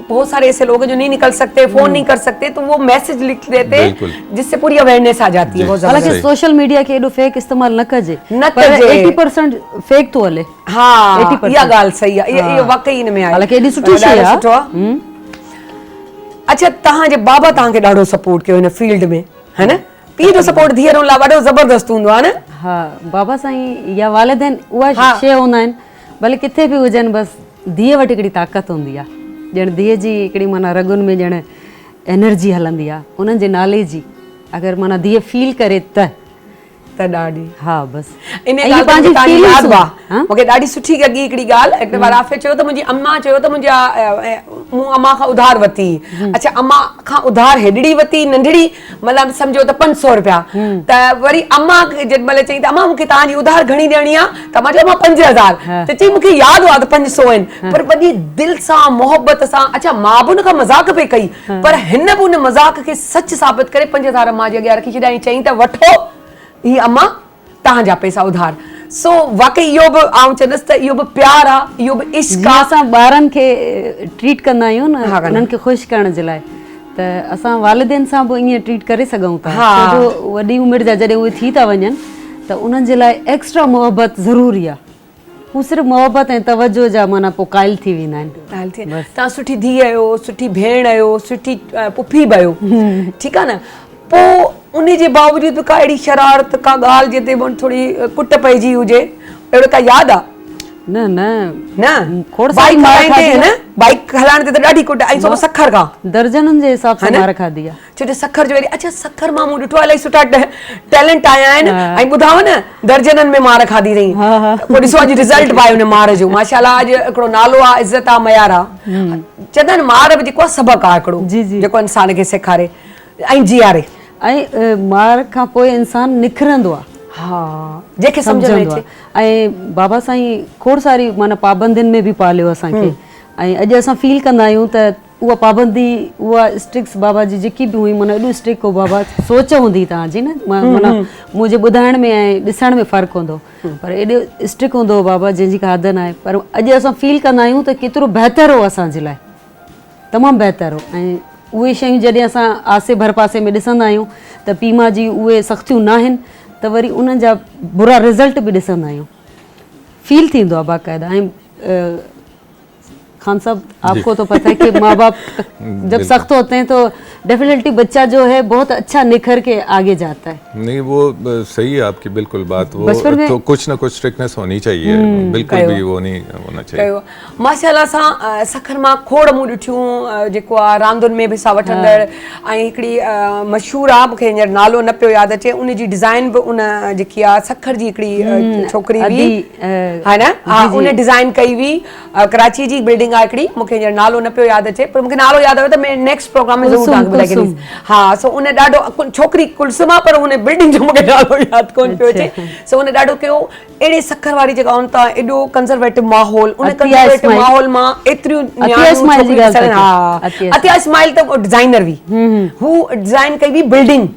बहुत सारे ऐसे लोग हैं जो नहीं निकल सकते, फोन नहीं कर सकते, तो वो मैसेज लिख देते हैं जिससे पूरी अवेयरनेस आ जाती है। हालांकि सोशल मीडिया के एडो फेक इस्तेमाल न कजे, पर 80% फेक तो हले। हाँ, ये गाल सही है, ये वाकई इन में आहे। हालांकि एडी सुठी शइ आहे। अच्छा, तहां जे बाबा तहां के ॾाढो सपोर्ट कयो इन फील्ड में, है ना? पीउ जो सपोर्ट धीअरुनि लाइ ॾाढो ज़बरदस्त हूंदो आहे न? हाँ, बाबा साईं या वालिदैन उहा शइ हूंदा आहिनि, भले किथे बि हुजनि, बसि धीअ वटि हिकिड़ी ताक़त हूंदी आहे, ॼण धीअ जी हिकिड़ी माना रगुनि में ॼण एनर्जी हलंदी आहे, उन्हनि जे नाले जी अगरि माना धीअ फील करे त त ॾाढी हाँ बस इन ऐं ॻाल्हि इहे पंहिंजी तव्हांजी feelings यादि हुयूं, आहे मूंखे ॾाढी सुठी लॻी हिकिड़ी ॻाल्हि हिकिड़े बार आफ़िया चयो त मुंहिंजी अम्मा चयो त मुंहिंजा मूं अम्मा खां उधार वरिती अच्छा अम्मा खां उधार हेॾड़ी वरिती नंढड़ी मतिलबु सम्झो त 500 रुपया त वरी अम्मा जेॾीमहिल चई त अम्मा मूंखे तव्हांजी उधार घणी ॾियणी आहे त मां चयो अम्मा 5000 त चई मूंखे यादि हुआ त 500 आहिनि पर वॾी दिलि सां मोहबत सां अच्छा मां बि हुन खां मज़ाक पई कई पर हिन बि हुन मज़ाक खे सच साबित करे 5000 अम्मा जे अॻियां रखी छॾियईं चईं त वठो ही अम्मा तव्हांजा पैसा उधार सो वाकई इहो बि आउं चवंदसि त इहो बि प्यार आहे इहो बि इश्क जीअं आहे असां ॿारनि खे ट्रीट कंदा आहियूं न उन्हनि खे ख़ुशि करण जे लाइ त असां वालिदेन सां बि ईअं ट्रीट करे सघूं था छो जो वॾी उमिरि जा जॾहिं उहे थी था वञनि त उन्हनि जे लाइ एक्स्ट्रा मोहबत ज़रूरी आहे हू सिर्फ़ु मोहबत ऐं तवजो जा माना पोइ क़ाइल थी वेंदा आहिनि तव्हां सुठी धीउ आहियो सुठी भेण आहियो सुठी पुफी बि आहियो ठीकु आहे न पोइ उन जे बावजूदि का अहिड़ी शरारत का ॻाल्हि जिते थोरी कुट पइजी हुजे अहिड़ो का यादि आहे न न न खोड़ सारी मार खाधी आहे। बाइक हलाइण ते त ॾाढी कुट ऐं सो सखर खां दर्जननि जे हिसाब सां मार खाधी आहे छो जो सखर जो अच्छा सखर मां मूं ॾिठो आहे इलाही सुठा टैलेंट आया आहिनि ऐं ॿुधाव न दर्जननि में मार खाधी अथई पोइ ॾिसो अॼु रिज़ल्ट बि आयो हुन मार जो माशाल्लाह अॼु हिकिड़ो नालो आहे इज़त आहे मयार आहे चवंदा आहिनि मार बि जेको आहे सबक़ु आहे हिकिड़ो जेको इंसान खे सेखारे ऐं जीआरे ऐं मार खां पोइ इंसान निखरंदो आहे हा जंहिंखे सम्झ में अचे ऐं बाबा साईं खोड़ सारी माना पाबंदियुनि में बि पालियो असांखे ऐं अॼु असां फील कंदा आहियूं त उहा पाबंदी उहा स्ट्रिक्स बाबा जी जेकी बि हुई माना एॾो स्ट्रिक्ट हो बाबा सोच हूंदी तव्हांजी न माना मुंहिंजे ॿुधाइण में ऐं ॾिसण में फ़र्क़ु हूंदो पर एॾो स्ट्रिक्ट हूंदो बाबा जंहिंजी का हद न आहे पर अॼु असां फील कंदा आहियूं त केतिरो बहितर हो असांजे लाइ तमामु बहितर हो ऐं उहे शयूं जॾहिं असां आसे भर पासे में ॾिसंदा आहियूं त पीमा जी उहे सख़्तियूं न आहिनि त वरी उन्हनि जा बुरा रिज़ल्ट बि ॾिसंदा आहियूं फील थींदो आहे बाक़ाइदा ऐं खान साहब आपको तो पता है कि माँ बाप जब सख्त होते हैं तो डेफिनेटली बच्चा जो है बहुत अच्छा निखर के आगे जाता है नहीं वो सही है आपकी बिल्कुल बात वो तो कुछ ना कुछ स्ट्रिक्टनेस होनी चाहिए बिल्कुल भी वो नहीं होना चाहिए माशाल्लाह सां सखर मां खोड़ मूं ॾिठियूं जेको आहे रांदुनि में बि हिसा वठंदड़ ऐं हिकिड़ी मशहूरु आहे मूंखे हींअर नालो न पियो यादि अचे उन जी डिज़ाइन बि उन जेकी आहे सखर जी हिकिड़ी छोकिरी हुई है न हा उन डिज़ाइन कई हुई कराची जी बिल्डिंग आहे हिकिड़ी मूंखे हींअर नालो न पियो यादि अचे पर मूंखे नालो यादि आयो त मैं नेक्स्ट प्रोग्राम में ज़रूरु तव्हांखे ॿुधाए छॾींदसि हा सो उन ॾाढो छोकिरी कुलसुम आहे पर हुन बिल्डिंग जो मूंखे नालो यादि कोन पियो अचे सो उन ॾाढो कयो अहिड़े सखर वारी जॻह था एॾो कंज़र्वेटिव माहौल उन कंज़र्वेटिव माहौल मां एतिरियूं अतिया इस्माइल त डिज़ाइनर हुई हू डिज़ाइन कई हुई बिल्डिंग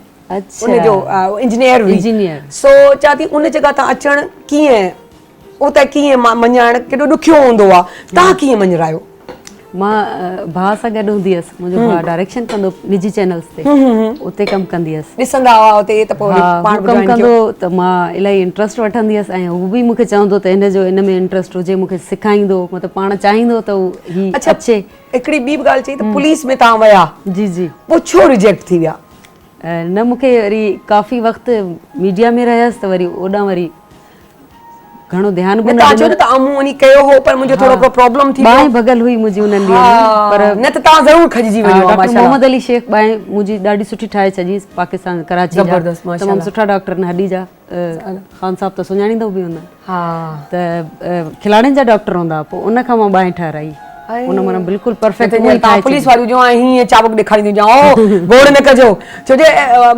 उन जो इंजीनियर हुई सो चवां थी उन जॻह तां अचणु कीअं उते कीअं मञणु केॾो ॾुखियो हूंदो आहे तव्हां कीअं मञरायो मां भाउ सां गॾु हूंदी हुअसि मुंहिंजो भाउ डायरेक्शन कंदो निजी चैनल्स ते उते कमु कंदी हुअसि ॾिसंदा हुआ उते त पोइ पाण कमु कंदो त मां इलाही इंट्रस्ट वठंदी हुअसि ऐं हू बि मूंखे चवंदो त हिन जो इन में इंट्रस्ट हुजे मूंखे सेखारींदो मतिलबु पाण चाहींदो त ही अचे हिकिड़ी ॿी ॻाल्हि चई त पुलिस में तव्हां विया जी जी पोइ छो रिजेक्ट थी विया न मूंखे वरी काफ़ी वक़्तु मीडिया में रहियसि त वरी ओॾां वरी घणो ध्यान बि न ॾिनो त आम्हूं वञी कयो हो पर मुंहिंजो थोरो प्रॉब्लम थी बाहि भगल हुई मुंहिंजी उन्हनि ॾींहंनि पर न त तव्हां ज़रूरु खजिजी वञो डॉक्टर मोहम्मद अली शेख बाहि मुंहिंजी ॾाढी सुठी ठाहे छॾी पाकिस्तान कराची जा तमामु सुठा डॉक्टर आहिनि हॾी जा ख़ान साहब त सुञाणींदो बि हूंदा हा त खिलाड़ियुनि जा डॉक्टर हूंदा पोइ उन खां मां बाहि ठाराई उन माना बिल्कुलु परफेक्ट पुलिस वारियूं जो हीअं चाबुक ॾेखारींदियूं ओ गोड़ न कजो छो जे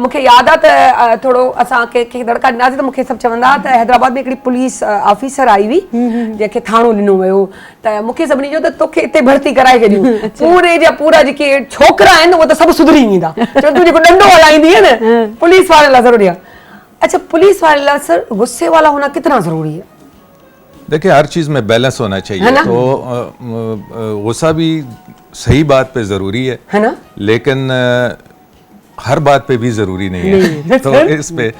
मूंखे यादि आहे त थोरो असां कंहिंखे दड़का ॾिनासीं त मूंखे सभु चवंदा त हैदराबाद में हिकिड़ी पुलिस ऑफिसर आई हुई जंहिंखे थाणो ॾिनो वियो त मूंखे सभिनी चयो त तोखे हिते भर्ती कराए छॾियूं पूरे जा पूरा जेके छोकिरा आहिनि उहे त सभु सुधरी वेंदा छो तूं जेको डंडो हलाईंदी आहे न पुलिस वारे लाइ ज़रूरी आहे अच्छा पुलिस वारे लाइ सर गुस्से वाला होना कितना ज़रूरी है देखिए हर चीज़ में बैलेंस होना चाहिए तो गुस्सा भी सही बात पे ज़रूरी है ना लेकिन हर बात पे भी ज़रूरी नहीं है तो इस पे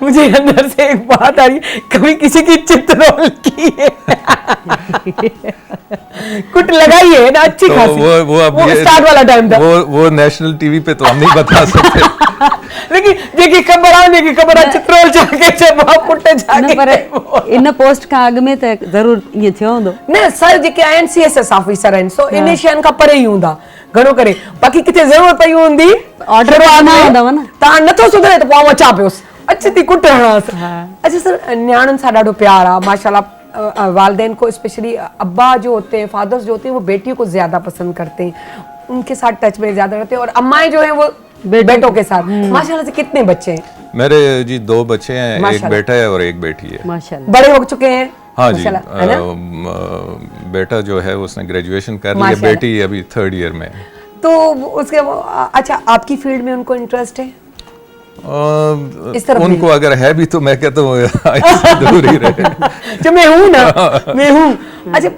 मुझे अंदर से एक बात आ रही है कभी किसी की चित्रोल की है कुट लगाई है ना अच्छी खासी वो स्टार्ट वाला टाइम था वो नेशनल टीवी पे तो हम नहीं बता सकते लेकिन जेकी खबर आ चित्रोल जाके जब कुट जाके पर इन पोस्ट का अॻु में त ज़रूर ईअं थियो हूंदो न सर जेके आहिनि सीएसएस ऑफिसर आहिनि सो इन शयुनि खां परे ई हूंदा घणो करे बाक़ी किथे ज़रूरत पई हूंदी ऑर्डर न हूंदव न तव्हां नथो सुधरे त पोइ अचां पियोसि सच थी कुटण। अच्छा सर, न्याणन सा ॾाढो प्यार आ माशाल्लाह। वालदेन को स्पेशली अब्बा जो होते हैं, फादर्स जो होते हैं, वो बेटियों को ज्यादा पसंद करते हैं, उनके साथ टच में ज्यादा रहते हैं, और अम्माएं जो हैं वो बेटों के साथ। माशाल्लाह से कितने बच्चे हैं? मेरे जी 2 बच्चे हैं, एक बेटा है और एक बेटी है। माशाल्लाह। बड़े हो चुके हैं? हाँ जी, बेटा जो है उसने ग्रेजुएशन कर लिया, बेटी अभी 3rd ईयर में है। तो उसके अच्छा, आपकी फील्ड में उनको इंटरेस्ट है? उनको अगर है भी तो मैं कहता हूँ दूर ही रहे। जो मैं हूँ ना, मैं हूँ। अच्छा,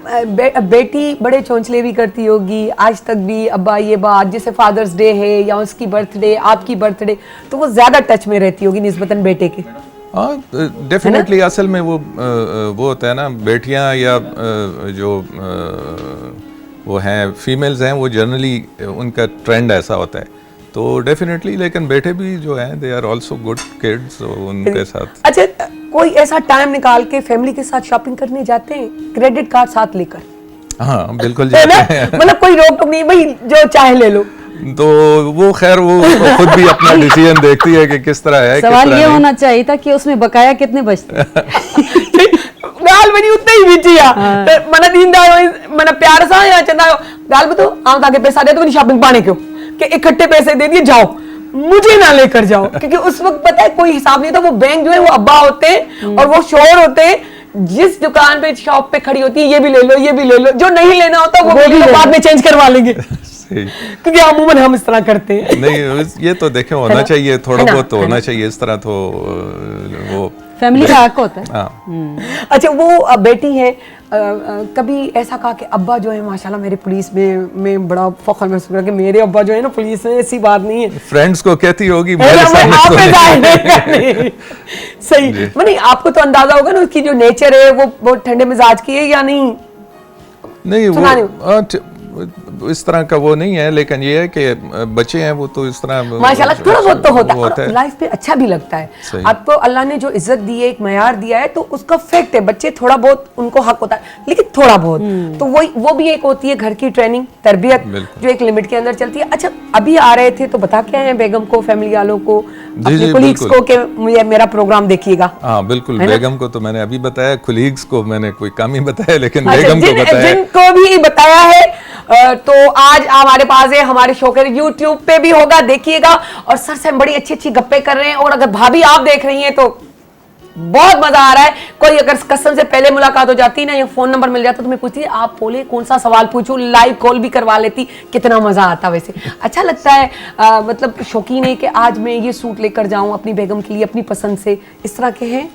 बेटी बड़े चौंचले भी करती होगी, आज तक भी अब्बा ये बात, जैसे फादर्स डे है या उसकी बर्थडे, आपकी बर्थडे, तो वो ज्यादा टच में रहती होगी निस्बतन बेटे के। हाँ डेफिनेटली। असल में वो होता है ना, बेटियां या जो वो हैं फीमेल्स हैं, वो जनरली उनका ट्रेंड ऐसा होता है, तो डेफिनेटली। लेकिन बेटे भी जो हैं they are also good kids, उनके साथ। अच्छा, कोई ऐसा टाइम निकाल के फैमिली के साथ शॉपिंग करने जाते हैं, क्रेडिट कार्ड साथ लेकर? हाँ बिल्कुल जाते हैं। मतलब कोई रोक टोक नहीं भाई, जो चाहे ले लो। तो वो खैर वो खुद भी अपना डिसीजन देखती है कि किस तरह है। सवाल ये होना चाहिए था कि उसमें बकाया कितने बचते गाल बनी उतना ही बीचिया मन दींदा मन प्यार सा या चंदा गाल बताओ आम ताके पैसा दे तो शॉपिंग पाने क्यों कि इकट्ठे पैसे दे दिए जाओ, मुझे ना लेकर जाओ। क्योंकि उस वक्त पता है कोई हिसाब नहीं था, वो बैंक जो है वो अब्बा होते हैं और वो शोर होते हैं, जिस दुकान पे शॉप पे खड़ी होती है ये भी ले लो, ये भी ले लो, जो नहीं लेना होता वो भी बाद में चेंज करवा लेंगे। क्योंकि अमूमन हम इस तरह करते हैं। नहीं, ये तो देखें होना चाहिए, थोड़ा बहुत तो होना चाहिए, इस तरह तो वो फैमिली का हक होता है। अच्छा, वो बेटी है, कभी ऐसा कहा कि अब्बा जो है माशाल्लाह मेरे पुलिस में बड़ा फख्र महसूस कर कि मेरे अब्बा जो है ना पुलिस में, ऐसी बात नहीं है। फ्रेंड्स को कहती होगी सही। नहीं, आपको तो अंदाजा होगा ना उसकी जो नेचर है वो ठंडे मिजाज की है या नहीं? नहीं, वो इस तरह का वो नहीं है, लेकिन ये है कि बच्चे हैं वो तो इस तरह माशाल्लाह थोड़ा बहुत तो होता है, लाइफ में अच्छा भी लगता है। आपको अल्लाह ने जो इज्जत दी है, एक मयार दिया है, तो उसका फैक्ट है बच्चे थोड़ा बहुत उनको हक होता है, लेकिन थोड़ा बहुत तो वो भी एक होती है घर की ट्रेनिंग, तरबियत जो एक लिमिट के अंदर चलती है। अच्छा, अभी आ रहे थे तो बता के आए हैं बेगम को, फैमिली वालों को, अपने कुलीग्स को कि मेरा प्रोग्राम देखिएगा? हाँ बिल्कुल, बेगम को तो मैंने अभी बताया, कुलीग्स को मैंने कोई कम ही बताया, लेकिन बेगम को बताया, जिनको भी बताया है। तो आज हमारे पास है, हमारे शो के YouTube पे भी होगा, देखिएगा। और सर से हम बड़ी अच्छी अच्छी गप्पे कर रहे हैं, और अगर भाभी आप देख रही हैं तो बहुत मजा आ रहा है। कोई अगर कसम से पहले मुलाकात हो जाती ना, या फोन नंबर मिल जाता तो मैं पूछती आप बोले कौन सा सवाल पूछूं, लाइव कॉल भी करवा लेती, कितना मजा आता। वैसे अच्छा लगता है, मतलब शौकीन है कि आज मैं ये सूट लेकर जाऊं अपनी बेगम के लिए, अपनी पसंद से, इस तरह के हैं?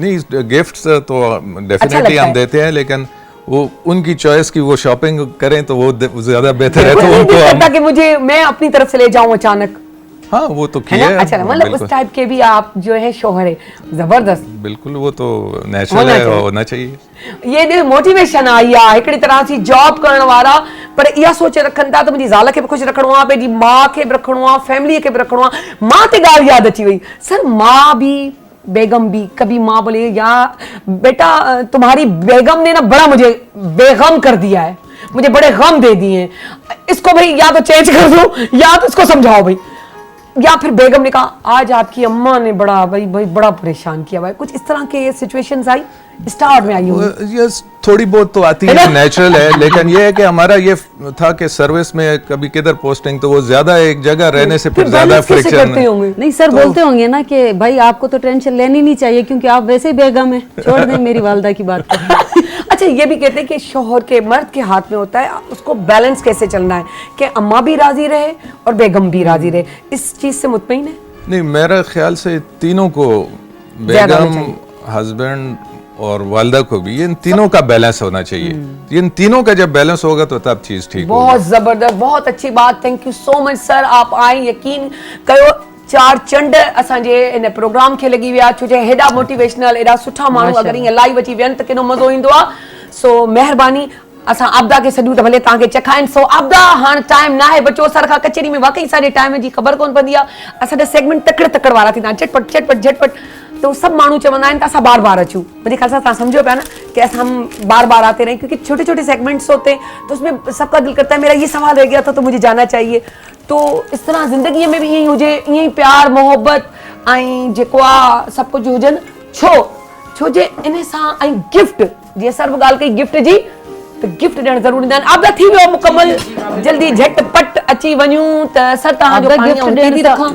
नहीं, गिफ्ट्स तो डेफिनेटली हम देते हैं, लेकिन वो उनकी चॉइस की वो शॉपिंग करें तो वो ज्यादा बेहतर है। तो उनको कि मुझे मैं अपनी तरफ से ले जाऊं अचानक, हाँ वो तो किया है। अच्छा, मतलब उस टाइप के भी आप जो है शोहर है, जबरदस्त। बिल्कुल, वो तो नेचुरल है, होना चाहिए। ये मोटिवेशन आई आ हिकड़ी तरह सी जॉब करण वाला, पर या सोचे रखन था तो मुझे ज़ाल के भी खुश रखणो आ, पेजी मां के भी रखणो आ, फैमिली के भी रखणो आ। मां ते गाल याद अची वई, सर मां भी बेगम भी, कभी माँ बोले या बेटा तुम्हारी बेगम ने ना बड़ा मुझे बेगम कर दिया है, मुझे बड़े गम दे दिए हैं, इसको भाई या तो चेंज कर दो या तो इसको समझाओ भाई। या फिर बेगम ने कहा आज आपकी अम्मा ने बड़ा भाई बड़ा परेशान किया भाई, कुछ इस तरह के सिचुएशंस आई स्टार्ट में आई? यस, थोड़ी बहुत तो आती है, नेचुरल है, लेकिन ये है कि हमारा ये था कि सर्विस में कभी किधर पोस्टिंग, तो वो ज्यादा एक जगह रहने से फिर ज्यादा फ्रिक्शन नहीं सर, बोलते होंगे ना कि भाई आपको तो टेंशन लेनी नहीं चाहिए क्योंकि आप वैसे ही बेगम है, छोड़ दें मेरी वालदा की बात। अच्छा, ये भी कहते हैं कि शोहर के, मर्द के हाथ में होता है उसको बैलेंस कैसे चलना है, कि अम्मा भी राजी रहे और बेगम भी राजी रहे, इस चीज से मुतमईन है? नहीं, मेरा ख्याल से तीनों को, बेगम, हस्बैंड और वालदा को भी, इन तीनों का बैलेंस होना चाहिए। इन तीनों का जब बैलेंस होगा तो तब चीज ठीक होगी। बहुत जबरदस्त, बहुत अच्छी बात, thank you so much sir, आप आए, यकीन कयो चार चंड असांजे इन प्रोग्राम खे लगी विया, छो जे हेॾा मोटिवेशनल, एॾा सुठा माण्हू अगर ईअं लाइव अची वियनि त केॾो मज़ो ईंदो आहे। सो महिरबानी, असां आबदा के सॾूं त भले तव्हांखे चखाइनि। सो आबदा, हाणे टाइम ना आहे बचो, सर खां कचेरी में वाकई असांजे टाइम जी ख़बर कोन पवंदी आहे, असांजा सेगमेंट तकड़ वारा थींदा आहिनि, झटपट झटपट झटपट, तो सब माण्हू चवंदा आहिनि त असां बार बार अचूं। मुझे ख्याल से तव्हां समझो पिया ना कि हम बार बार आते रहें, क्योंकि छोटे छोटे सेगमेंट्स होते हैं तो उसमें सबका दिल करता है मेरा ये सवाल रह गया था तो मुझे जाना चाहिए। तो इस तरह ज़िंदगीअ में भी ईअं ई हुजे, ईअं ई प्यार मोहब्बत ऐं जेको आहे सभु कुझु हुजनि। छो जे इन सां ऐं गिफ्ट, जीअं सर्व ॻाल्हि कई गिफ्ट जी, त गिफ्ट ॾियणु ज़रूरी ईंदा आहिनि। आपदा थी वियो मुकमल, जल्दी झटपट अची वञूं त सर तव्हांजो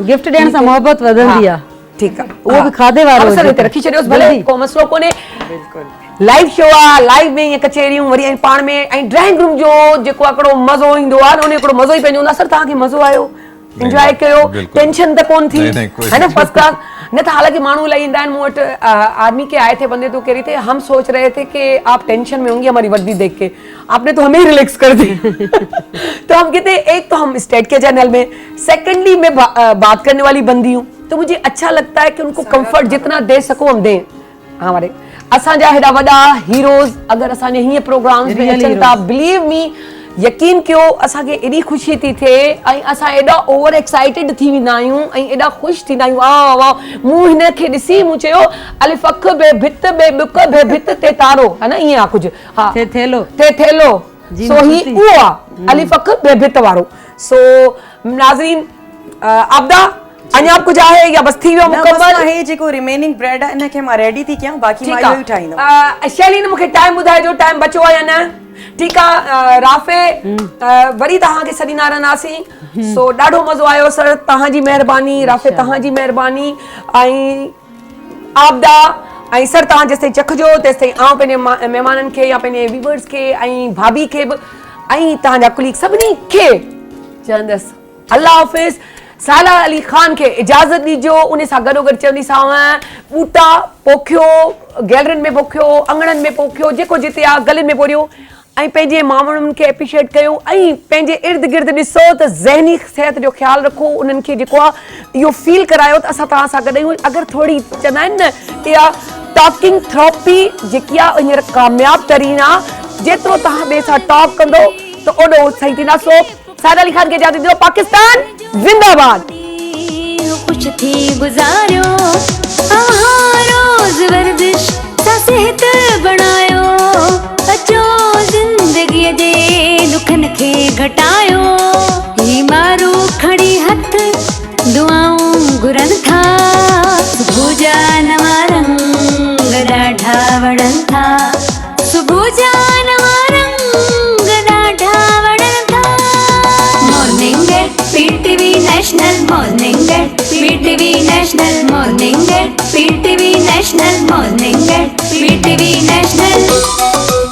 गिफ्ट ॾियण सां मोहबत वधंदी आहे। ठीकु आहे, उहो बि खाधे वारो अवसर हिते रखी छॾियोसि, भले को मसलो कोन्हे। लाइव शो आहे, लाइव में ईअं कचेरियूं वरी ऐं पाण में ऐं ड्राइंग रूम जो जेको हिकिड़ो मज़ो ईंदो आहे न, उन हिकिड़ो मज़ो ई पंहिंजो हूंदो आहे। सर तव्हांखे मज़ो आयो, एंजॉय कयो, टेंशन त कोन थी, है ना, फर्स्ट क्लास। न तो हालांकि मानू लाई इंदा मुँह वट, आदमी के आए थे बंदे तो कह रहे थे हम सोच रहे थे कि आप टेंशन में होंगी हमारी वर्दी देख के, आपने तो हमें ही रिलैक्स कर दी। तो हम कहते एक तो हम स्टेट के चैनल में, सेकेंडली मैं बात करने वाली बंदी हूँ, तो मुझे अच्छा लगता है कि उनको कंफर्ट जितना दे सको हम दें। हमारे असांजा हेॾा वॾा हीरोज़ अगर असांजे हीअं प्रोग्राम्स में अचनि था, बिलीव मी, यकीन कयो असांखे एॾी ख़ुशी थी थिए ऐं असां एॾा ओवर एक्साइटेड थी वेंदा आहियूं ऐं एॾा ख़ुशि थींदा आहियूं। वाह वाह, मूं हिनखे ॾिसी मूं चयो अलिफ अख बे भित बे बुक बे भित ते तारो, है ना, ईअं आहे कुझु। हा, ते थेलो सो ही उहो आहे अलिफ अख बे भित वारो। सो नाज़रीन, आपदा अञा कुछ है या बस थी वियो मुकम्मल है? जेको रिमेनिंग ब्रेड है इनखे मां रेडी थी कयां, बाकी मां इहो ई ठाहींदमि। शैली ने मूंखे टाइम ॿुधाइजो, टाइम बचो आहे या न? ठीक है राफे, वरी तव्हांखे सॾींदा रहंदासीं। सो ॾाढो मज़ो आयो सर, तव्हांजी महिरबानी, राफे तव्हांजी महिरबानी, ऐं आपदा ऐं सर तव्हां जेसिताईं चखजो तेसिताईं आउं पंहिंजे महिमाननि खे या पंहिंजे व्यूवर्स खे ऐं भाभी खे बि ऐं तव्हांजा कुलीग सभिनी खे चवंदसि अल्लाह हाफ़िज़। साला अली खान के इजाज़त दीजो, उन सां गॾोगॾु चवंदीसांव ॿूटा पोखियो, गैलरियुनि में पोखियो, अंगणनि में पोखियो, जेको जिते आहे गलियुनि में पोरियो ऐं पंहिंजे माण्हुनि खे एप्रिशिएट कयो ऐं पंहिंजे इर्द गिर्द ॾिसो त ज़हनी सिहत जो ख़्यालु रखो, उन्हनि खे जेको आहे इहो फील करायो त असां तव्हां सां गॾु आहियूं। अगरि थोरी चवंदा आहिनि न, इहा टॉकिंग थेरेपी जेकी आहे हींअर कामयाबु तरीन आहे, जेतिरो तव्हां ॿिए सां टॉक कंदो त ओॾो सही थींदा। सो साइद अली खान के इजाज़त दीजिए, पाकिस्तान जिंदाबाद। कुछ थी गुजारियो रोज वर्जिश सा सेहत बणायो, अचो ज़िंदगीअ जे दुखन खे घटायो, ही मारू खड़ी हथ दुआऊं घुरनि था, सुबुह जा नवां रंग ॾाढा वणनि था, सुबुह जा नवां रंग ॾाढा वणनि था। Morning at PTV national, morning at PTV national, morning at PTV national, morning at PTV national.